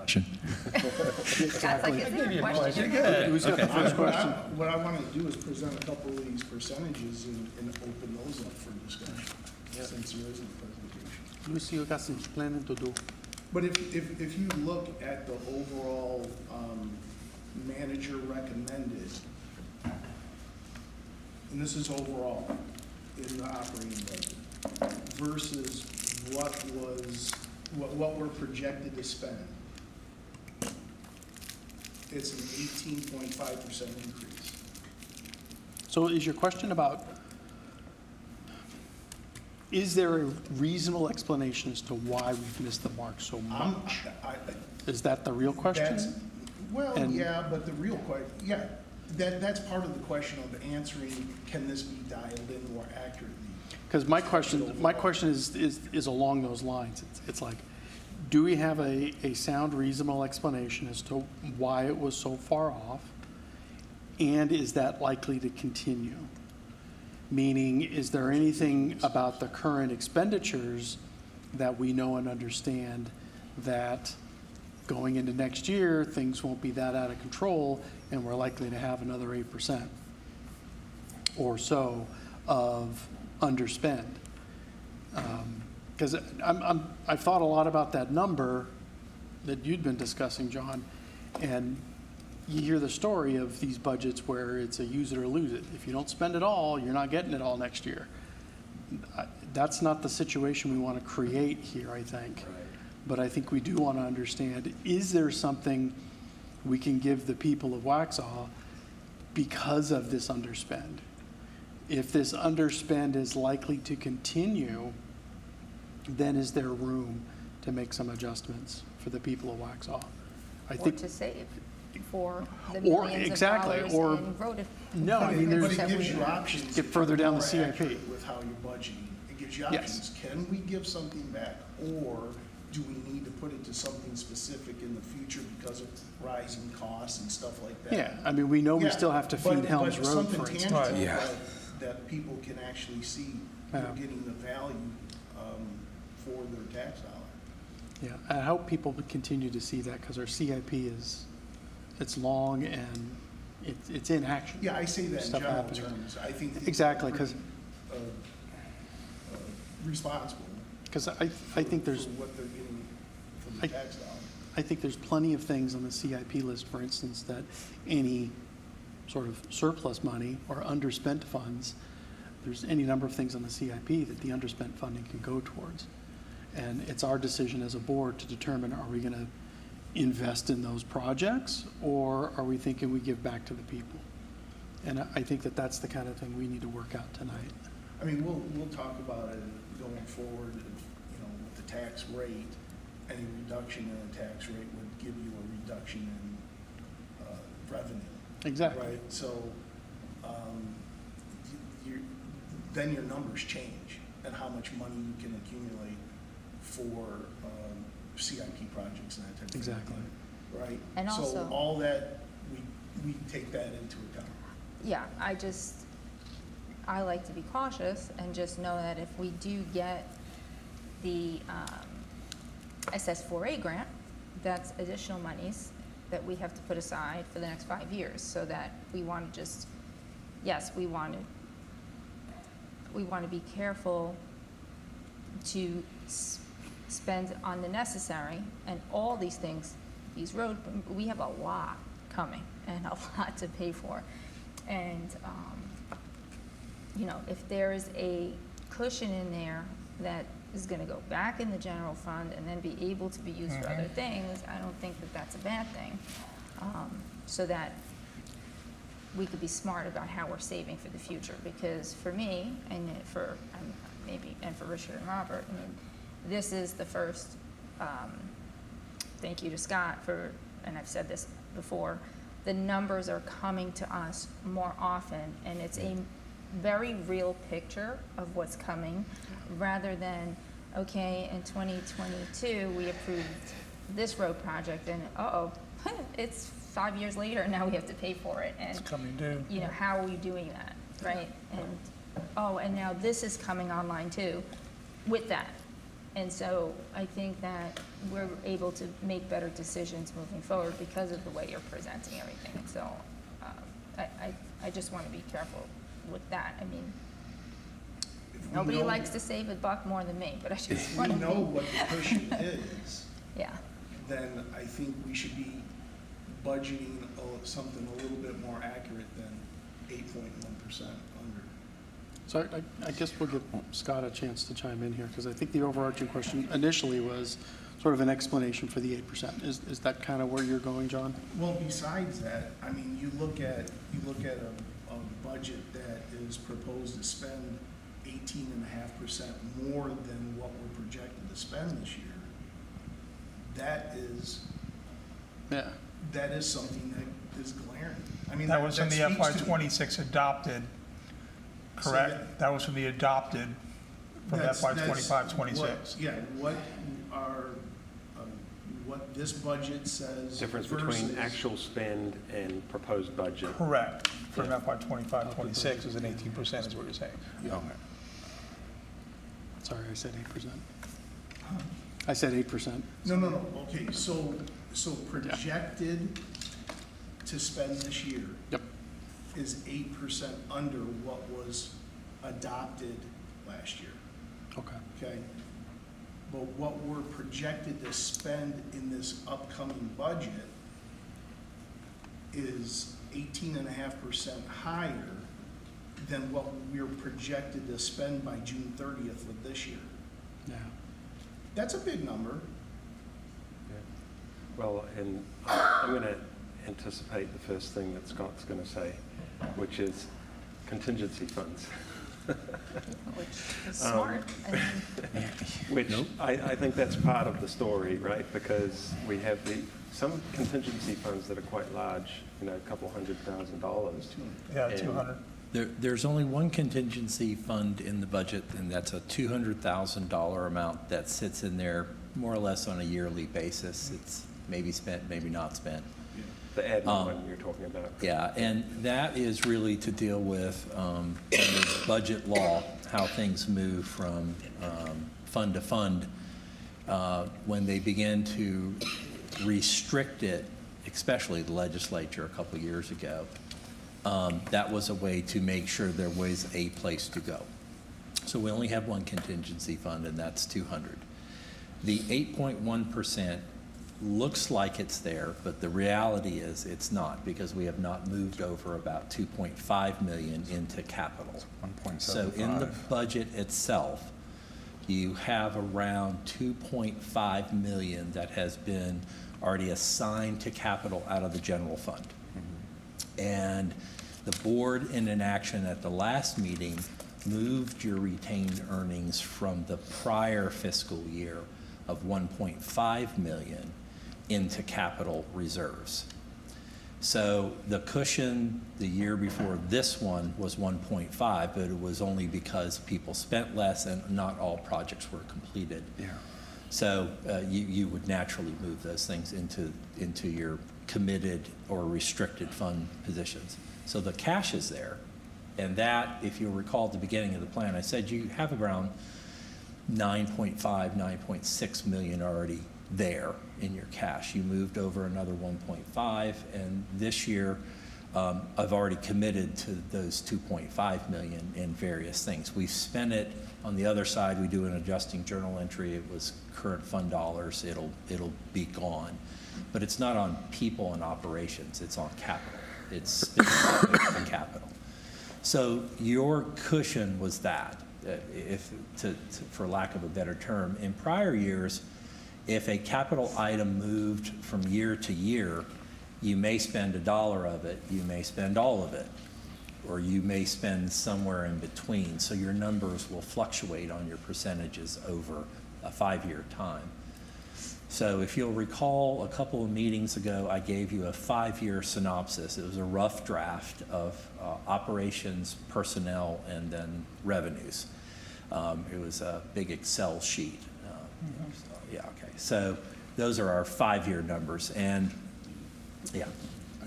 Scott's like, is there a question? Who's got the first question? What I want to do is present a couple of these percentages and open those up for discussion, since there isn't a presentation. Lucy, you got some planning to do. But if you look at the overall manager recommended, and this is overall in the operating budget, versus what we're projected to spend, it's an 18.5% increase. So is your question about, is there a reasonable explanation as to why we've missed the mark so much? Is that the real question? Well, And- yeah, but the real question, yeah, that's part of the question of answering, can this be dialed in more accurately? Because my question is along those lines. It's like, do we have a sound, reasonable explanation as to why it was so far off? And is that likely to continue? Meaning, is there anything about the current expenditures that we know and understand that going into next year, things won't be that out of control and we're likely to have another 8% or so of underspend? Because I've thought a lot about that number that you'd been discussing, John, and you hear the story of these budgets where it's a use it or lose it. If you don't spend it all, you're not getting it all next year. That's not the situation we want to create here, I think. But I think we do want to understand, is there something we can give the people of Waxhaw because of this underspend? If this underspend is likely to continue, then is there room to make some adjustments for the people of Waxhaw? I Or think, to save for the Or- millions of exactly, dollars or- in road. no, I mean, But there's, it gives you options. Get further down the more CIP. accurate with how you're budgeting. It gives you Yes. options. Can we give something back, or do we need to put it to something specific in the future because of rising costs and stuff like that? yeah, I mean, we know we Yeah, still have to feed but Helms Road, something for instance. tangible Yeah. that people can actually see, Yeah. they're getting the value for their tax dollar. Yeah, I hope people would continue to see that because our CIP it's long and it's in action. Yeah, I say that in Stuff general happens. terms. I think. people Exactly, are 'cause- pretty, responsible Because I think there's, for what they're getting from I- the tax dollar. I think there's plenty of things on the CIP list, for instance, that any sort of surplus money or underspent funds, there's any number of things on the CIP that the underspent funding can go towards. And it's our decision as a board to determine, are we going to invest in those projects, or are we thinking we give back to the people? And I think that that's the kind of thing we need to work out tonight. I mean, we'll talk about it going forward, with the tax rate. Any reduction in the tax rate would give you a reduction in revenue. Exactly. Right, so then your numbers change and how much money you can accumulate for CIP projects and that type of thing. Exactly. Right? And So also- all that, we take that into account. Yeah, I like to be cautious and just know that if we do get the SS4A grant, that's additional monies that we have to put aside for the next 5 years, so that we want to just, yes, we want to be careful to spend on the necessary, and all these things, we have a lot coming and a lot to pay for. And, if there is a cushion in there that is going to go back in the general fund and then be able to be used for other things, I don't think that that's a bad thing. So that we could be smart about how we're saving for the future. Because for me, and for Richard and Robert, this is the first, thank you to Scott and I've said this before, the numbers are coming to us more often, and it's a very real picture of what's coming, rather than, okay, in 2022, we approved this road project, and it's 5 years later, and now we have to pay for it. And, It's coming due. How are we doing that, right? And, and now this is coming online too, with that. And so I think that we're able to make better decisions moving forward because of the way you're presenting everything. And so I just want to be careful with that. I mean, nobody likes to save a buck more than me, but I just If want we to know what the cushion is, yeah. then I think we should be budgeting something a little bit more accurate than 8.1% under. So I guess we'll give Scott a chance to chime in here, because I think the overarching question initially was sort of an explanation for the 8%. Is that kind of where you're going, John? Well, besides that, I mean, you look at a budget that is proposed to spend 18.5% more than what we're projected to spend this year. That is something that is glaring. I mean, That was from the speaks to FY26 adopted, correct? That was from the adopted, from FY25, 26. Yeah, what what this budget says. Difference versus- between actual spend and proposed budget. Correct. From FY25, 26 is an 18% is what you're saying. Yeah. Sorry, I said 8%. I said 8%. No. Okay, so projected to spend this year. Yep. Is 8% under what was adopted last year, Okay. okay? But what we're projected to spend in this upcoming budget is 18.5% higher than what we're projected to spend by June 30th of this year. Yeah. That's a big number. Yeah. Well, and I'm going to anticipate the first thing that Scott's going to say, which is contingency funds. Which is smart. Which I think that's part of the story, right? Because we have some contingency funds that are quite large, a couple $100,000. Yeah, And 200. There's only one contingency fund in the budget, and that's a $200,000 amount that sits in there more or less on a yearly basis. It's maybe spent, maybe not spent. The admin one you're talking about. Yeah, and that is really to deal with under budget law, how things move from fund to fund. When they begin to restrict it, especially the legislature a couple years ago, that was a way to make sure there was a place to go. So we only have one contingency fund, and that's 200. The 8.1% looks like it's there, but the reality is it's not, because we have not moved over about 2.5 million into capital. 1.75. So in the budget itself, you have around 2.5 million that has been already assigned to capital out of the general fund. And the board, in an action at the last meeting, moved your retained earnings from the prior fiscal year of 1.5 million into capital reserves. So the cushion the year before this one was 1.5, but it was only because people spent less and not all projects were completed. Yeah. So you would naturally move those things into your committed or restricted fund positions. So the cash is there. And that, if you'll recall at the beginning of the plan, I said you have around 9.5, 9.6 million already there in your cash. You moved over another 1.5, and this year I've already committed to those 2.5 million in various things. We've spent it on the other side. We do an adjusting journal entry. It was current fund dollars. It'll be gone, but it's not on people and operations. It's on capital. It's specific to capital. So your cushion was that, for lack of a better term. In prior years, if a capital item moved from year to year, you may spend $1 of it, you may spend all of it, or you may spend somewhere in between. So your numbers will fluctuate on your percentages over a 5-year time. So if you'll recall, a couple of meetings ago, I gave you a 5-year synopsis. It was a rough draft of operations, personnel, and then revenues. It was a big Excel sheet. Yeah, okay. So those are our 5-year numbers. And yeah,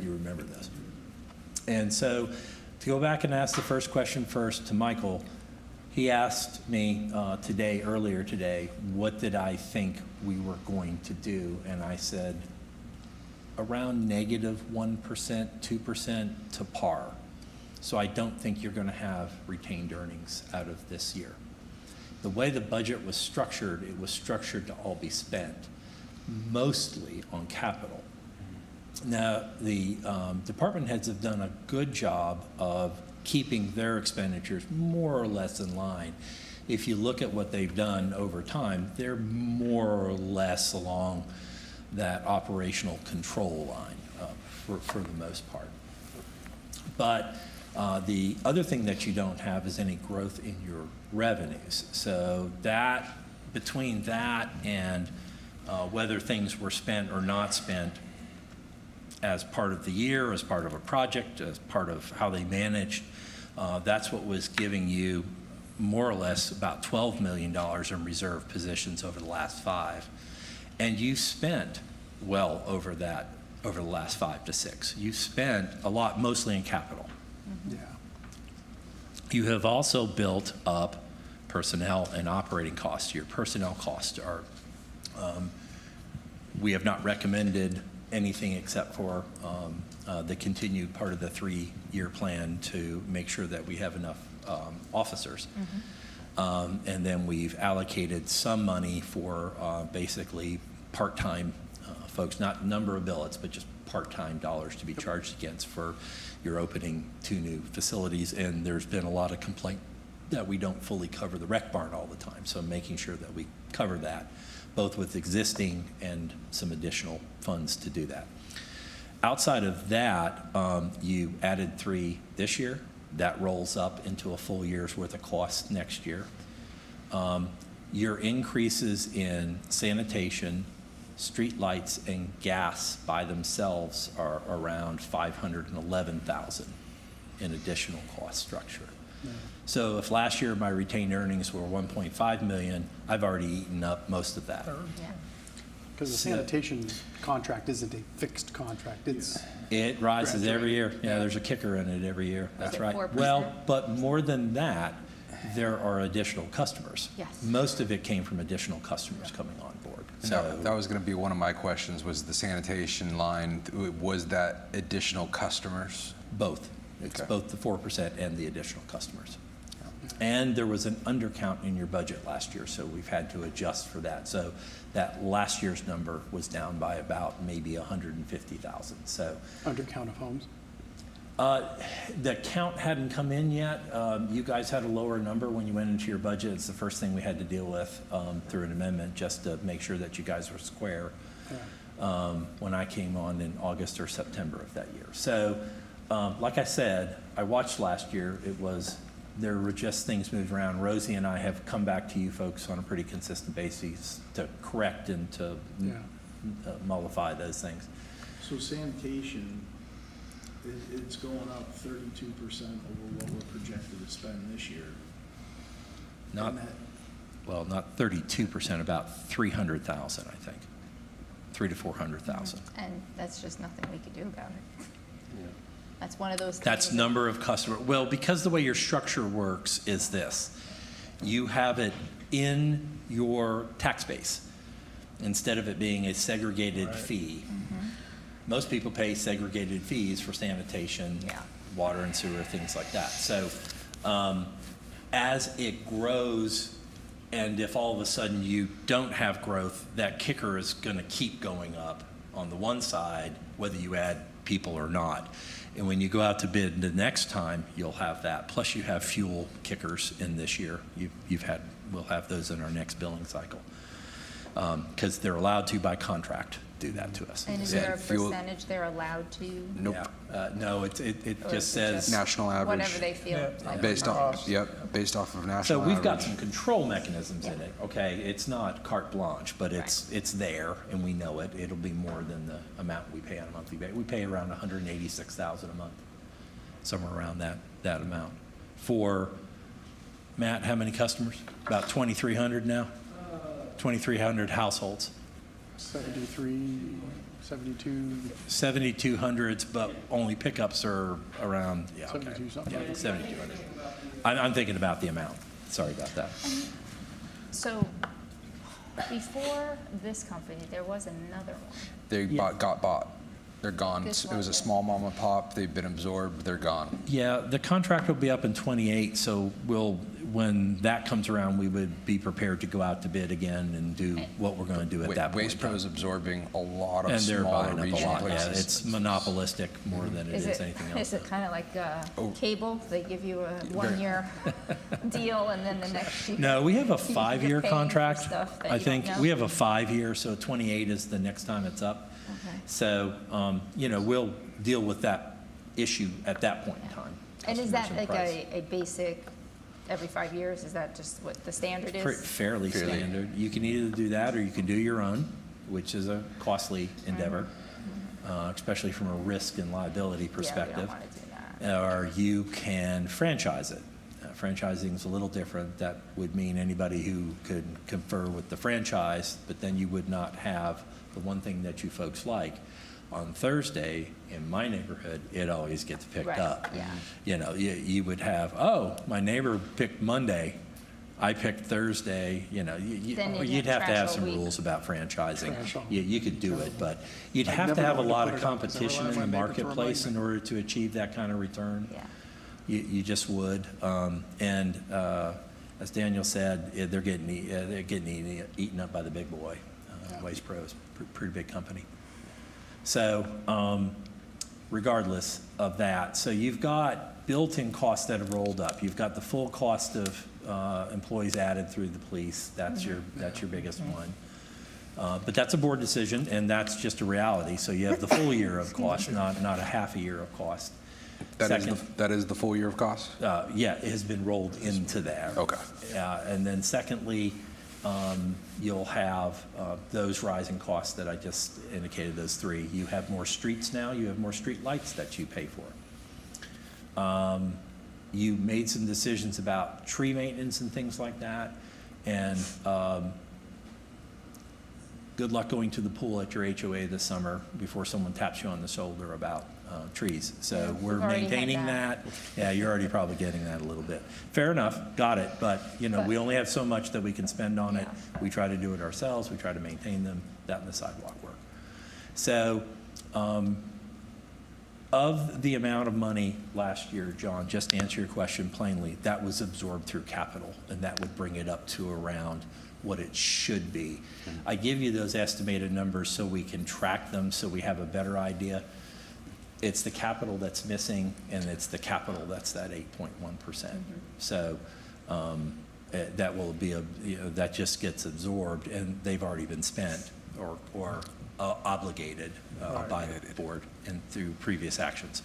you remember those. And so to go back and ask the first question first to Michael, he asked me earlier today, what did I think we were going to do? And I said, around -1%, 2% to par. So I don't think you're going to have retained earnings out of this year. The way the budget was structured, it was structured to all be spent, mostly on capital. Now, the department heads have done a good job of keeping their expenditures more or less in line. If you look at what they've done over time, they're more or less along that operational control line for the most part. But the other thing that you don't have is any growth in your revenues. So that, between that and whether things were spent or not spent as part of the year, as part of a project, as part of how they managed, that's what was giving you more or less about $12 million in reserve positions over the last 5. And you spent well over that over the last 5 to 6. You spent a lot, mostly in capital. Yeah. You have also built up personnel and operating costs. Your personnel costs are, we have not recommended anything except for the continued part of the 3-year plan to make sure that we have enough officers. And then we've allocated some money for basically part-time folks, not number of billets, but just part-time dollars to be charged against for your opening 2 new facilities. And there's been a lot of complaint that we don't fully cover the rec barn all the time. So making sure that we cover that, both with existing and some additional funds to do that. Outside of that, you added 3 this year. That rolls up into a full year's worth of costs next year. Your increases in sanitation, street lights, and gas by themselves are around $511,000 in additional cost structure. Yeah. So if last year my retained earnings were 1.5 million, I've already eaten up most of that. Yeah. Because the sanitation contract isn't a fixed contract. It rises every year. Yeah, there's a kicker in it every year. That's right. 4%? Well, but more than that, there are additional customers. Yes. Most of it came from additional customers coming on board. So that was going to be one of my questions, was the sanitation line, was that additional customers? Both. It's Okay. both the 4% and the additional customers. And there was an undercount in your budget last year, so we've had to adjust for that. So that last year's number was down by about maybe 150,000. So Undercount of homes? the count hadn't come in yet. You guys had a lower number when you went into your budget. It's the first thing we had to deal with through an amendment, just to make sure that you guys were square. when I came on in August or September of that year. So, like I said, I watched last year. There were just things moved around. Rosie and I have come back to you folks on a pretty consistent basis to correct and to mollify those things. So sanitation, it's going up 32% over what we're projected to spend this year. Not 32%, about 300,000, I think. 300,000 to 400,000. And that's just nothing we could do about it. That's one of those things. That's number of customer. Well, because the way your structure works is this. You have it in your tax base instead of it being a segregated fee. Most people pay segregated fees for sanitation, water and sewer, things like that. So as it grows, and if all of a sudden you don't have growth, that kicker is going to keep going up on the one side, whether you add people or not. And when you go out to bid the next time, you'll have that. Plus you have fuel kickers in this year. We'll have those in our next billing cycle. Because they're allowed to, by contract, do that to us. And is there a percentage they're allowed to? Nope. No, it just says National average. Whatever they feel. Based off of national So we've got average. some control mechanisms in it, okay? It's not carte blanche, but it's there, and we know it. It'll be more than the amount we pay on a monthly basis. We pay around $186,000 a month, somewhere around that amount. For, Matt, how many customers? About 2,300 now? 2,300 households. 73, 72. 7,200s, but only pickups are around, 72 something. Yeah, 7,200. I'm thinking about the amount. Sorry about that. So before this company, there was another one. They got bought. They're gone. This It was a one. small mom and pop. They've been absorbed. They're gone. Yeah, the contract will be up in 28, so when that comes around, we would be prepared to go out to bid again and do what we're going to do at that point. Waste Pro is absorbing a lot of And they're smaller buying up a regional lot. Yeah, places. it's monopolistic more than it is anything else. Is it kind of like cable? They give you a one-year deal and then the next year? No, we have a you're 5-year paying for contract. stuff that I you think don't know? we have a 5-year, so 28 is the next time it's up. Okay. So, we'll deal with that issue at that point in time. And is that Customers and like price. a basic, every 5 years? Is that just what the standard is? Fairly standard. You can either do that or you can do your own, which is a costly endeavor, especially from a risk and liability perspective. Yeah, we don't want to do that. Or you can franchise it. Franchising is a little different. That would mean anybody who could confer with the franchise, but then you would not have the one thing that you folks like. On Thursday, in my neighborhood, it always gets picked Right, up. yeah. You would have, my neighbor picked Monday, I picked Thursday, Then you'd you'd have have to have trash all some week. rules about franchising. Trash all You could do it, but you'd I have to never have a wanted to lot put of it up 'cause I competition relied in the on my neighbor to marketplace in remind me. order to achieve that kind of return. Yeah. You just would. As Daniel said, they're getting eaten up by the big boy. Waste Pro is a pretty big company. So regardless of that, so you've got built-in costs that have rolled up. You've got the full cost of employees added through the police. That's your biggest one. But that's a board decision, and that's just a reality. So you have the full year of cost, not a half a year of cost. That is the full year of cost? Yeah, it has been rolled into that. Okay. And then secondly, you'll have those rising costs that I just indicated, those three. You have more streets now. You have more street lights that you pay for. You made some decisions about tree maintenance and things like that. And good luck going to the pool at your HOA this summer before someone taps you on the shoulder about trees. So we're we've already had maintaining that. Yeah, you're already probably getting that a little bit. Fair enough, got it. But, we only have so much that we can spend on it. We try to do it ourselves. We try to maintain them, that and the sidewalk work. So of the amount of money last year, John, just to answer your question plainly, that was absorbed through capital, and that would bring it up to around what it should be. I give you those estimated numbers so we can track them, so we have a better idea. It's the capital that's missing, and it's the capital that's that 8.1%. So that will be that just gets absorbed, and they've already been spent or obligated by the board and through previous actions.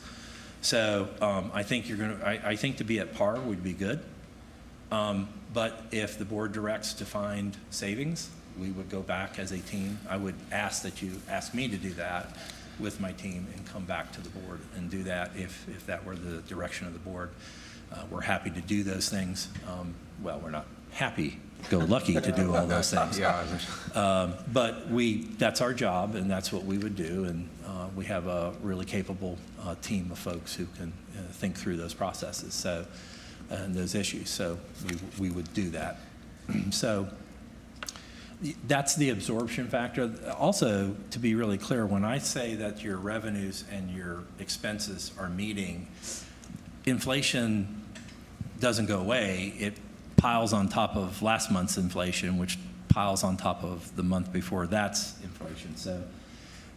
So I think I think to be at par would be good. But if the board directs to find savings, we would go back as a team. I would ask that you ask me to do that with my team and come back to the board and do that if that were the direction of the board. We're happy to do those things. Well, we're not happy-go-lucky to do all those things. But that's our job, and that's what we would do. And we have a really capable team of folks who can think through those processes and those issues. So we would do that. So that's the absorption factor. Also, to be really clear, when I say that your revenues and your expenses are meeting, inflation doesn't go away. It piles on top of last month's inflation, which piles on top of the month before that's inflation. So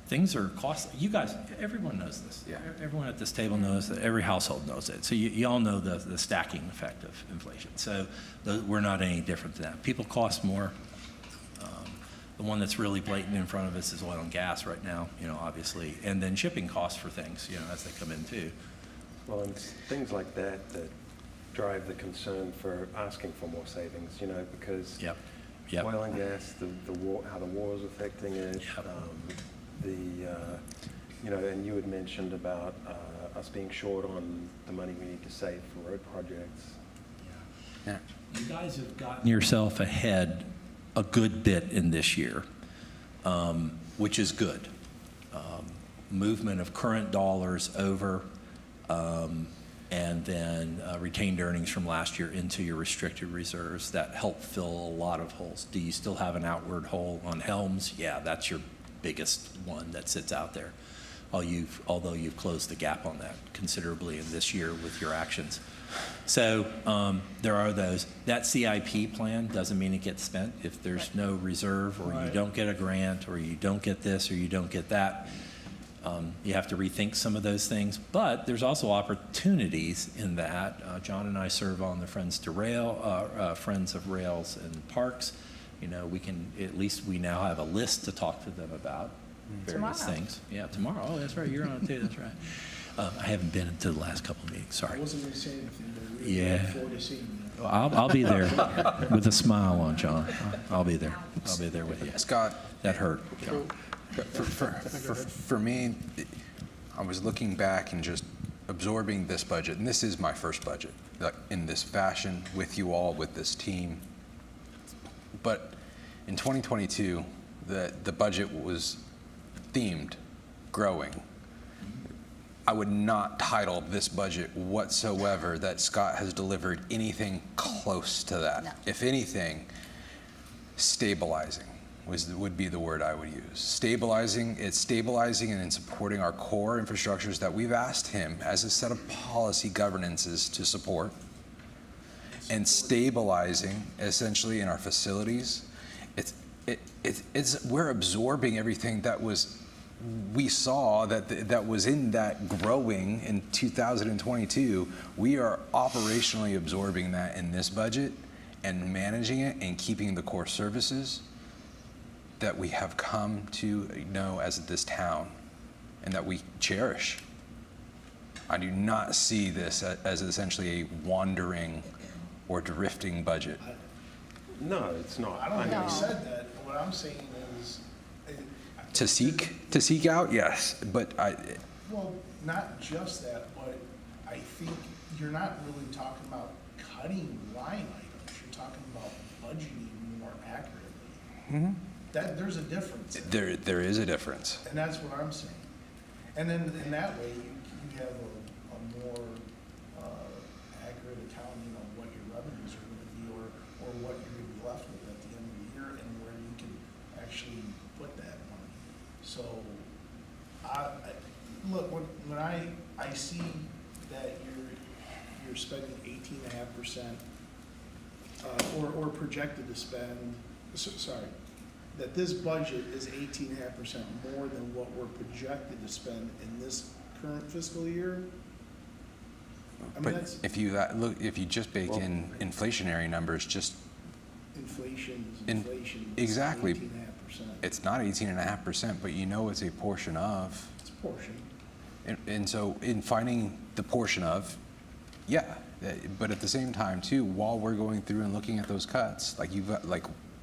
things are costly. You guys, everyone knows this. Yeah. Everyone at this table knows that. Every household knows it. So you all know the stacking effect of inflation. So we're not any different than that. People cost more. The one that's really blatant in front of us is oil and gas right now, obviously, and then shipping costs for things, as they come in too. Well, and it's things like that drive the concern for asking for more savings, because Yep. oil and gas, the war, how the war is affecting it, and you had mentioned about us being short on the money we need to save for road projects. Yeah. You guys have gotten yourself ahead a good bit in this year, which is good. Movement of current dollars over, and then retained earnings from last year into your restricted reserves that help fill a lot of holes. Do you still have an outward hole on Helms? Yeah, that's your biggest one that sits out there. Although you've closed the gap on that considerably in this year with your actions. So there are those. That CIP plan doesn't mean it gets spent. If there's no reserve, or you don't get a grant, or you don't get this, or you don't get that, you have to rethink some of those things. But there's also opportunities in that. John and I serve on the Friends of Rails and Parks. We can, at least we now have a list to talk to them about various things. Yeah, tomorrow. Oh, that's right. You're on it too. That's right. I haven't been to the last couple of meetings. Sorry. I wasn't going to say anything, but we Yeah. look forward to seeing you. Well, I'll be there with a smile on, John. I'll be there. I'll be there with you. Scott, That hurt. for me, I was looking back and just absorbing this budget, and this is my first budget, like in this fashion, with you all, with this team. But in 2022, the budget was themed growing. I would not title this budget whatsoever that Scott has delivered anything close to that. No. If anything, stabilizing would be the word I would use. Stabilizing, it's stabilizing and in supporting our core infrastructures that we've asked him as a set of policy governances to support, and stabilizing essentially in our facilities. We're absorbing everything that we saw that was in that growing in 2022. We are operationally absorbing that in this budget and managing it and keeping the core services that we have come to know as this town and that we cherish. I do not see this as essentially a wandering or drifting budget. No, it's not. I don't think we said that. What I'm saying is, To seek out, yes, but well, not just that, but I think you're not really talking about cutting line items. You're talking about budgeting more accurately. There's a difference. there is a difference. And that's what I'm saying. And then in that way, you have a more accurate accounting of what your revenues are going to be, or what you're going to be left with at the end of the year, and where you can actually put that money. So, look, when I see that you're spending 18.5%, or projected to spend, that this budget is 18.5% more than what we're projected to spend in this current fiscal year. I mean, But if you just bake in inflationary numbers, just inflation is In- inflation. exactly. 18.5%. It's not 18.5%, but you know it's a portion of. It's a portion. And so in finding the portion of, yeah, but at the same time too, while we're going through and looking at those cuts, like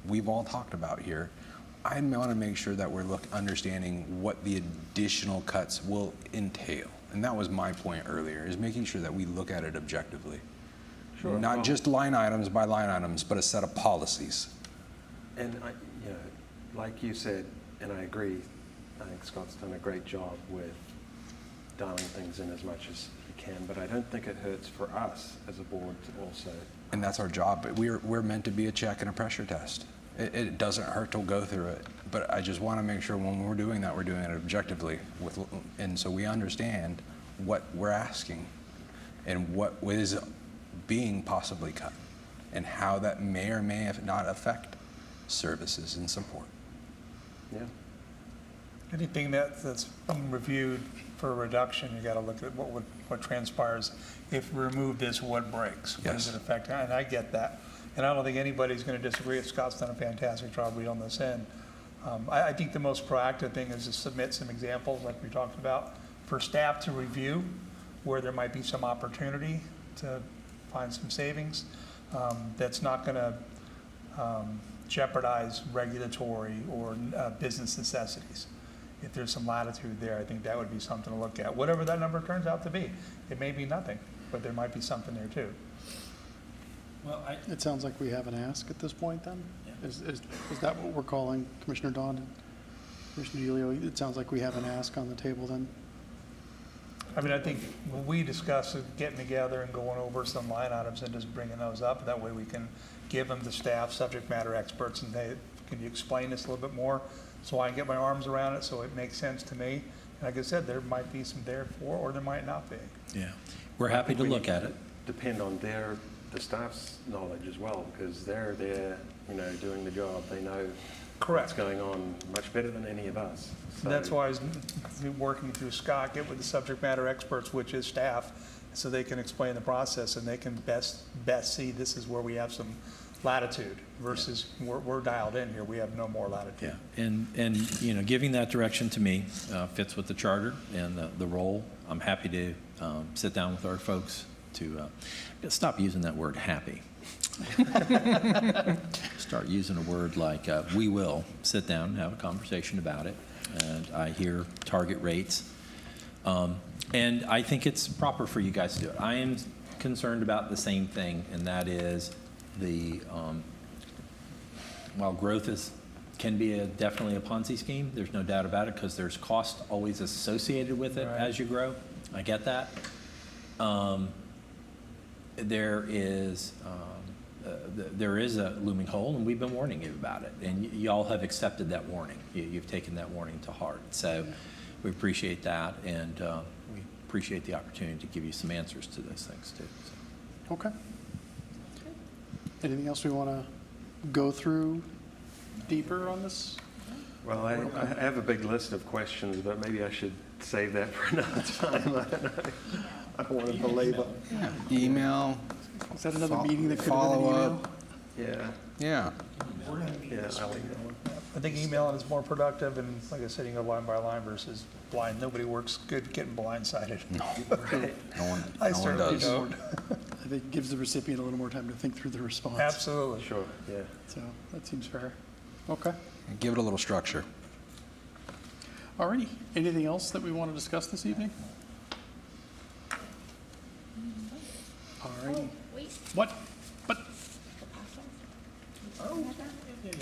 we've all talked about here, I want to make sure that we're understanding what the additional cuts will entail. And that was my point earlier, is making sure that we look at it objectively. Sure. Not just line items by line items, but a set of policies. And like you said, and I agree, I think Scott's done a great job with dialing things in as much as he can, but I don't think it hurts for us as a board to also. And that's our job. We're meant to be a check and a pressure test. It doesn't hurt to go through it, but I just want to make sure when we're doing that, we're doing it objectively, and so we understand what we're asking and what is being possibly cut and how that may or may not affect services and support. Yeah. Anything that's being reviewed for a reduction, you got to look at what transpires. If we remove this, what breaks? What does it affect? And I get that. And I don't think anybody's going to disagree if Scott's done a fantastic job on this end. I think the most proactive thing is to submit some examples like we talked about for staff to review where there might be some opportunity to find some savings that's not going to jeopardize regulatory or business necessities. If there's some latitude there, I think that would be something to look at. Whatever that number turns out to be. It may be nothing, but there might be something there too. Well, It sounds like we have an ask at this point then? Is that what we're calling, Commissioner Dodd and Commissioner DeLeo? It sounds like we have an ask on the table then? I mean, I think when we discuss getting together and going over some line items and just bringing those up, that way we can give them to staff, subject matter experts, and they, can you explain this a little bit more so I can get my arms around it so it makes sense to me? And like I said, there might be some there for, or there might not be. Yeah, we're happy to look at it. Depend on the staff's knowledge as well, because they're there, doing the job. They know what's going on much better than any of us. So That's why I was working through Scott, get with the subject matter experts, which is staff, so they can explain the process and they can best see this is where we have some latitude versus we're dialed in here. We have no more latitude. Yeah, and giving that direction to me fits with the charter and the role. I'm happy to sit down with our folks to stop using that word happy. Start using a word like we will sit down and have a conversation about it. And I hear target rates. And I think it's proper for you guys to do it. I am concerned about the same thing, and that is while growth can be definitely a Ponzi scheme, there's no doubt about it, because there's cost always associated with it as you grow. I get that. There is a looming hole, and we've been warning you about it, and y'all have accepted that warning. You've taken that warning to heart. So we appreciate that, and we appreciate the opportunity to give you some answers to those things too. So. Okay. Anything else we want to go through deeper on this? Well, I have a big list of questions, but maybe I should save that for another time. I don't know. I don't want to belabor. Email. Is that another meeting that could have been an email? Yeah. Yeah. Yeah, I'll email. I think emailing is more productive, and like I said, you go line by line versus blind. Nobody works good getting blindsided. No. Right. No one certainly does. don't. I think it gives the recipient a little more time to think through the response. Absolutely. Sure, yeah. So that seems fair. Okay. Give it a little structure. All righty. Anything else that we want to discuss this evening? All righty. What?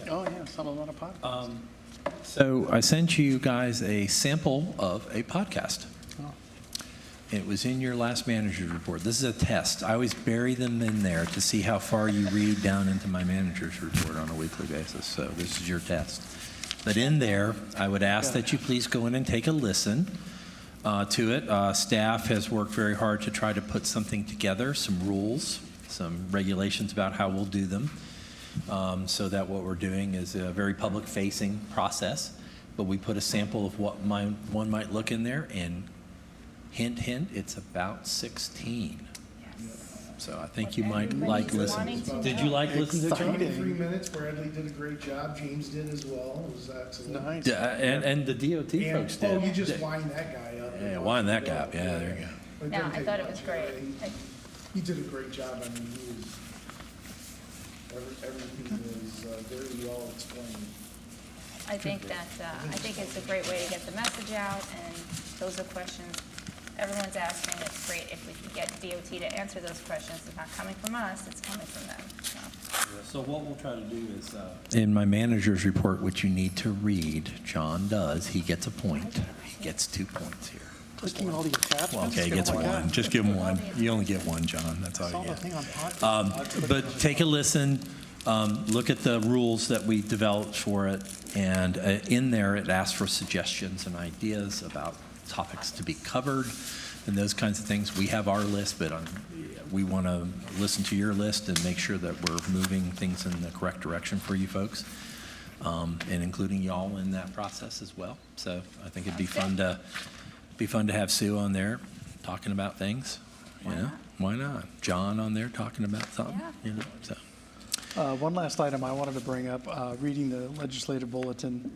Oh, yeah, something on a podcast. So I sent you guys a sample of a podcast. It was in your last manager's report. This is a test. I always bury them in there to see how far you read down into my manager's report on a weekly basis. So this is your test. But in there, I would ask that you please go in and take a listen to it. Staff has worked very hard to try to put something together, some rules, some regulations about how we'll do them, so that what we're doing is a very public-facing process. But we put a sample of what one might look in there, and hint, hint, it's about 16. So I think you might like Everybody's wanting listening. to Did know. you like listening to John? 23 minutes, Bradley did a great job, James did as well, it was excellent. Nice. And the DOT And, folks did. oh, you just wind that guy up. Yeah, wind that guy up. Yeah, there you go. It No, didn't I take thought it much. was great. He did a great job, I mean, he was, everything was very well explained. I think it's a great way to get the message out, and those are questions everyone's asking. It's great if we can get DOT to answer those questions. It's not coming from us, it's coming from them, so. So what we'll try to do is, In my manager's report, which you need to read, John does, he gets a point. He gets 2 points here. Clicking all the attachments. Well, okay, he gets one. Just give him one. You only get one, John. That's all Saw you the get. thing on podcast. But take a listen, look at the rules that we developed for it, and in there, it asks for suggestions and ideas about topics to be covered and those kinds of things. We have our list, but we want to listen to your list and make sure that we're moving things in the correct direction for you folks, and including y'all in that process as well. So I think it'd be fun to have Sue on there talking about things. You know, why not? John on there talking about something. Yeah. You know, so. One last item I wanted to bring up, reading the legislative bulletin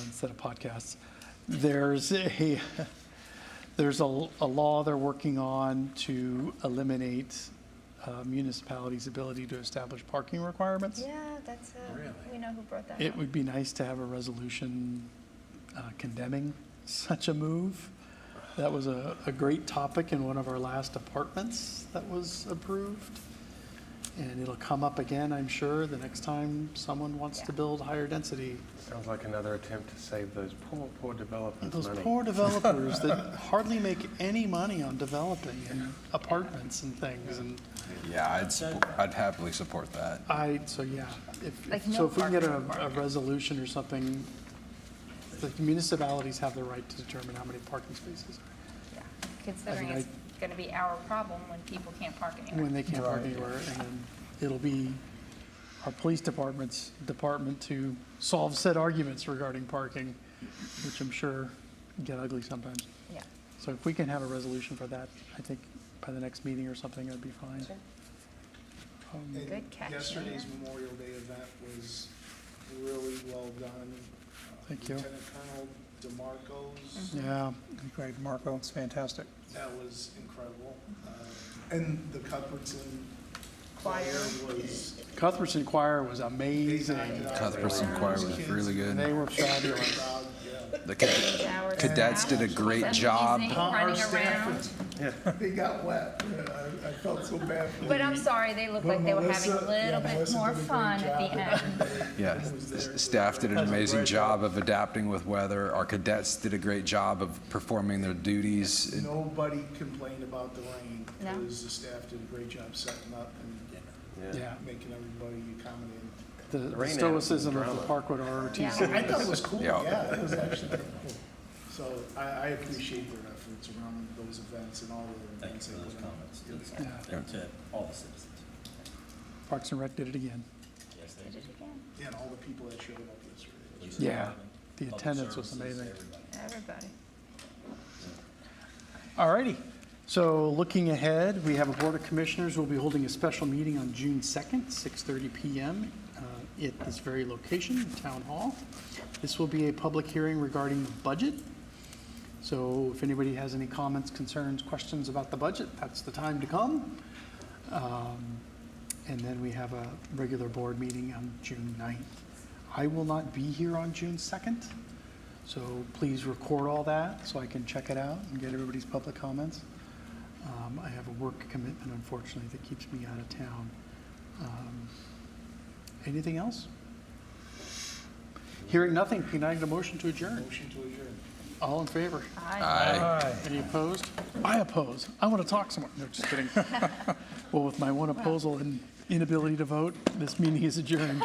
instead of podcasts. There's a law they're working on to eliminate municipalities' ability to establish parking requirements. Yeah, that's, we know who brought that It up. would be nice to have a resolution condemning such a move. That was a great topic in one of our last apartments that was approved. And it'll come up again, I'm sure, the next time someone wants to build higher density. Sounds like another attempt to save those poor developers Those money. poor developers that hardly make any money on developing in apartments and things. And Yeah, I'd happily support that. so yeah, Like so no if we can get parking. a resolution or something, the municipalities have the right to determine how many parking spaces Yeah, considering it's gonna be our problem when people can't park anywhere. when they can't park anywhere. And then it'll be our police department's department to solve said arguments regarding parking, which I'm sure get ugly sometimes. Yeah. So if we can have a resolution for that, I think by the next meeting or something, that'd be fine. Sure. And Good catch. yesterday's Memorial Day event was really well done. Thank you. Lieutenant Colonel DeMarco's, Yeah, Great, Marco, it's fantastic. that was incredible. And the Cuthbertson Choir. was, Cuthbertson Choir was amazing. Cuthbertson Choir was really good. They were fabulous. proud, yeah. The cadets did a great job. Amazing, Our running staff around. They got wet. I felt so bad for them. But I'm sorry, they looked like they were having a little bit more fun at the end. Yeah, staff did an amazing job of adapting with weather. Our cadets did a great job of performing their duties. Nobody complained about the rain, No. because the staff did a great job setting up and Yeah. making everybody accommodating. The rain stoicism adds of the drama. Parkwood ROTC. Yeah. I thought it was cool, Yeah. yeah, it was actually pretty cool. So I appreciate their efforts around those events and all the thank you events for they those put on. comments, Yeah. and to all the citizens. Parks and Rec did it again. Yes, Did it again. Yeah, and all the people that showed up yesterday. Police Yeah, department, the public attendance was services, amazing. everybody. Everybody. All righty. So looking ahead, we have a Board of Commissioners will be holding a special meeting on June 2nd, 6:30 PM at this very location, Town Hall. This will be a public hearing regarding the budget. So if anybody has any comments, concerns, questions about the budget, that's the time to come. And then we have a regular board meeting on June 9th. I will not be here on June 2nd, so please record all that so I can check it out and get everybody's public comments. I have a work commitment, unfortunately, that keeps me out of town. Anything else? Hearing nothing, can I get a motion to adjourn? Motion to adjourn. All in favor? Aye. Any opposed? I oppose. I want to talk some more. No, just kidding. Well, with my one opposal and inability to vote, this meeting is adjourned.